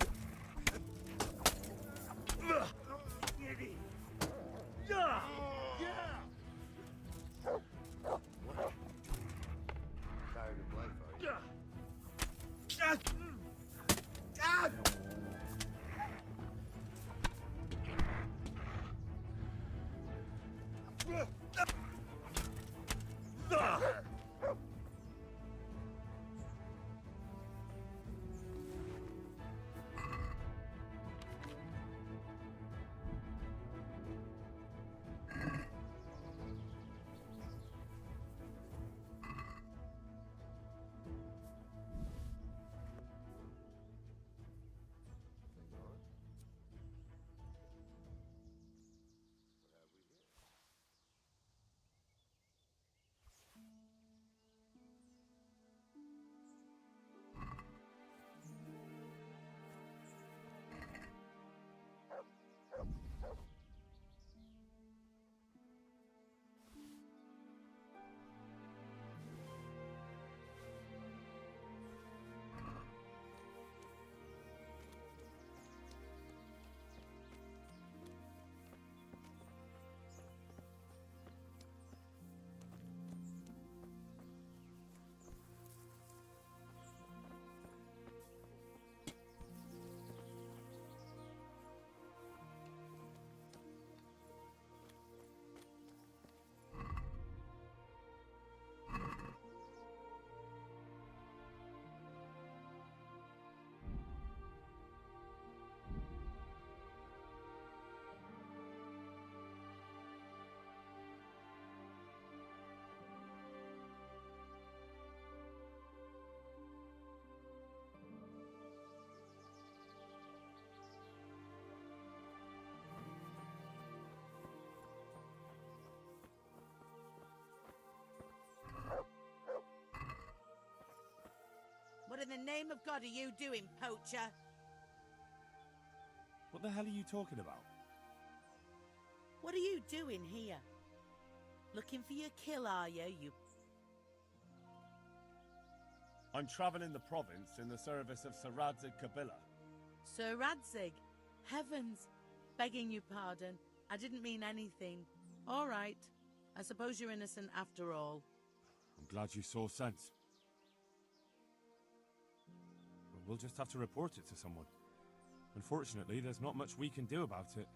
What in the name of God are you doing, poacher? What the hell are you talking about? What are you doing here? Looking for your kill, are you, you... I'm travelling the province in the service of Sir Radzig Kabila. Sir Radzig? Heavens! Begging you pardon. I didn't mean anything. All right. I suppose you're innocent after all. I'm glad you saw sense. But we'll just have to report it to someone. Unfortunately, there's not much we can do about it.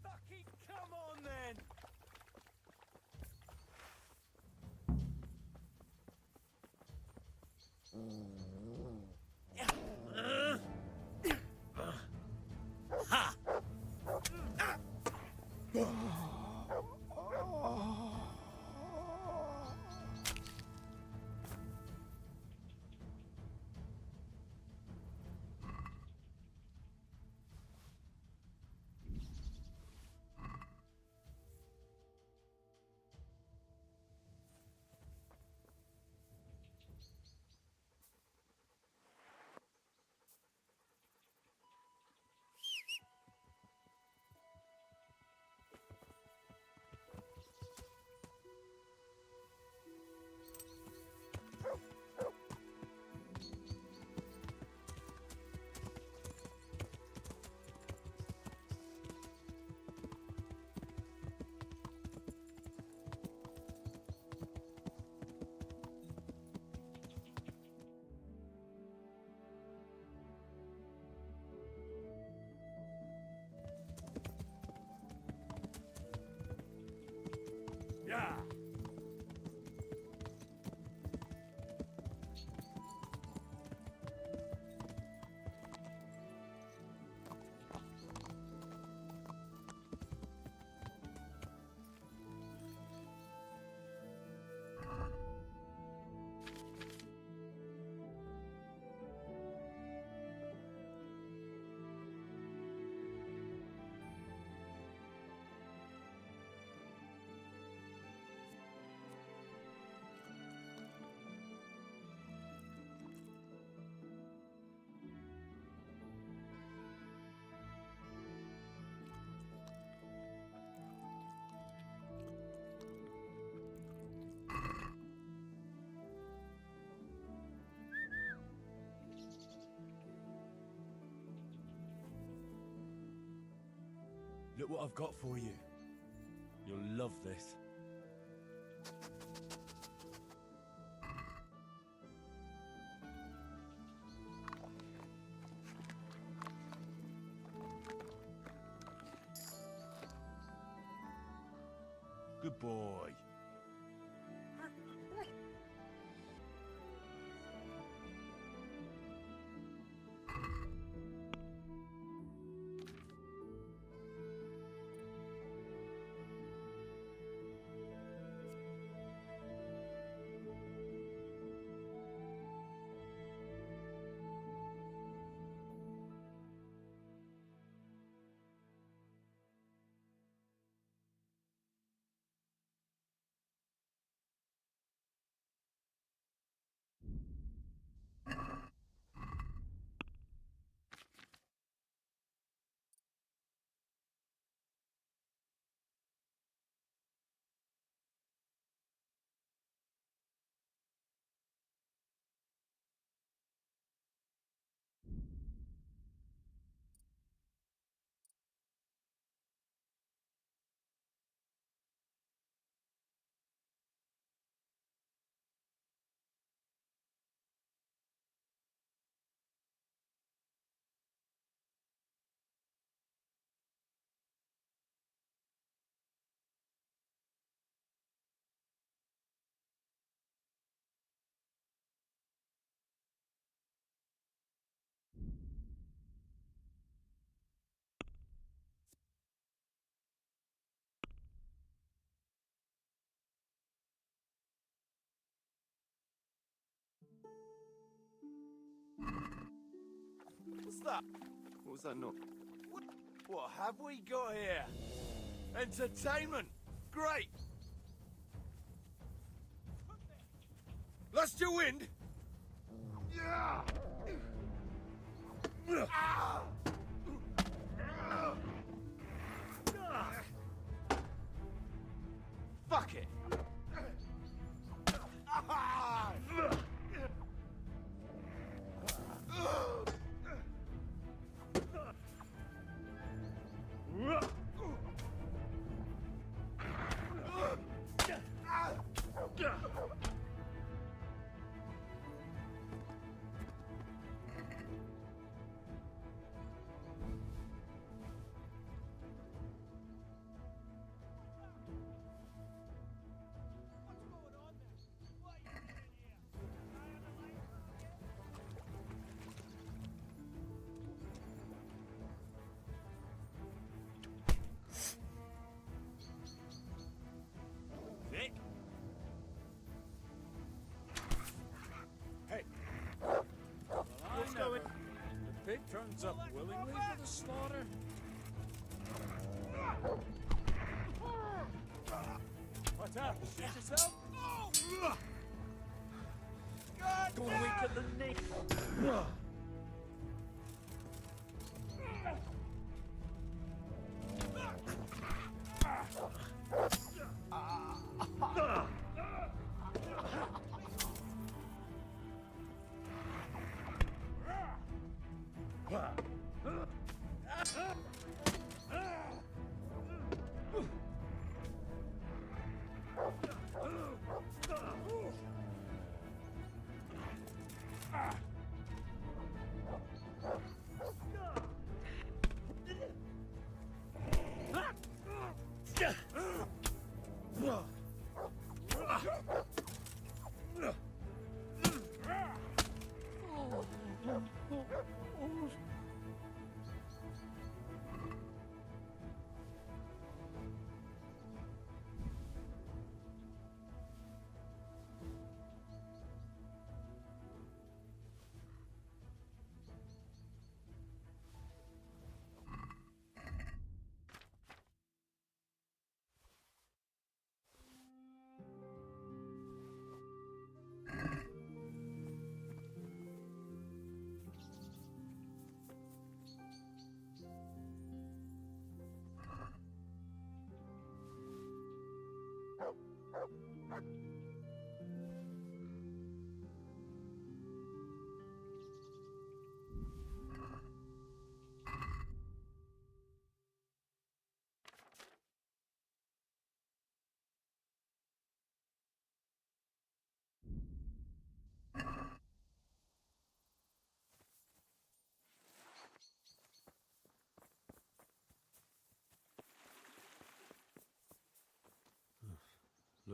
Fucking come on then! Ha! Look what I've got for you. You'll love this. Good boy. What's that? What was that knock? What have we got here? Entertainment! Great! Lost your wind? Yeah! Ah! Fuck it! Ah! Vic? Hey. What's going? The pig turns up willingly for the slaughter. What's up? Shoot yourself? Go weak at the knee.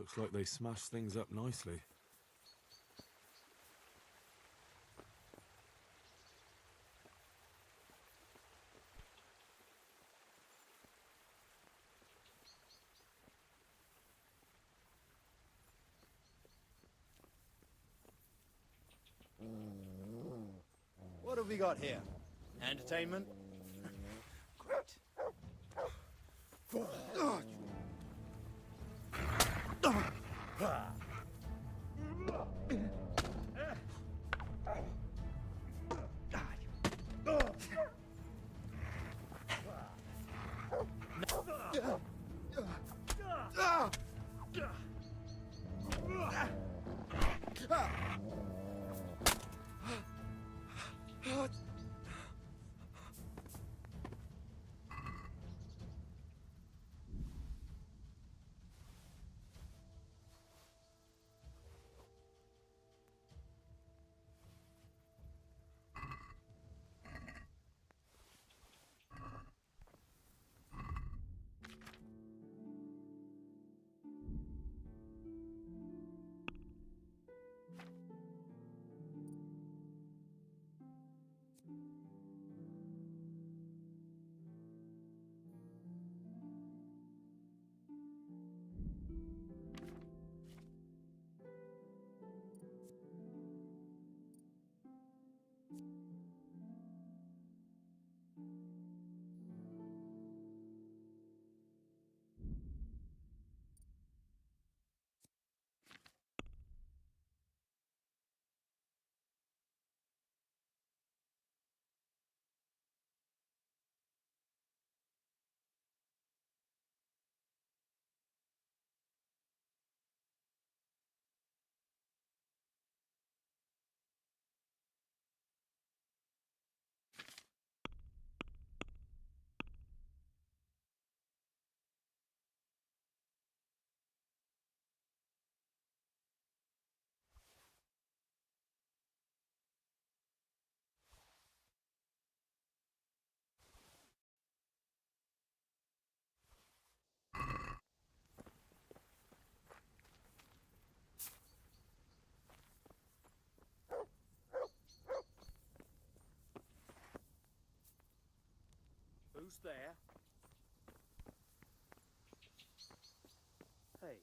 Looks like they smashed things up nicely. What have we got here? Entertainment? Great. Who's there? Hey,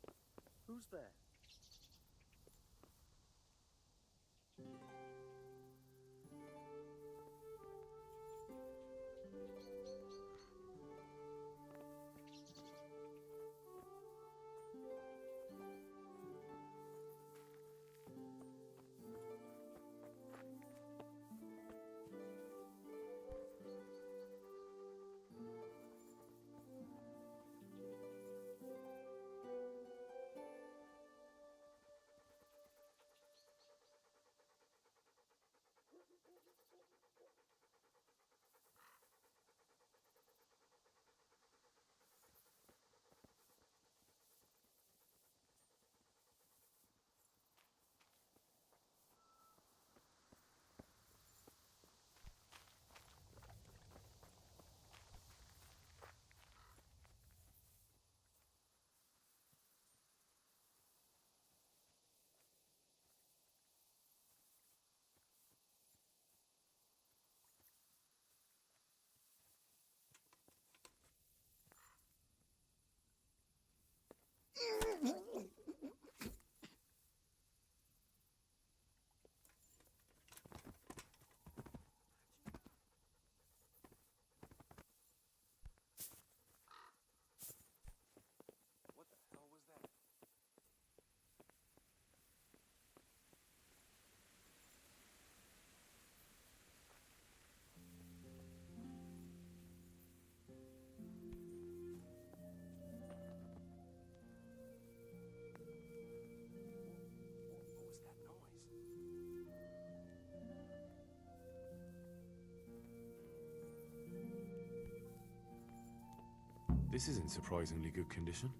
who's there? What the hell was that? What was that noise? This is in surprisingly good condition.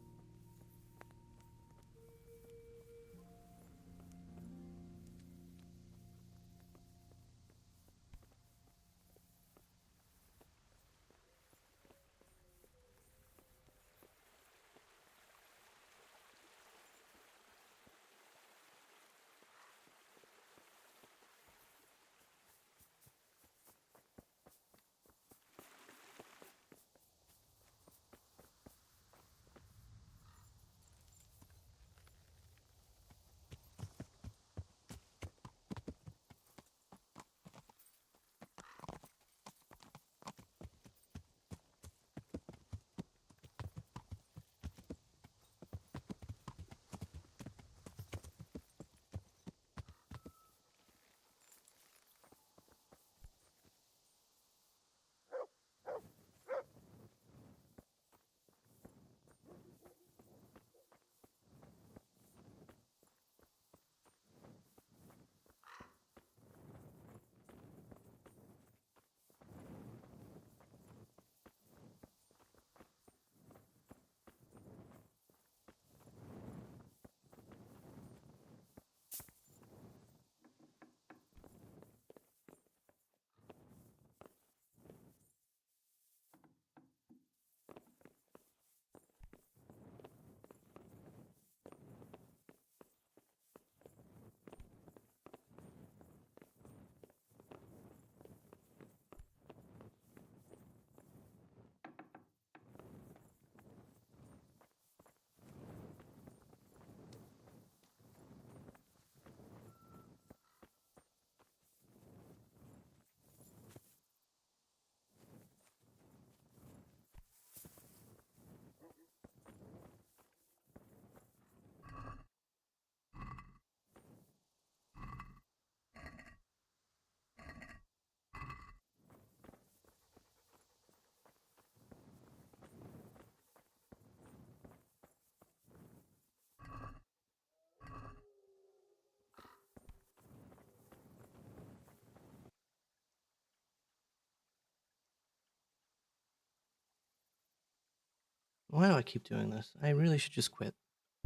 Why do I keep doing this? I really should just quit.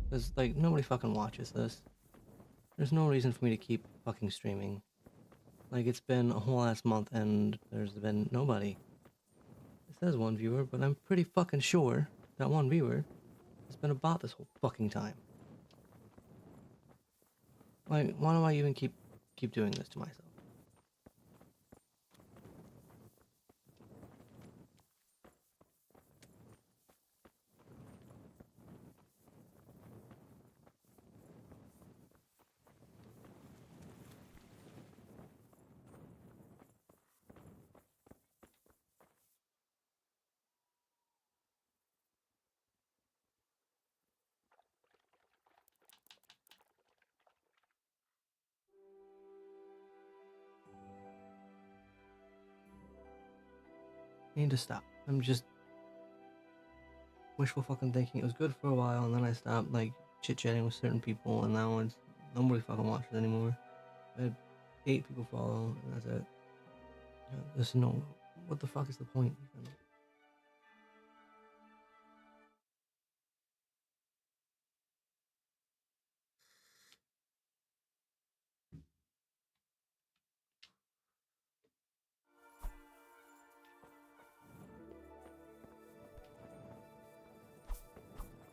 Because, like, nobody fucking watches this. There's no reason for me to keep fucking streaming. Like, it's been a whole ass month and there's been nobody. It says one viewer, but I'm pretty fucking sure that one viewer has been a bot this whole fucking time. Like, why do I even keep doing this to myself? I need to stop. I'm just wishful fucking thinking. It was good for a while, and then I stopped, like, chit-chatting with certain people, and now it's nobody fucking watches anymore. I had 8 people follow, and that's it. There's no... What the fuck is the point?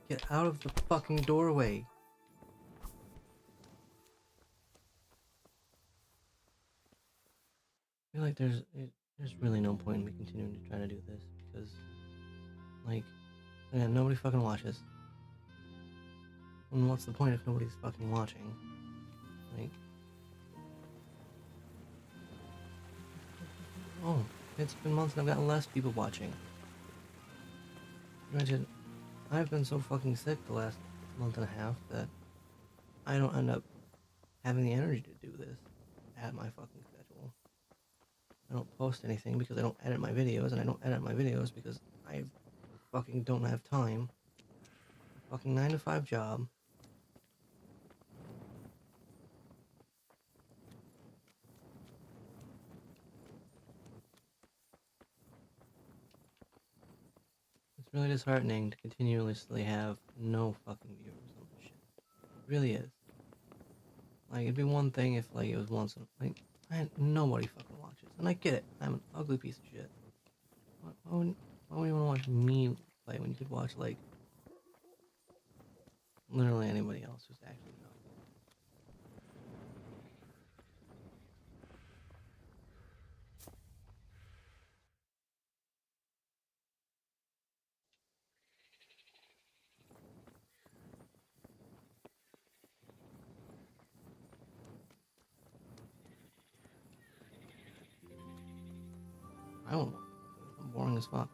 Get out of the fucking doorway. I feel like there's really no point in me continuing to try to do this because, like, again, nobody fucking watches. And what's the point if nobody's fucking watching? Like, oh, it's been months and I've gotten less people watching. Granted, I've been so fucking sick the last month and a half that I don't end up having the energy to do this at my fucking schedule. I don't post anything because I don't edit my videos, and I don't edit my videos because I fucking don't have time. A fucking 9-to-5 job. It's really disheartening to continuously have no fucking viewers on this shit. It really is. Like, it'd be one thing if, like, it was once in, like, nobody fucking watches. And I get it. I'm an ugly piece of shit. Why would you want to watch me play when you could watch, like, literally anybody else who's actually not? I won't. I'm boring as fuck.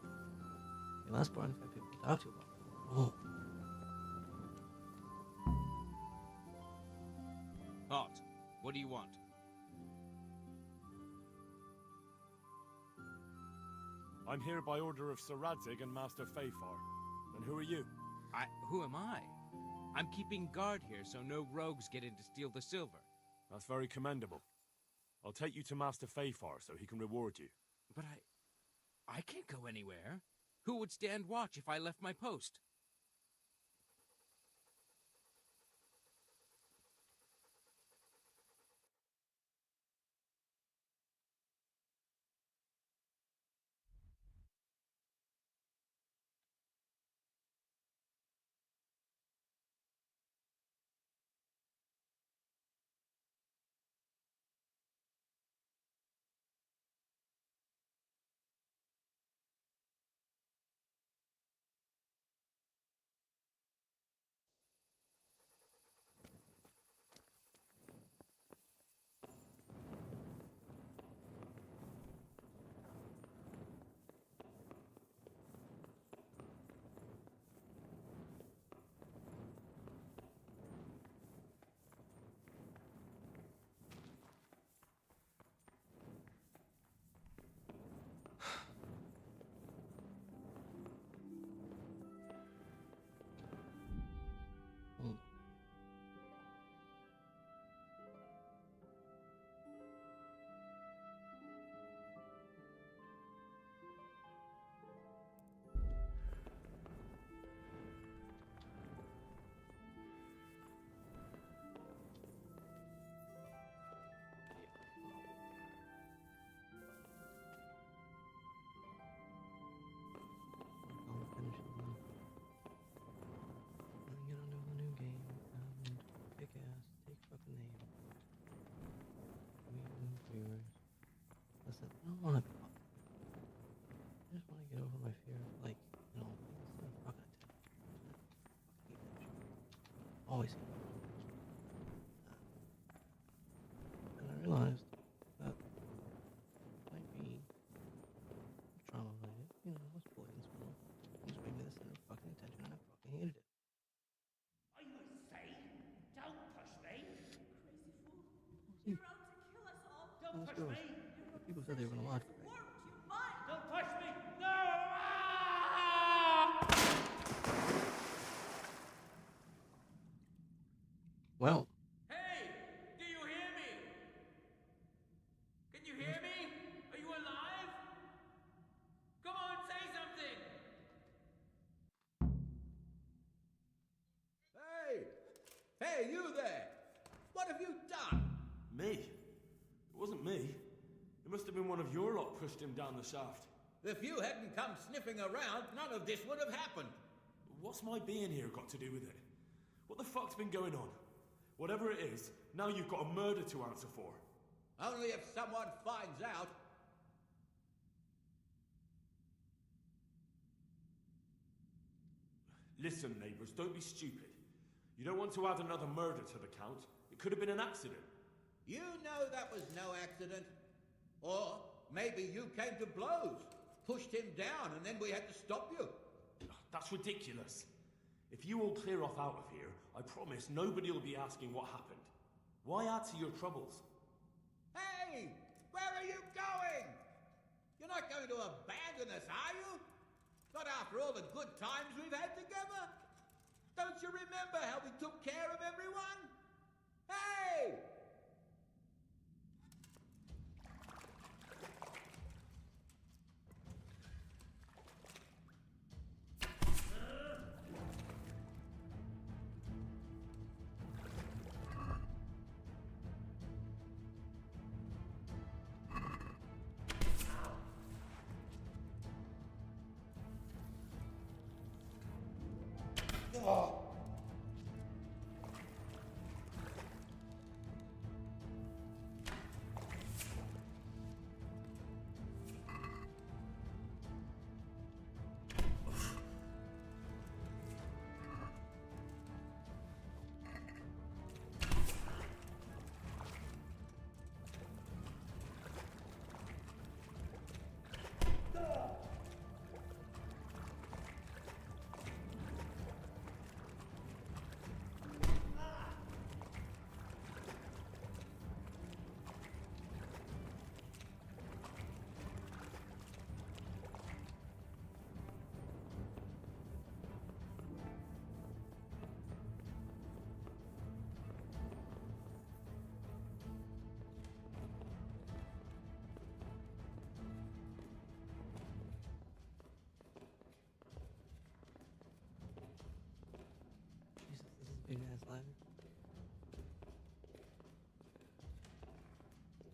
Be less boring if I have people to talk to about it. Oh. Halt. What do you want? I'm here by order of Sir Radzig and Master Fafar. And who are you? Who am I? I'm keeping guard here so no rogues get in to steal the silver. That's very commendable. I'll take you to Master Fafar so he can reward you. But I can't go anywhere. Who would stand watch if I left my post? always seen. And I realized that might be trauma related. You know, I was bullied in school. It just made me the center of fucking attention, and I fucking hated it. I say, don't push me. Crazy fool. See, You're out to kill us all. Don't those push girls, me. the people said they were gonna watch me. Warped your mind. Don't push me. No! Well, Hey! Do you hear me? Can you hear me? Are you alive? Come on, say something! Hey! Hey, you there! What have you done? Me? It wasn't me. It must have been one of your lot pushed him down the shaft. If you hadn't come sniffing around, none of this would have happened. What's my being here got to do with it? What the fuck's been going on? Whatever it is, now you've got a murder to answer for. Only if someone finds out. Listen, neighbours, don't be stupid. You don't want to add another murder to the count. It could have been an accident. You know that was no accident. Or maybe you came to blows, pushed him down, and then we had to stop you. That's ridiculous. If you all clear off out of here, I promise nobody will be asking what happened. Why add to your troubles? Hey! Where are you going? You're not going to abandon us, are you? Not after all the good times we've had together? Don't you remember how we took care of everyone? Hey! Jesus, this is a big ass ladder.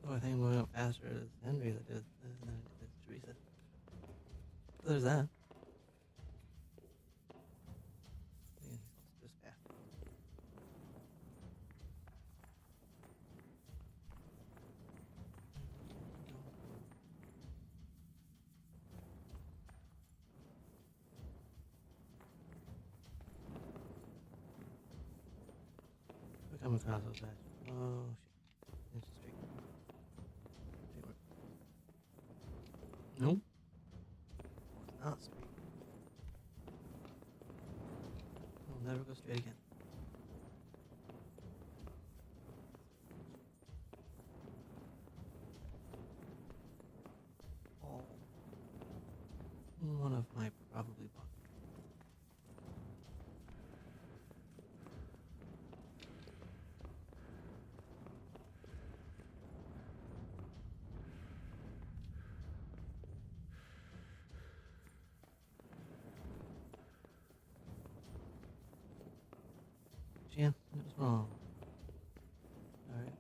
Oh, I think I'm going up faster as Henry than I did as Teresa. So there's that. Yeah, he's also just fast. We come across those guys. Oh shit. It's straight. Straight work. Nope. It's not straight. We'll never go straight again. Oh. One of my probably bought. Jan, it was wrong. Alright.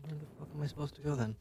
Where the fuck am I supposed to go then?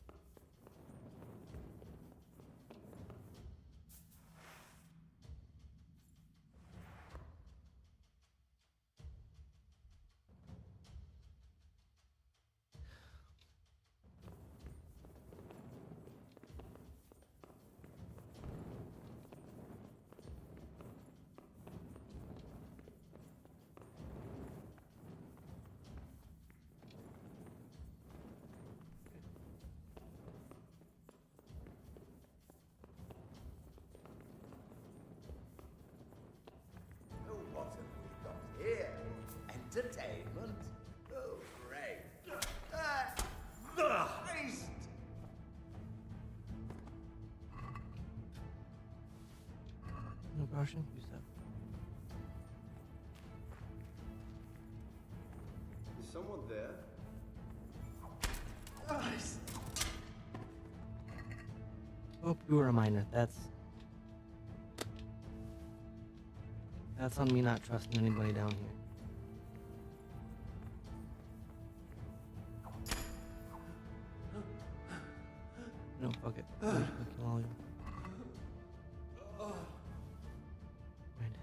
entertainment. Oh, great. Christ! No brushing? Use that. Is someone there? Christ! Oh, you were a minor. That's on me not trusting anybody down here. No, fuck it. I'm just gonna kill all of you. Right.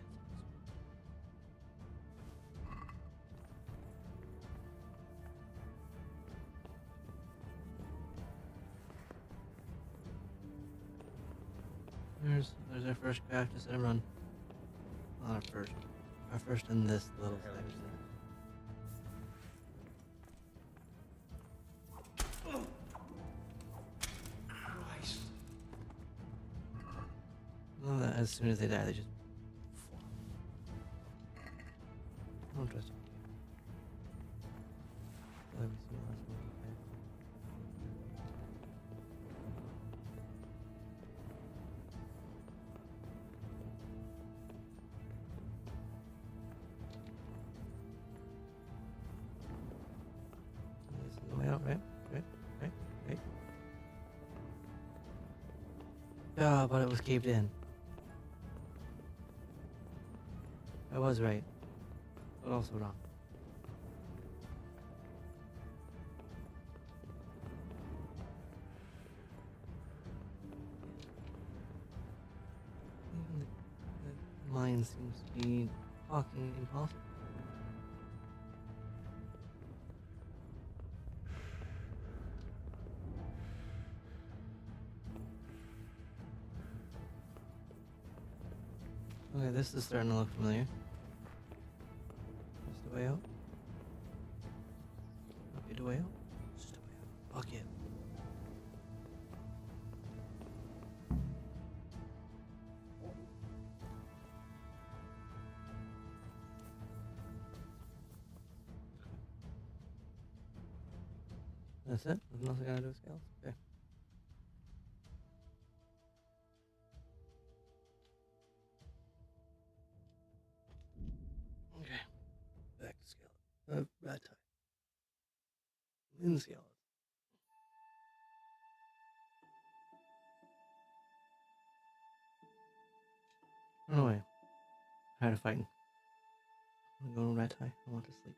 There's our first craft. Just let him run. Not our first. Our first in this little section. Christ. Well, as soon as they die, they just fall. I don't trust them. Let me see the last one. This is the way out, right? Right. Ah, but it was caved in. I was right, but also wrong. Even the mind seems to be talking impossible. Okay, this is starting to look familiar. Is the way out? Okay, the way out? Just the way out. Fuck it. That's it? There's nothing I gotta do with scales? Okay. Okay. Back to scale. Rat tie. In scale. Run away. Tired of fighting. I'm gonna go to rat tie. I want to sleep.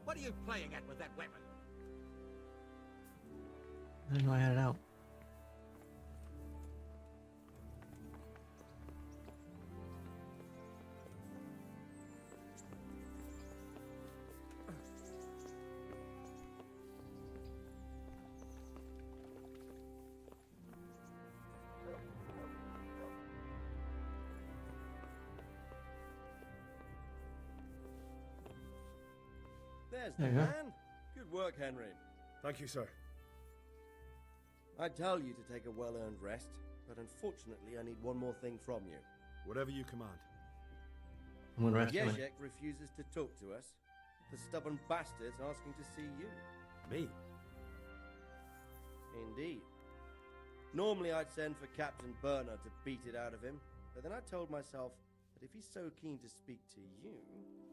What are you playing at with that weapon? I didn't know I had it out. There's There the you go. man. Good work, Henry. Thank you, sir. I tell you to take a well-earned rest, but unfortunately I need one more thing from you. Whatever you command. I'm gonna rest him. Jezek refuses to talk to us. The stubborn bastard's asking to see you. Me? Indeed. Normally I'd send for Captain Bernard to beat it out of him, but then I told myself that if he's so keen to speak to you...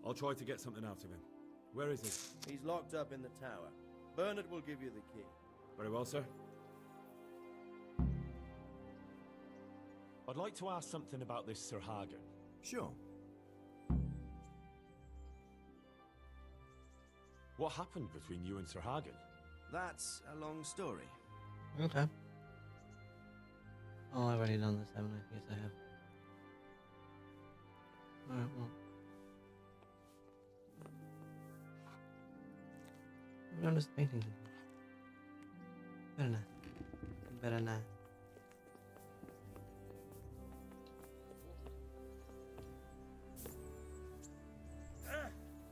I'll try to get something out of him. Where is he? He's locked up in the tower. Bernard will give you the key. Very well, sir. I'd like to ask something about this Sir Hagen. Sure. What happened between you and Sir Hagen? That's a long story. Okay. Oh, I've already done this, haven't I? Yes, I have. Alright, well. I've done this painting. Better not. Better not.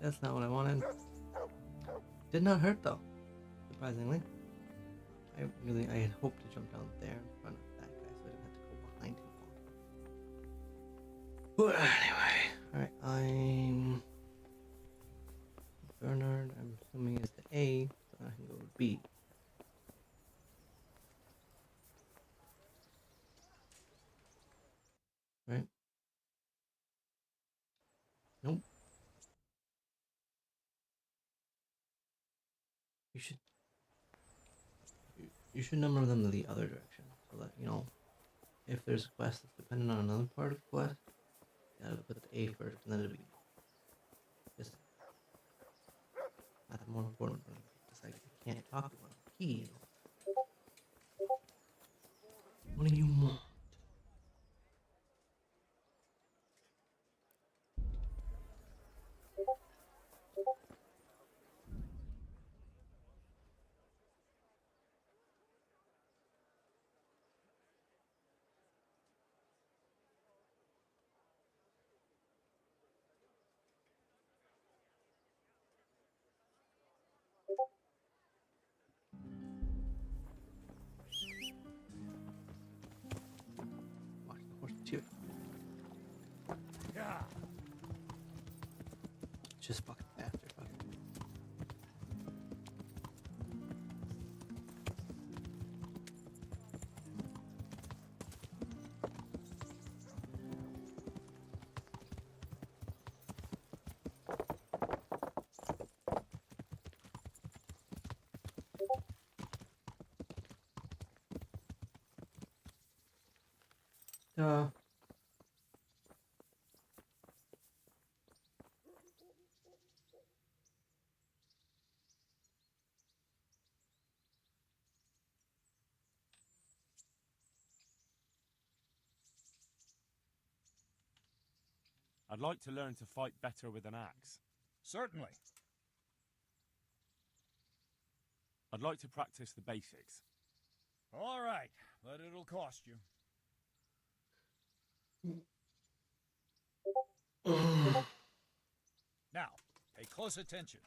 That's not what I wanted. Did not hurt though, surprisingly. I had hoped to jump down there in front of that guy so I didn't have to go behind him. But anyway, alright, I'm Bernard, I'm assuming is the A, so I can go to B. Right? Nope. You should number them the other direction so that, you know, if there's a quest that's dependent on another part of the quest, you gotta put the A first and then the B. Just not that more important, but it's like I can't talk about a key. What do you want? Watch the horse too. Yeah. Just fucking faster, fuck. I'd like to learn to fight better with an axe. Certainly. I'd like to practice the basics. All right, but it'll cost you. Now, pay close attention.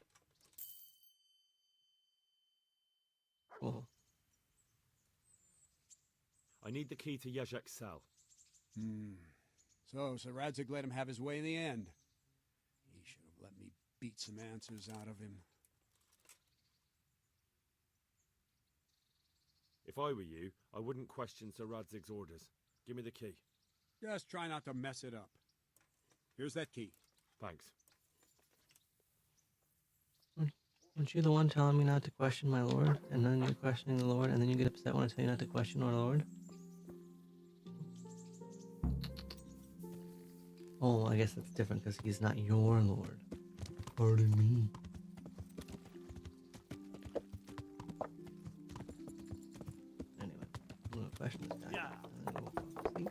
Cool. I need the key to Jezek's cell. So, Sir Radzig let him have his way in the end. He should have let me beat some answers out of him. If I were you, I wouldn't question Sir Radzig's orders. Give me the key. Just try not to mess it up. Here's that key. Thanks. Aren't you the one telling me not to question my lord? And then you're questioning the lord, and then you get upset when I tell you not to question our lord? Oh, I guess that's different because he's not your lord. Pardon me. Anyway, I'm gonna question this guy. Yeah. And then we'll fall asleep.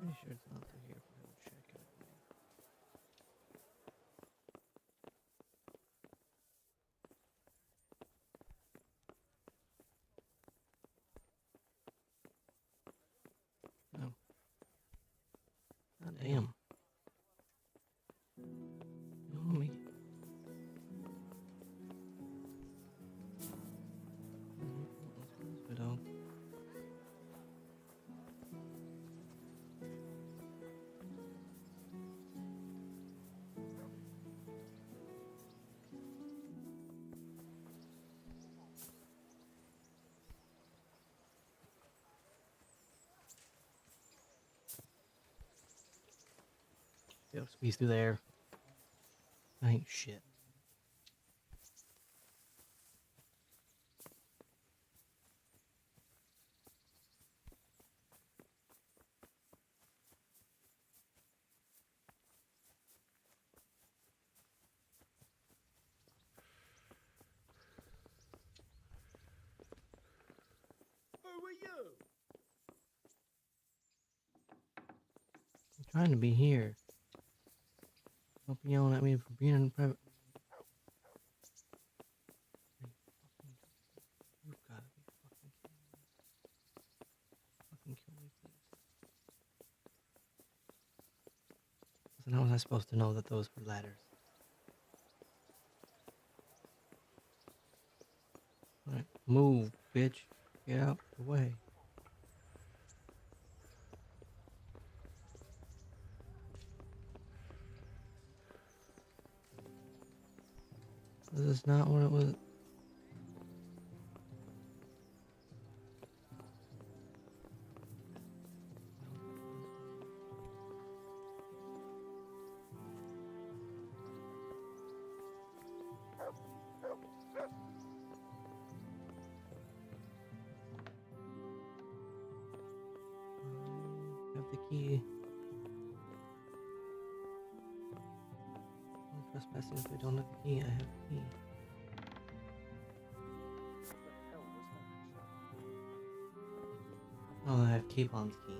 Pretty sure it's not through here for him to check it. No. God damn. You know me. Widow. Yo, squeeze through there. I ain't shit. Who are you? I'm trying to be here. Don't be yelling at me for being in private. You've got to be fucking kidding me. Fucking kill me, please. So how was I supposed to know that those were ladders? Alright, move, bitch. Get out the way. This is not what it was. I have the key. No trespassing if I don't have the key. I have the key. Oh, I have Capon's key.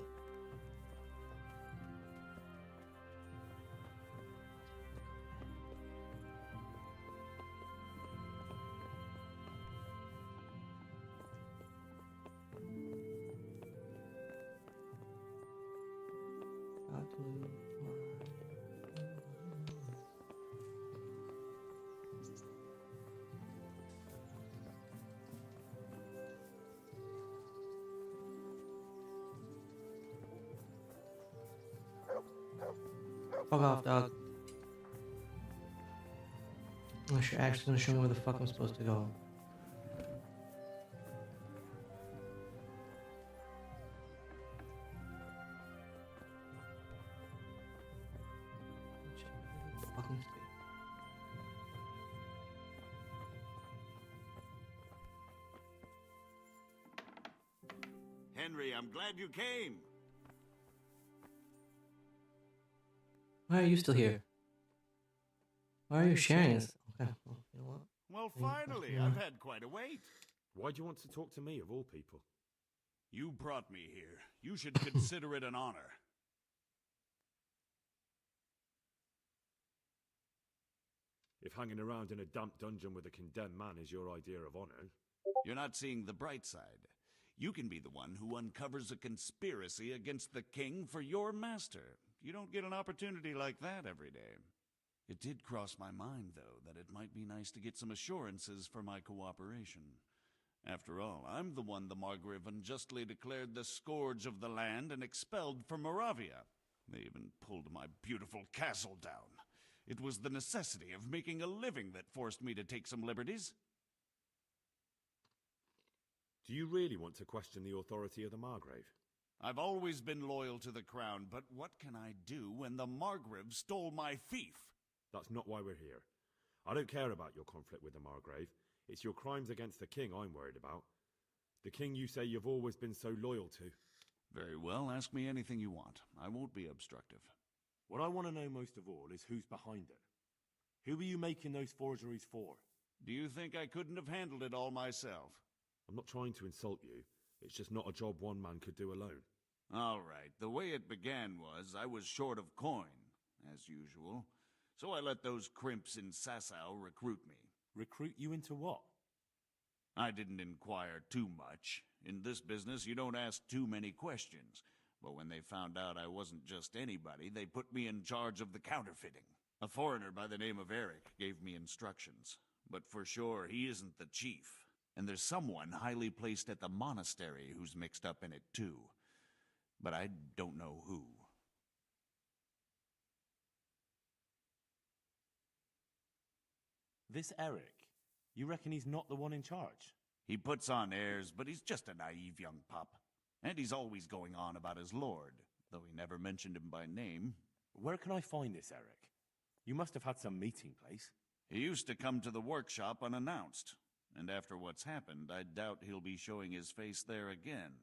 Fuck off, dog. Unless you're actually gonna show me where the fuck I'm supposed to go. Fucking stay. Henry, I'm glad you came. Why are you still here? Why are you sharing this? Okay, well, you know what? Well, finally, I've had quite a wait. Why do you want to talk to me, of all people? You brought me here. You should consider it an honor. If hanging around in a damp dungeon with a condemned man is your idea of honor... You're not seeing the bright side. You can be the one who uncovers a conspiracy against the king for your master. You don't get an opportunity like that every day. It did cross my mind, though, that it might be nice to get some assurances for my cooperation. After all, I'm the one the Margrave unjustly declared the scourge of the land and expelled from Moravia. They even pulled my beautiful castle down. It was the necessity of making a living that forced me to take some liberties. Do you really want to question the authority of the Margrave? I've always been loyal to the crown, but what can I do when the Margrave stole my fief? That's not why we're here. I don't care about your conflict with the Margrave. It's your crimes against the king I'm worried about. The king you say you've always been so loyal to. Very well, ask me anything you want. I won't be obstructive. What I want to know most of all is who's behind it. Who are you making those forgeries for? Do you think I couldn't have handled it all myself? I'm not trying to insult you. It's just not a job one man could do alone. All right, the way it began was I was short of coin, as usual. So I let those crimps in Sasau recruit me. Recruit you into what? I didn't inquire too much. In this business, you don't ask too many questions. But when they found out I wasn't just anybody, they put me in charge of the counterfeiting. A foreigner by the name of Eric gave me instructions. But for sure, he isn't the chief. And there's someone highly placed at the monastery who's mixed up in it too. But I don't know who. This Eric, you reckon he's not the one in charge? He puts on airs, but he's just a naive young pup. And he's always going on about his lord, though he never mentioned him by name. Where can I find this Eric? You must have had some meeting place. He used to come to the workshop unannounced. And after what's happened, I doubt he'll be showing his face there again.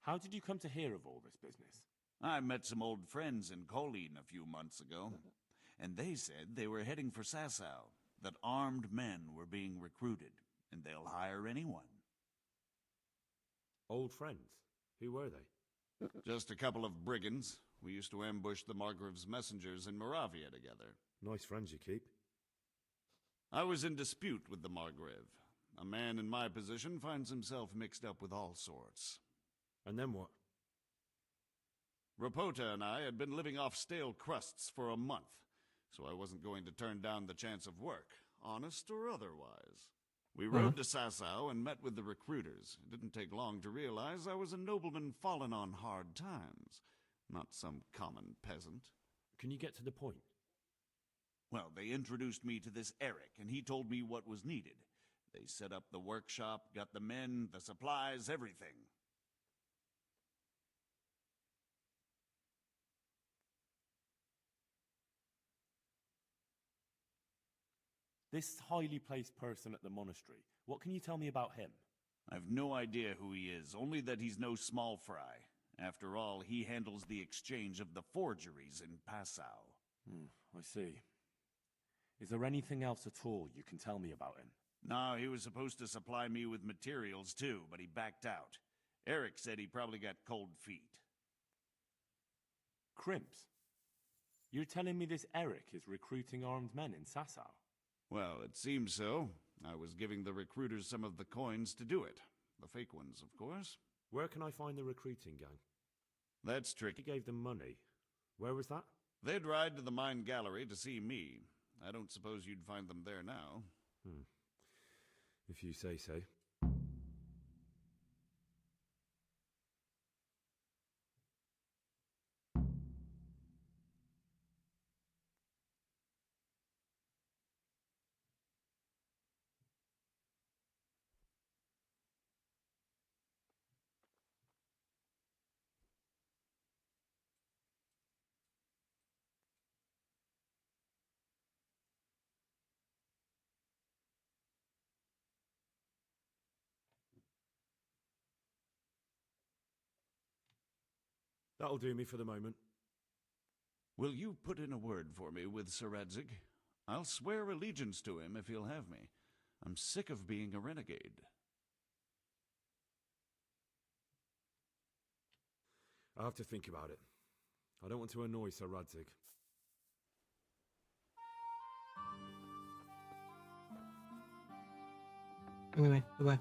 How did you come to hear of all this business? I met some old friends in Colleen a few months ago, and they said they were heading for Sasau, that armed men were being recruited, and they'll hire anyone. Old friends? Who were they? Just a couple of brigands. We used to ambush the Margrave's messengers in Moravia together. Nice friends you keep. I was in dispute with the Margrave. A man in my position finds himself mixed up with all sorts. And then what? Rapota and I had been living off stale crusts for a month, so I wasn't going to turn down the chance of work, honest or otherwise. We rode to Sasau and met with the recruiters. It didn't take long to realize I was a nobleman fallen on hard times, not some common peasant. Can you get to the point? Well, they introduced me to this Eric, and he told me what was needed. They set up the workshop, got the men, the supplies, everything. This highly placed person at the monastery, what can you tell me about him? I've no idea who he is, only that he's no small fry. After all, he handles the exchange of the forgeries in Passau. I see. Is there anything else at all you can tell me about him? No, he was supposed to supply me with materials too, but he backed out. Eric said he probably got cold feet. Crimps? You're telling me this Eric is recruiting armed men in Sasau? Well, it seems so. I was giving the recruiters some of the coins to do it. The fake ones, of course. Where can I find the recruiting gang? That's tricky. He gave them money. Where was that? They'd ride to the mine gallery to see me. I don't suppose you'd find them there now. If you say so. That'll do me for the moment. Will you put in a word for me with Sir Radzig? I'll swear allegiance to him if he'll have me. I'm sick of being a renegade. I'll have to think about it. I don't want to annoy Sir Radzig. Anyway, goodbye.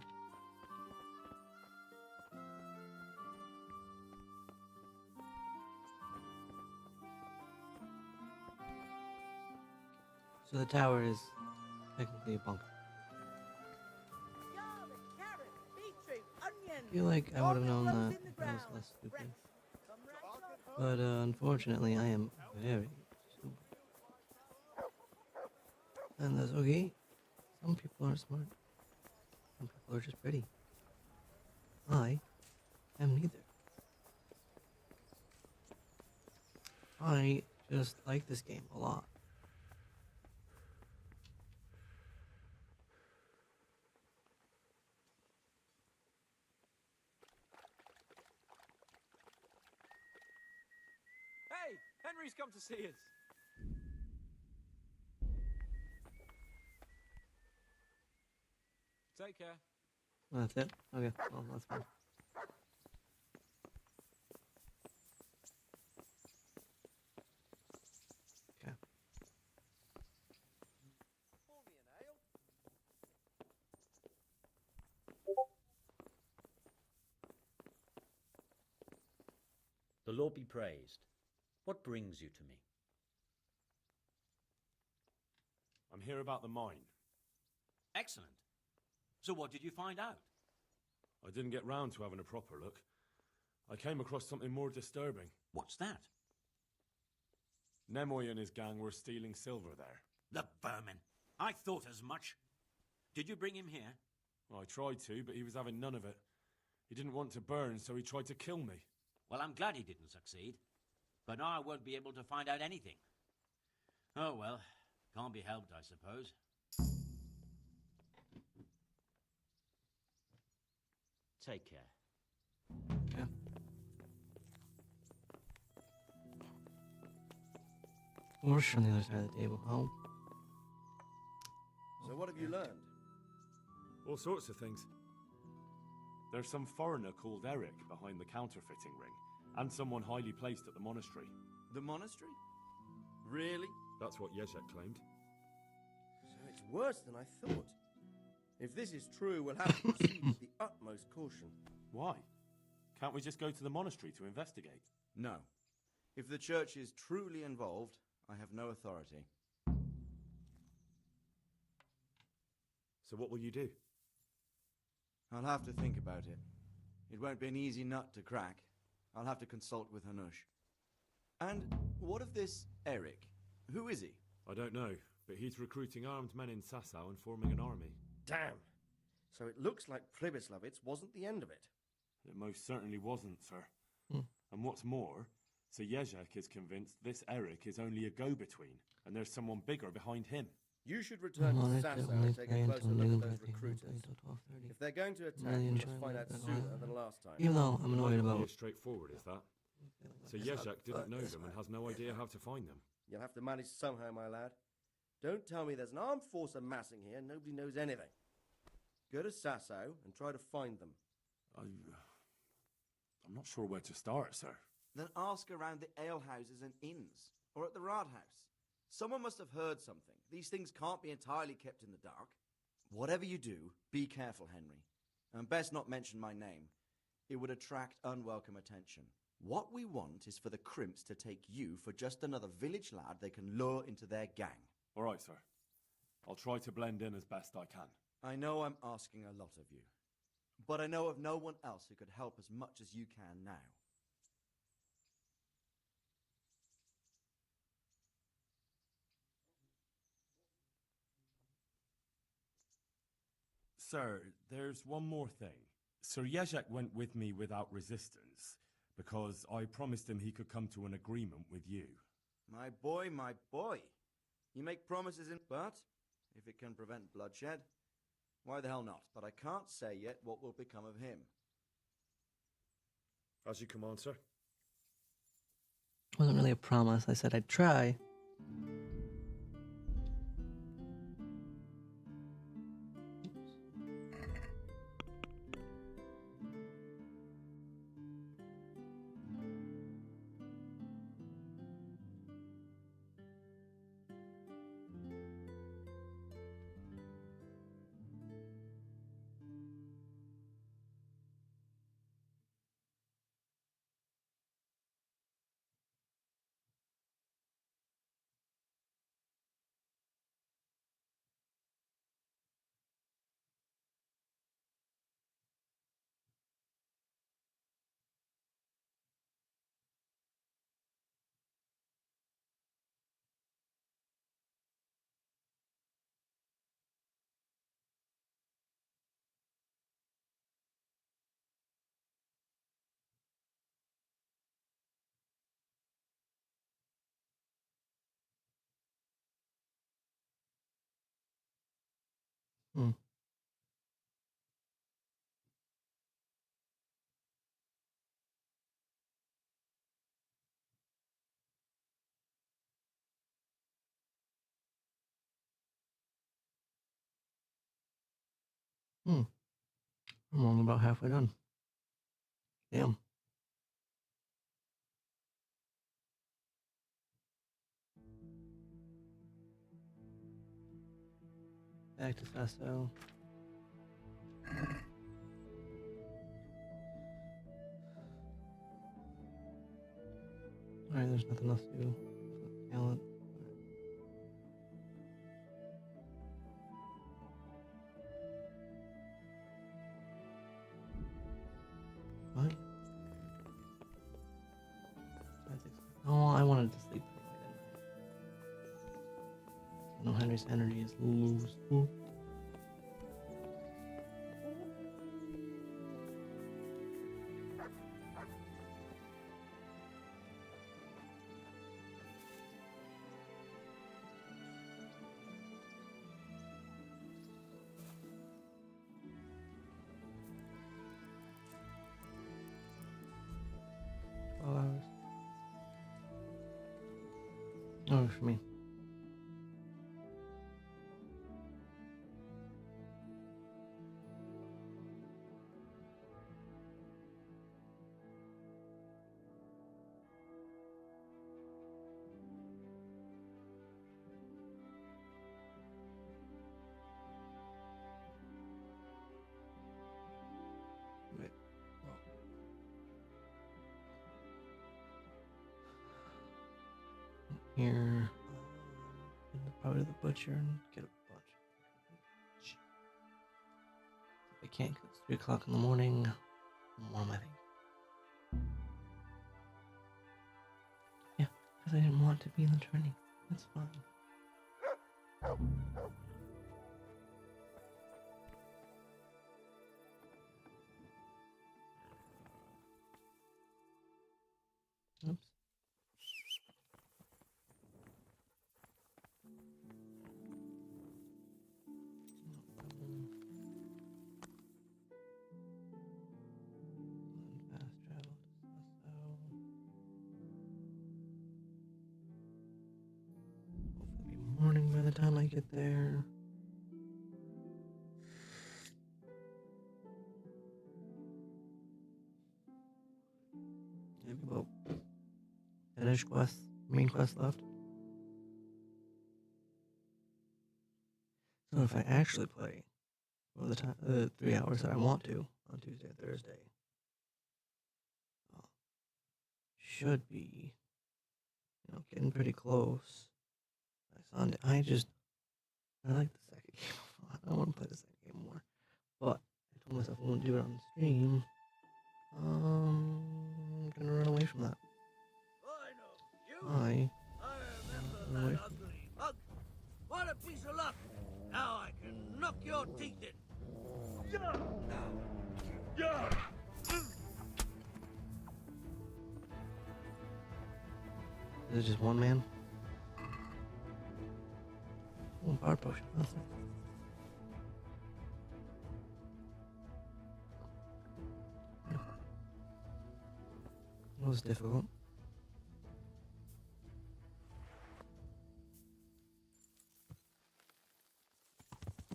So the tower is technically a bunker. I feel like I would have known that if I was less stupid. But unfortunately, I am very stupid. And that's okay. Some people are smart. Some people are just pretty. I am neither. I just like this game a lot. Hey, Henry's come to see us. Take care. That's it? Okay, well, that's fine. The Lord be praised. What brings you to me? I'm here about the mine. Excellent. So what did you find out? I didn't get round to having a proper look. I came across something more disturbing. What's that? Nemoy and his gang were stealing silver there. The vermin. I thought as much. Did you bring him here? I tried to, but he was having none of it. He didn't want to burn, so he tried to kill me. Well, I'm glad he didn't succeed. But now I won't be able to find out anything. Oh, well. Can't be helped, I suppose. Take care. Yeah. Horse on the other side of the table. Oh. So what have you learned? All sorts of things. There's some foreigner called Eric behind the counterfeiting ring, and someone highly placed at the monastery. The monastery? Really? That's what Yezhek claimed. So it's worse than I thought. If this is true, we'll have to proceed with the utmost caution. Why? Can't we just go to the monastery to investigate? No. If the church is truly involved, I have no authority. So what will you do? I'll have to think about it. It won't be an easy nut to crack. I'll have to consult with Hanush. And what of this Eric? Who is he? I don't know, but he's recruiting armed men in Sasau and forming an army. Damn! So it looks like Pribyslavitz wasn't the end of it. It most certainly wasn't, sir. And what's more, Sir Yezhek is convinced this Eric is only a go-between, and there's someone bigger behind him. You should return to Sasau and take a closer look at those recruiters. If they're going to attack, we must find out sooner than last time. Even though I'm annoyed about... Straightforward, is that? So Yezhek didn't know them and has no idea how to find them. You'll have to manage somehow, my lad. Don't tell me there's an armed force amassing here and nobody knows anything. Go to Sasau and try to find them. I'm not sure where to start, sir. Then ask around the alehouses and inns, or at the Rathaus. Someone must have heard something. These things can't be entirely kept in the dark. Whatever you do, be careful, Henry. And best not mention my name. It would attract unwelcome attention. What we want is for the Crimps to take you for just another village lad they can lure into their gang. All right, sir. I'll try to blend in as best I can. I know I'm asking a lot of you, but I know of no one else who could help as much as you can now. Sir, there's one more thing. Sir Yezhek went with me without resistance, because I promised him he could come to an agreement with you. My boy, my boy. You make promises but if it can prevent bloodshed, why the hell not? But I can't say yet what will become of him. As you command, sir. Wasn't really a promise. I said I'd try. Hmm. I'm only about halfway done. Damn. Back to Sasso. Alright, there's nothing else to do. Talent. What? Oh, I wanted to sleep anyway, didn't I? No, Henry's energy is loose. Ooh. Hours. Oh, for me. Wait. Here, probably the butcher and get a bunch. If I can't, 'cause it's 3 o'clock in the morning. What am I thinking? Yeah, because I didn't want to be in the journey. That's fine. Oops. Fast travel to Sasso. Hopefully it'll be morning by the time I get there. Maybe about finish quest, main quest left. So if I actually play for the 3 hours that I want to on Tuesday and Thursday, should be, getting pretty close by Sunday. I like the second game. I want to play the second game more, but I told myself I wouldn't do it on stream. I'm gonna run away from that. I remember that ugly mug. What a piece of luck! Now I can knock your teeth in. Is it just one man? One power potion. That's it. It was difficult.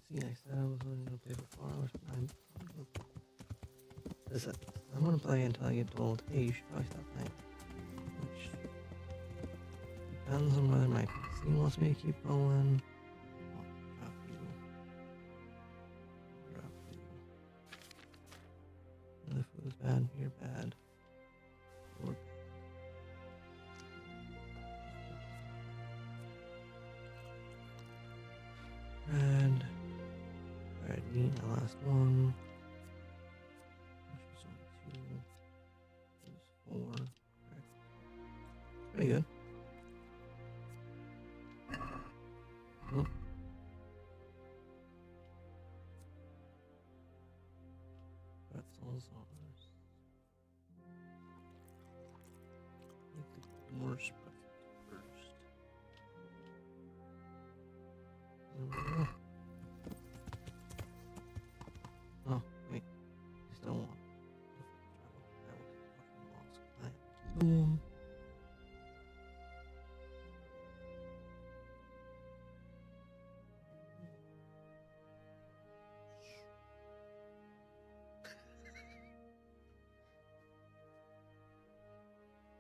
See, I said I was only going to play for 4 hours, but I'm going to play until I get told, hey, you should probably stop playing. Which depends on whether my PC wants me to keep going. Drop you. The food is bad, you're bad. You're bad. Red. Ready, the last one. There's only 2. There's 4. Okay. Pretty good. Oh. Pretzels ours. Make the worst pretzels first. There we go. Oh, wait. Still want. Boom.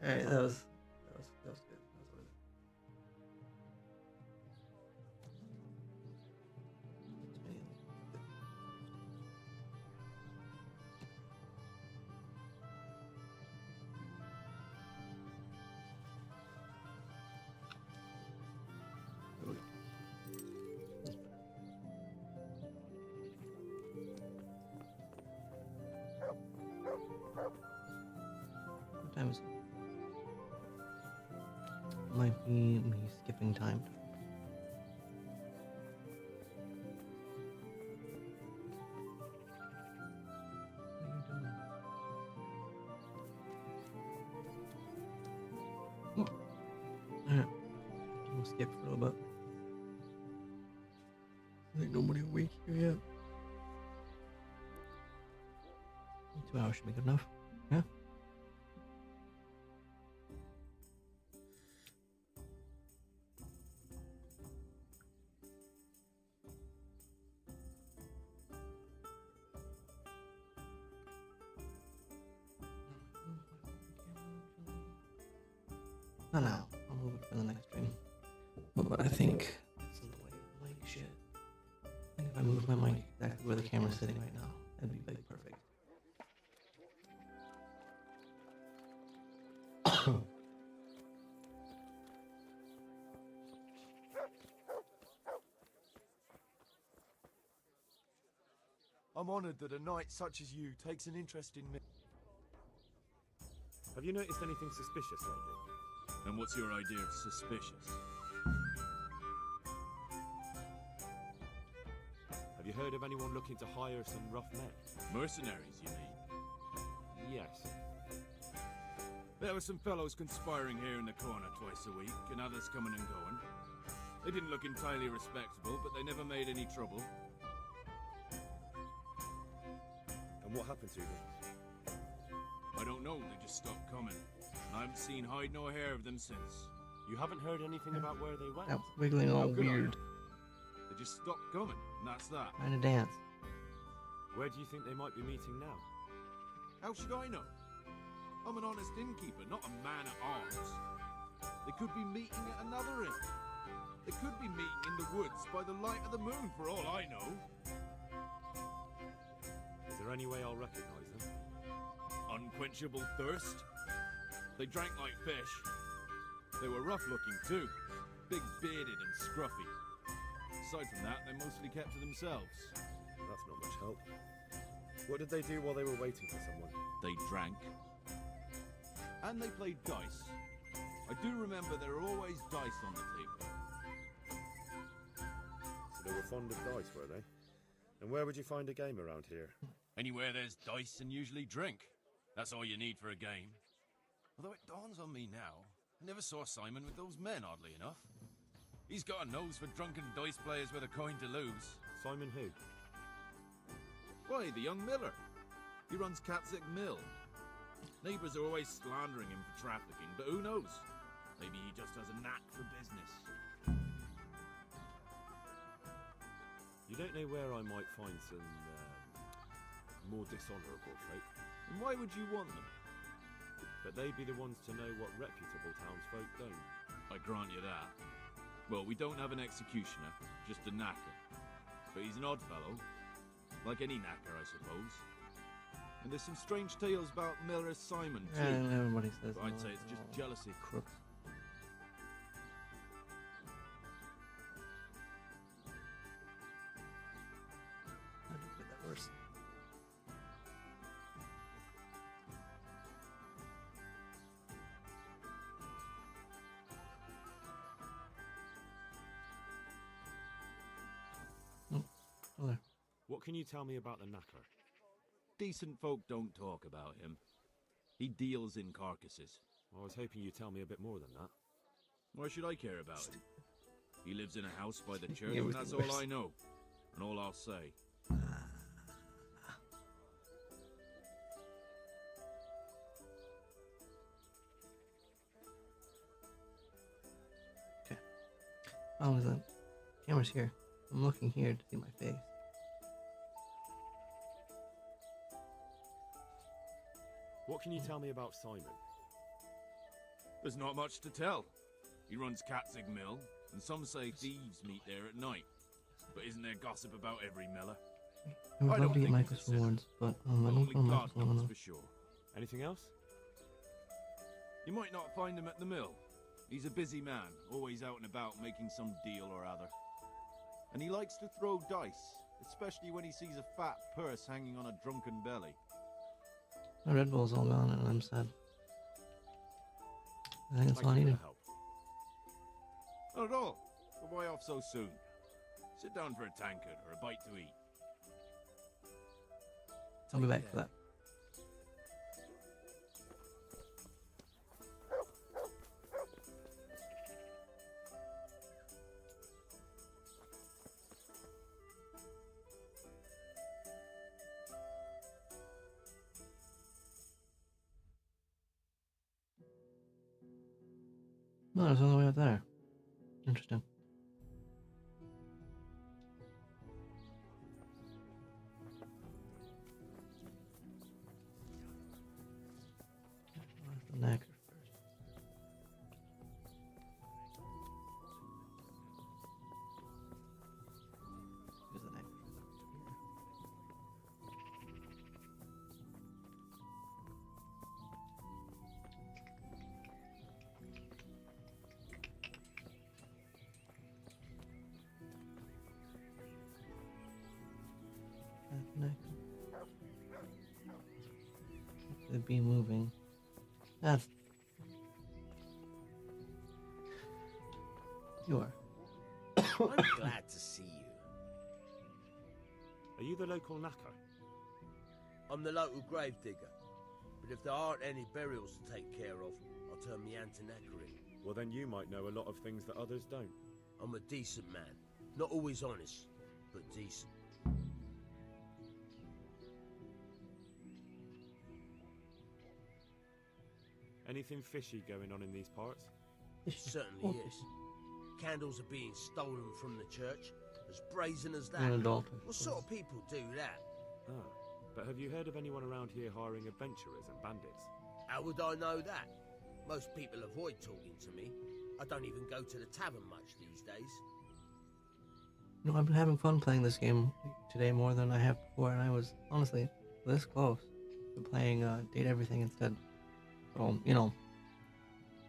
Alright, that was good. That was worth it. Sometimes it might be me skipping time. Alright, we'll skip for a little bit. I think nobody awake here yet. 2 hours should be good enough. Yeah. Not now. I'll move it for the next stream. But I think this is the way the mic shit. I think if I move my mic exactly where the camera's sitting right now, that'd be like perfect. I'm honoured that a knight such as you takes an interest in me. Have you noticed anything suspicious lately? And what's your idea of suspicious? Have you heard of anyone looking to hire some rough men? Mercenaries, you mean? Yes. There were some fellows conspiring here in the corner twice a week, and others coming and going. They didn't look entirely respectable, but they never made any trouble. And what happened to them? I don't know, they just stopped coming. I haven't seen hide nor hair of them since. You haven't heard anything about where they went? That was wiggling all weird. They just stopped coming, and that's that. Trying to dance. Where do you think they might be meeting now? How should I know? I'm an honest innkeeper, not a man at arms. They could be meeting at another inn. They could be meeting in the woods by the light of the moon, for all I know. Is there any way I'll recognize them? Unquenchable thirst. They drank like fish. They were rough-looking too, big-bearded and scruffy. Aside from that, they mostly kept to themselves. That's not much help. What did they do while they were waiting for someone? They drank. And they played dice. I do remember there were always dice on the table. So they were fond of dice, were they? And where would you find a game around here? Anywhere there's dice and usually drink. That's all you need for a game. Although it dawns on me now, I never saw Simon with those men, oddly enough. He's got a nose for drunken dice players with a coin to lose. Simon who? Why, the young miller. He runs Katzig Mill. Neighbours are always slandering him for trafficking, but who knows? Maybe he just has a knack for business. You don't know where I might find some more dishonourable folk? And why would you want them? But they'd be the ones to know what reputable townsfolk don't. I grant you that. Well, we don't have an executioner, just a knacker. But he's an odd fellow. Like any knacker, I suppose. And there's some strange tales about Miller Simon, too. Yeah, everybody says but I'd say it's just jealousy. Crooks. How do you get that worse? What can you tell me about the knacker? Decent folk don't talk about him. He deals in carcasses. I was hoping you'd tell me a bit more than that. Why should I care about him? He lives in a house by the church, and that's all I know. And all I'll say. Okay. Oh, is that? Camera's here. I'm looking here to see my face. What can you tell me about Simon? There's not much to tell. He runs Katzig Mill, and some say thieves meet there at night. But isn't there gossip about every miller? I would love to get Michael's rewards, but I don't know Michael's knows for sure. Anything else? You might not find him at the mill. He's a busy man, always out and about making some deal or other. And he likes to throw dice, especially when he sees a fat purse hanging on a drunken belly. My Red Bull's all gone and I'm sad. I think that's all I Thank you needed. for the help. Not at all. We're way off so soon. Sit down for a tankard or a bite to eat. I'll be back for that. No, there's another way up there. Interesting. Where's the neck? Here's the neck. Neck. Could be moving. That's. You are. I'm glad to see you. Are you the local knacker? I'm the local gravedigger. But if there aren't any burials to take care of, I'll turn me hand to knackering. Well, then you might know a lot of things that others don't. I'm a decent man. Not always honest, but decent. Anything fishy going on in these parts? Certainly is. Candles are being stolen from the church. As brazen as that. An adult. What sort of people do that? Ah, but have you heard of anyone around here hiring adventurers and bandits? How would I know that? Most people avoid talking to me. I don't even go to the tavern much these days. You know, I've been having fun playing this game today more than I have before, and I was honestly this close to playing Date Everything instead. So, you know,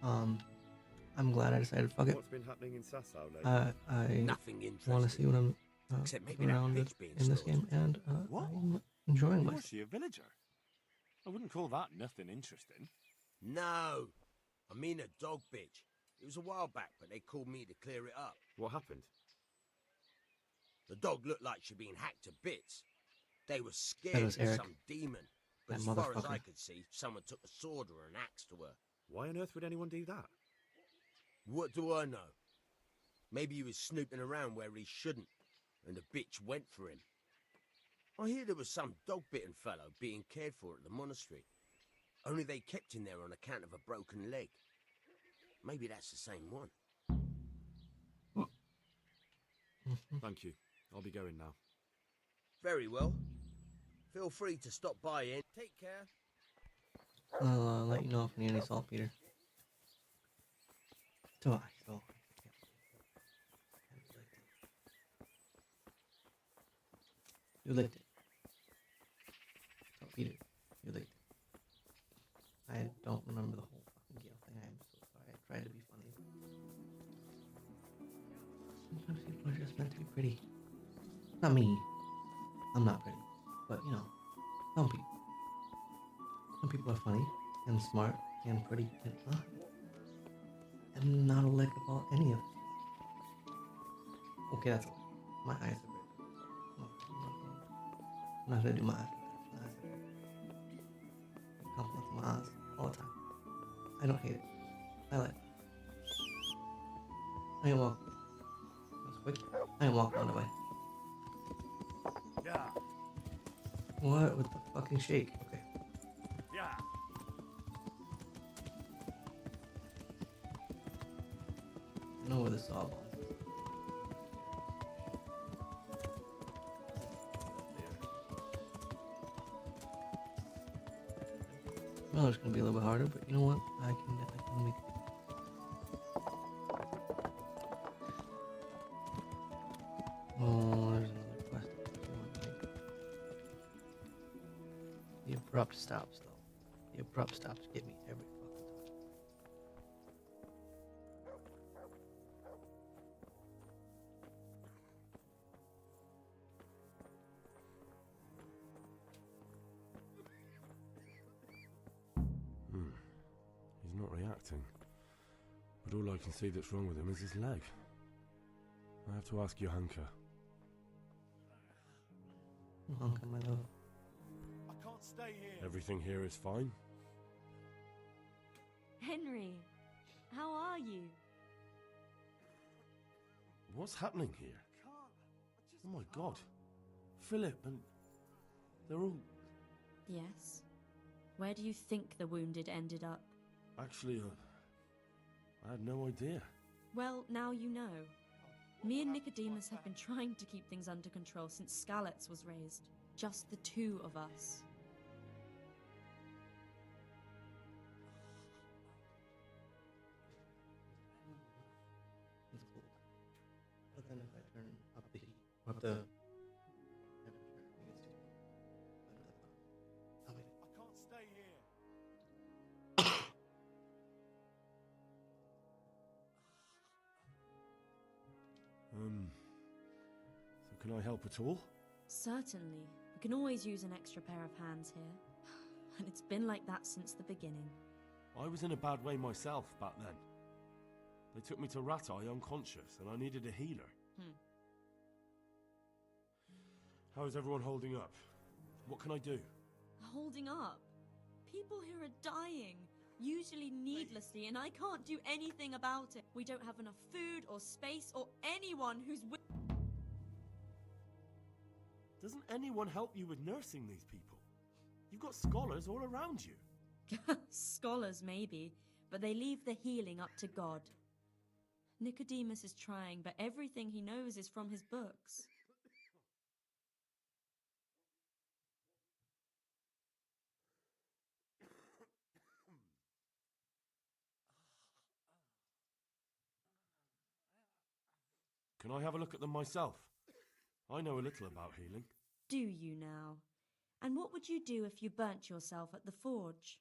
I'm glad I decided fuck it. What's been happening in Sasau lately? I Nothing interesting. want to see what I'm Except maybe that around pitch being in this slaughtered. game, and What? I'm enjoying Was myself. she a villager? I wouldn't call that nothing interesting. No, I mean a dog bitch. It was a while back, but they called me to clear it up. What happened? The dog looked like she'd been hacked to bits. They were That scared was of Eric. some demon. But That as far as I motherfucker. could see, someone took a sword or an axe to her. Why on earth would anyone do that? What do I know? Maybe he was snooping around where he shouldn't, and the bitch went for him. I hear there was some dog-bitten fellow being cared for at the monastery. Only they kept him there on account of a broken leg. Maybe that's the same one. Thank you. I'll be going now. Very well. Feel free to stop by in. Take care. I'll let you know if I need any saltpeter. Do I? So. You licked it. Saltpeter. You licked it. I don't remember the whole fucking Gale thing. I am so sorry. I tried to be funny. Sometimes people are just meant to be pretty. Not me. I'm not pretty. But, you know, some people. Some people are funny and smart and pretty and I am not a lick about any of it. Okay, that's a lie. My eyes are very pretty. I'm not gonna do my eyes. My eyes are very pretty. Compliments on my eyes all the time. I don't hate it. I like it. I ain't walking. That was quick. I ain't walking on the way. Yeah. What with the fucking shake? Okay. Yeah. I know where the sawball is. Well, it's gonna be a little bit harder, but you know what? I can make it. Oh, there's another quest. The abrupt stops, though. The abrupt stops get me every fucking time. He's not reacting. But all I can see that's wrong with him is his leg. I have to ask Johanka. Johanka, my love. I can't stay here. Everything here is fine? Henry, how are you? What's happening here? Oh my god. Philip and... they're all... Yes. Where do you think the wounded ended up? Actually, I had no idea. Well, now you know. Me and Nicodemus have been trying to keep things under control since Skalitz was raised. Just the two of us. It's cool. But then if I turn up the heat, up the temperature, I think it's too cold. Oh, wait. I can't stay here. So can I help at all? Certainly. We can always use an extra pair of hands here. And it's been like that since the beginning. I was in a bad way myself back then. They took me to Ratai unconscious, and I needed a healer. How is everyone holding up? What can I do? Holding up? People here are dying, usually needlessly, and I can't do anything about it. We don't have enough food or space or anyone who's with... Doesn't anyone help you with nursing these people? You've got scholars all around you. Scholars, maybe, but they leave the healing up to God. Nicodemus is trying, but everything he knows is from his books. Can I have a look at them myself? I know a little about healing. Do you now? And what would you do if you burnt yourself at the forge?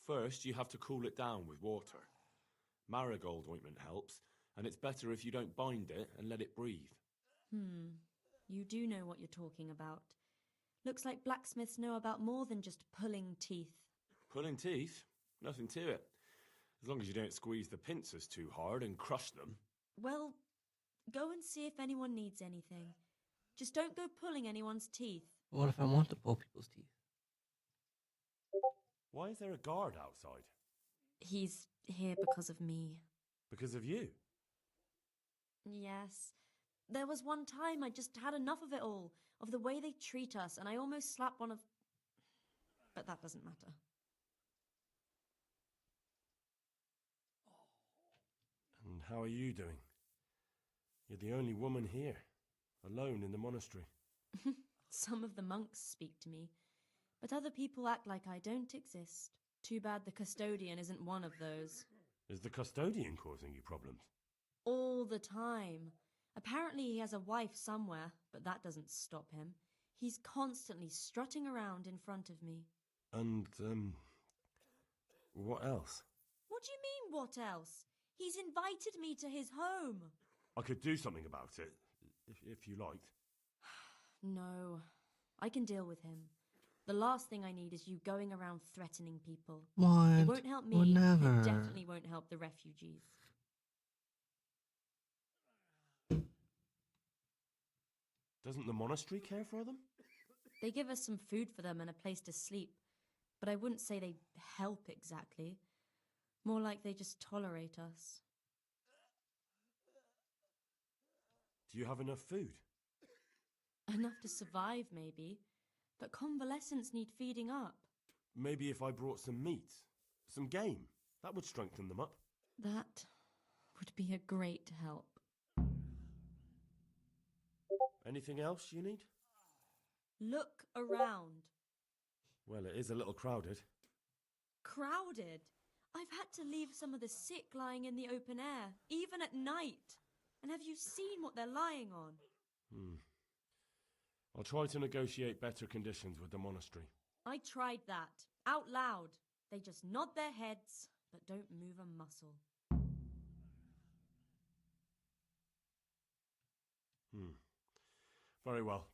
First, you have to cool it down with water. Marigold ointment helps, and it's better if you don't bind it and let it breathe. You do know what you're talking about. Looks like blacksmiths know about more than just pulling teeth. Pulling teeth? Nothing to it. As long as you don't squeeze the pincers too hard and crush them. Well, go and see if anyone needs anything. Just don't go pulling anyone's teeth. What if I want to pull people's teeth? Why is there a guard outside? He's here because of me. Because of you? Yes. There was one time I just had enough of it all, of the way they treat us, and I almost slapped one of... But that doesn't matter. And how are you doing? You're the only woman here, alone in the monastery. Some of the monks speak to me, but other people act like I don't exist. Too bad the custodian isn't one of those. Is the custodian causing you problems? All the time. Apparently he has a wife somewhere, but that doesn't stop him. He's constantly strutting around in front of me. And, what else? What do you mean, what else? He's invited me to his home. I could do something about it, if you liked. No, I can deal with him. The last thing I need is you going around threatening people. What? It won't help me. Would never. It definitely won't help the refugees. Doesn't the monastery care for them? They give us some food for them and a place to sleep, but I wouldn't say they help exactly. More like they just tolerate us. Do you have enough food? Enough to survive, maybe, but convalescents need feeding up. Maybe if I brought some meat, some game, that would strengthen them up. That would be a great help. Anything else you need? Look around. Well, it is a little crowded. Crowded? I've had to leave some of the sick lying in the open air, even at night. And have you seen what they're lying on? I'll try to negotiate better conditions with the monastery. I tried that, out loud. They just nod their heads, but don't move a muscle. Very well.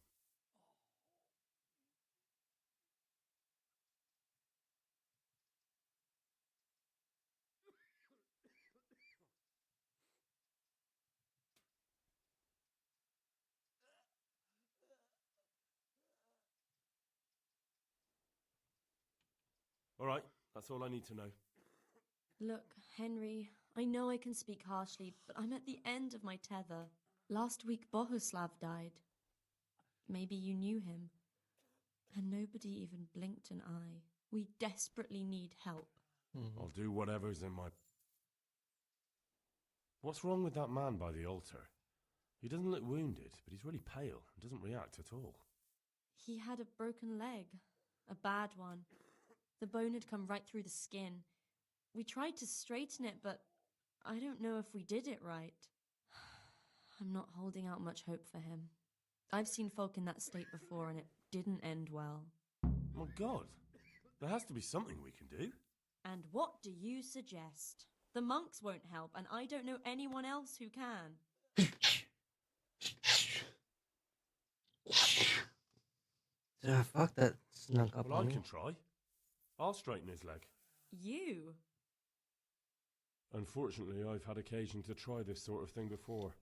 All right, that's all I need to know. Look, Henry, I know I can speak harshly, but I'm at the end of my tether. Last week, Bohuslav died. Maybe you knew him. And nobody even blinked an eye. We desperately need help. I'll do whatever's in my... What's wrong with that man by the altar? He doesn't look wounded, but he's really pale and doesn't react at all. He had a broken leg. A bad one. The bone had come right through the skin. We tried to straighten it, but I don't know if we did it right. I'm not holding out much hope for him. I've seen folk in that state before, and it didn't end well. My God, there has to be something we can do. And what do you suggest? The monks won't help, and I don't know anyone else who can. Fuck that snuck up Well, on I me. can try. I'll straighten his leg. You? Unfortunately, I've had occasion to try this sort of thing before.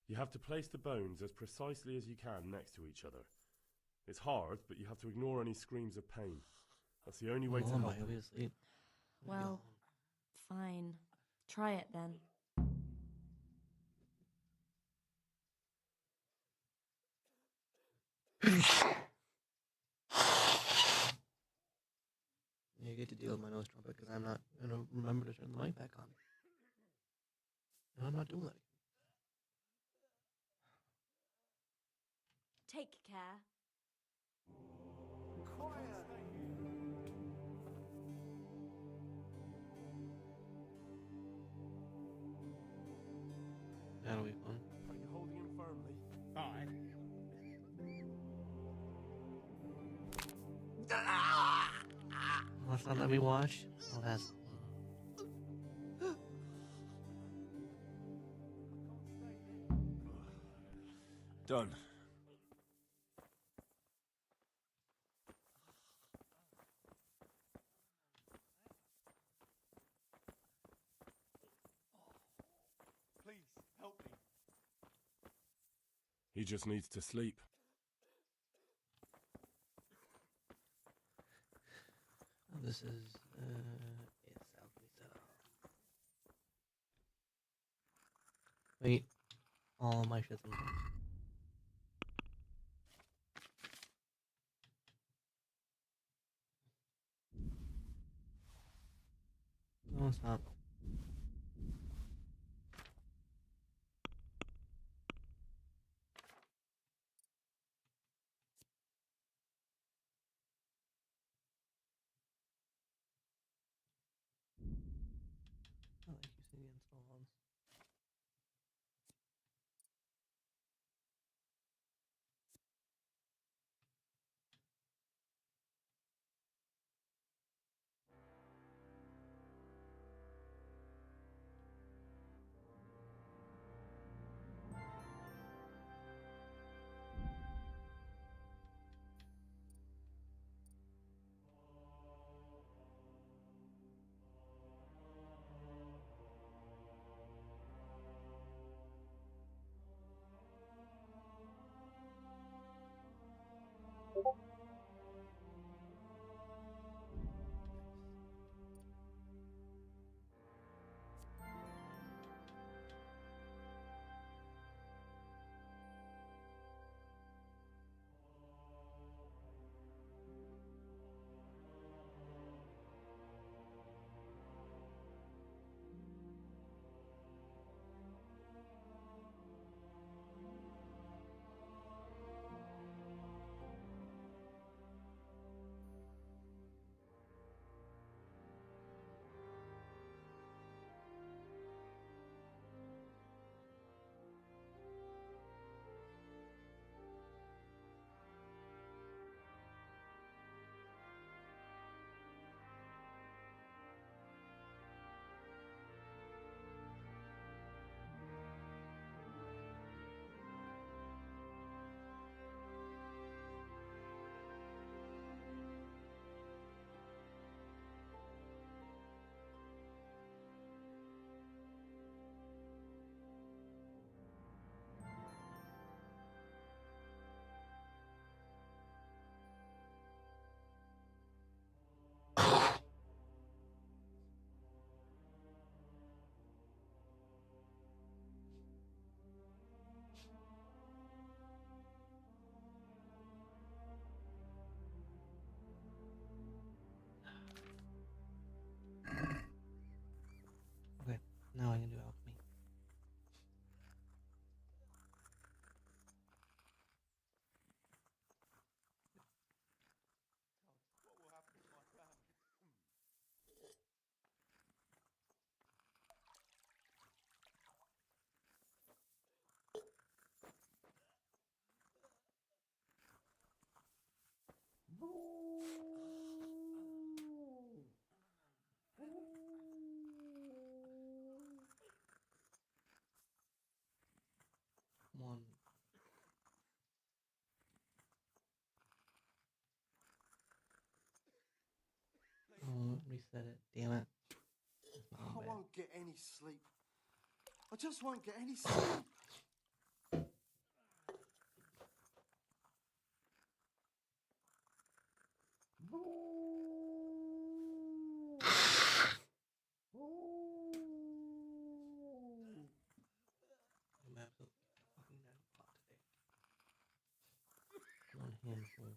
You have to place the bones as precisely as you can next to each other. It's hard, but you have to ignore any screams of pain. That's the only way to help. He'll be asleep. Well, fine. Try it then. You get to deal with my nose trumpet because I'm not going to remember to turn the mic back on. And I'm not doing that. Take care. That'll be fun. Are you holding him firmly? Aye. Let's not let me watch. Oh, that's... Done. Please, help me. He just needs to sleep. This is, yes, Alpha. Wait, all my shit's in there. No, stop. I like you see the install-ons. Now I can do alchemy. What will happen to my family? Come on. Oh, reset it. Damn it. That's my own I bad. won't get any sleep. I just won't get any sleep. I'm absolutely fucking dead plot today. One handful.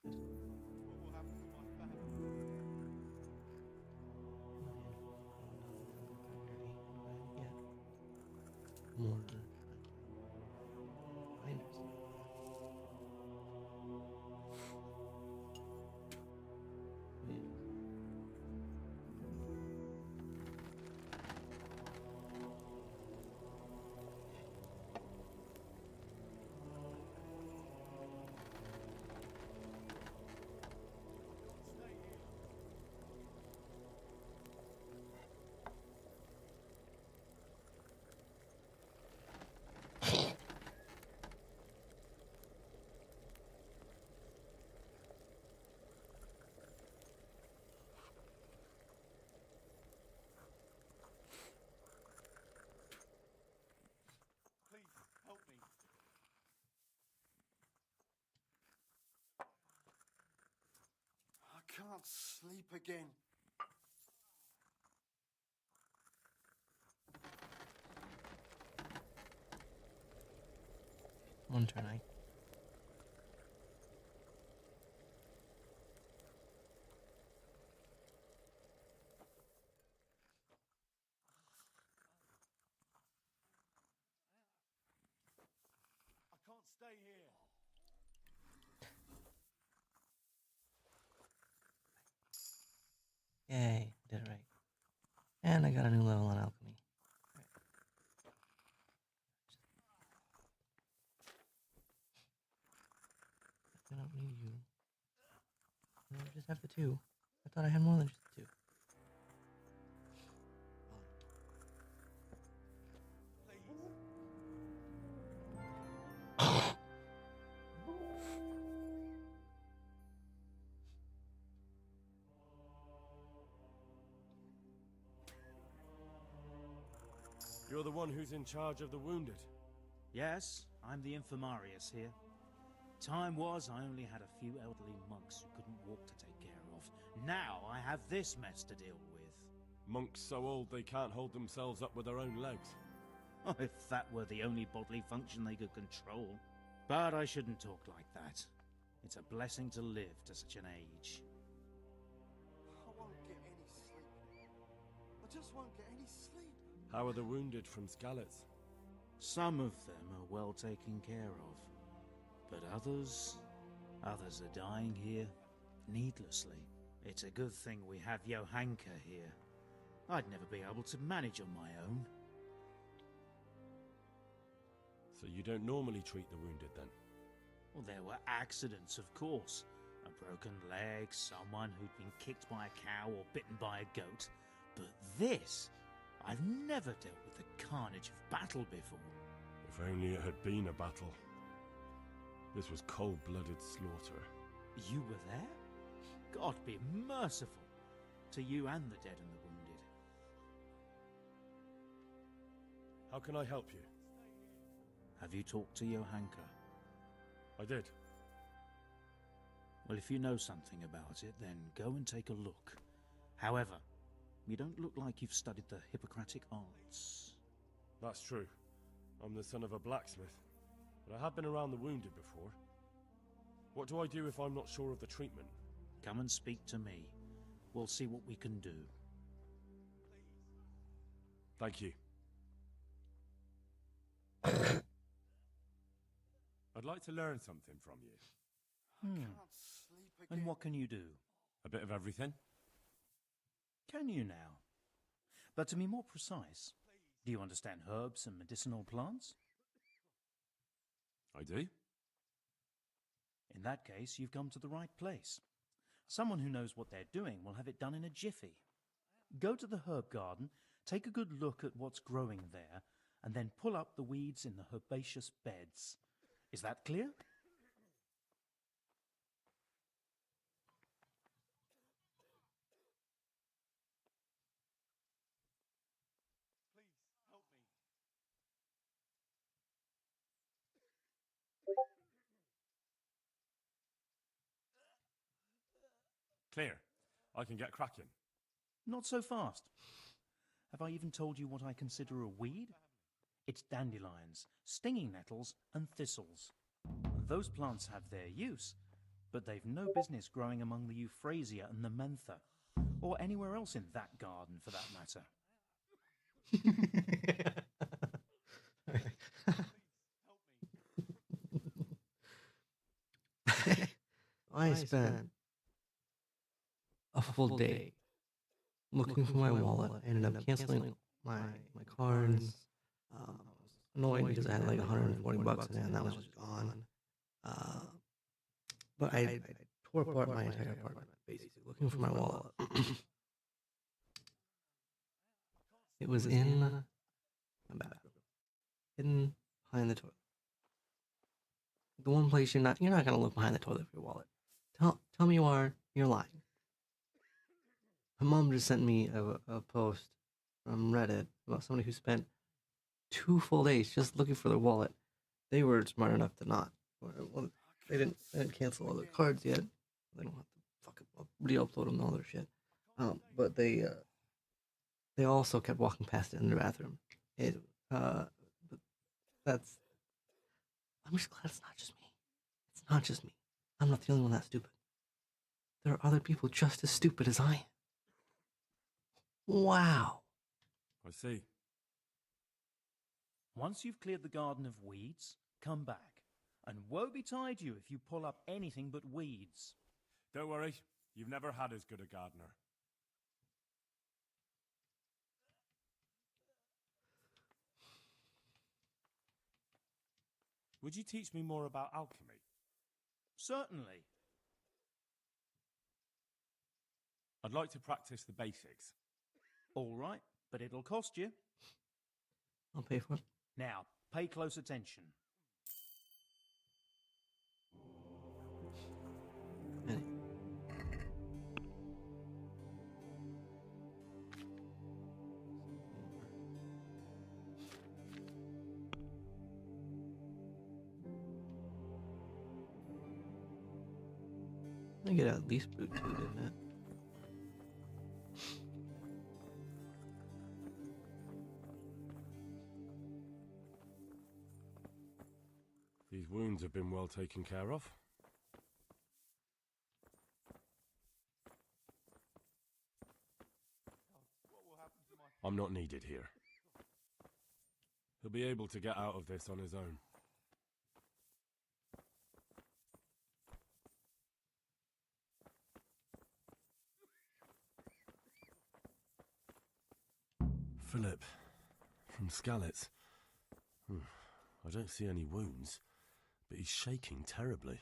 What will happen to my family? More than find yourself. Please, help me. I can't sleep again. One turn, I. I can't stay here. Yay, did it right. And I got a new level on alchemy. Right. I don't need you. I just have the two. I thought I had more than just the two. You're the one who's in charge of the wounded. Yes, I'm the infirmarius here. Time was I only had a few elderly monks who couldn't walk to take care of. Now I have this mess to deal with. Monks so old they can't hold themselves up with their own legs. Oh, if that were the only bodily function they could control. But I shouldn't talk like that. It's a blessing to live to such an age. I won't get any sleep. I just won't get any sleep. How are the wounded from Skalitz? Some of them are well taken care of. But others are dying here needlessly. It's a good thing we have Johanka here. I'd never be able to manage on my own. So you don't normally treat the wounded then? Well, there were accidents, of course. A broken leg, someone who'd been kicked by a cow or bitten by a goat. But this, I've never dealt with the carnage of battle before. If only it had been a battle. This was cold-blooded slaughter. You were there? God be merciful to you and the dead and the wounded. How can I help you? Have you talked to Johanka? I did. Well, if you know something about it, then go and take a look. However, you don't look like you've studied the Hippocratic arts. That's true. I'm the son of a blacksmith, but I have been around the wounded before. What do I do if I'm not sure of the treatment? Come and speak to me. We'll see what we can do. Thank you. I'd like to learn something from you. And what can you do? A bit of everything. Can you now? But to be more precise, do you understand herbs and medicinal plants? I do. In that case, you've come to the right place. Someone who knows what they're doing will have it done in a jiffy. Go to the herb garden, take a good look at what's growing there, and then pull up the weeds in the herbaceous beds. Is that clear? Clear. I can get cracking. Not so fast. Have I even told you what I consider a weed? It's dandelions, stinging nettles, and thistles. Those plants have their use, but they've no business growing among the euphrasia and the mentha, or anywhere else in that garden for that matter. I spent a full day looking for my wallet. I ended up canceling my cards. I was annoyed because I had like $140 in it, and that was just gone. But I tore apart my entire apartment, basically, looking for my wallet. It was in my bathroom, hidden behind the toilet. The one place you're not gonna look behind the toilet for your wallet. Tell me you are. You're lying. My mom just sent me a post from Reddit about somebody who spent 2 full days just looking for their wallet. They were smart enough to not. Well, they didn't cancel all their cards yet. They don't have to fucking re-upload them and all their shit. But they also kept walking past it in their bathroom. But that's. I'm just glad it's not just me. It's not just me. I'm not the only one that's stupid. There are other people just as stupid as I am. Wow. I see. Once you've cleared the garden of weeds, come back. And woe betide you if you pull up anything but weeds. Don't worry. You've never had as good a gardener. Would you teach me more about alchemy? Certainly. I'd like to practice the basics. All right, but it'll cost you. I'll pay for it. Now, pay close attention. I get at least brute 2, didn't it? These wounds have been well taken care of. I'm not needed here. He'll be able to get out of this on his own. Philip, from Skalitz. I don't see any wounds, but he's shaking terribly.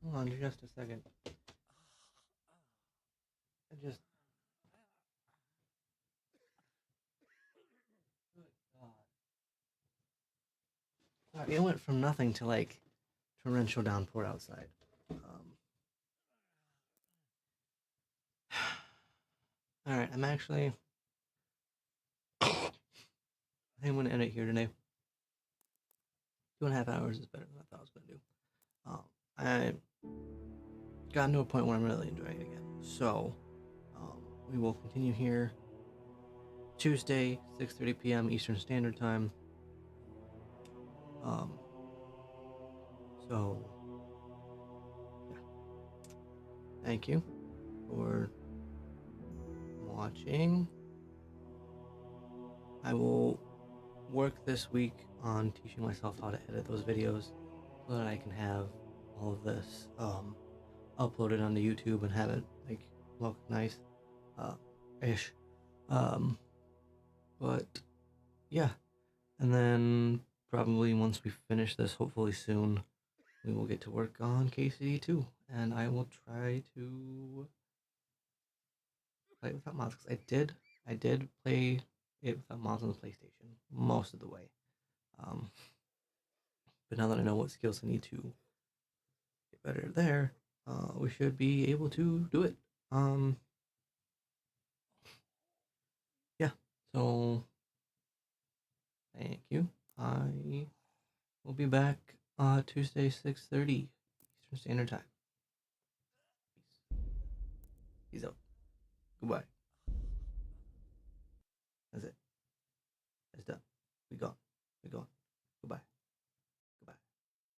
Hold on just a second. Good God. Sorry, it went from nothing to like torrential downpour outside. All right, I'm actually. I think I'm going to end it here today. 2.5 hours is better than I thought I was going to do. I gotten to a point where I'm really enjoying it again. So, we will continue here Tuesday, 6:30 p.m. Eastern Standard Time. So, yeah. Thank you for watching. I will work this week on teaching myself how to edit those videos so that I can have all of this uploaded onto YouTube and have it like look nice ish. But yeah, and then probably once we finish this, hopefully soon, we will get to work on KCD 2, and I will try to play it without mods, because I did play it without mods on the PlayStation most of the way. But now that I know what skills I need to get better there, we should be able to do it. Yeah, so thank you. I will be back Tuesday 6:30 Eastern Standard Time. Peace out. Goodbye.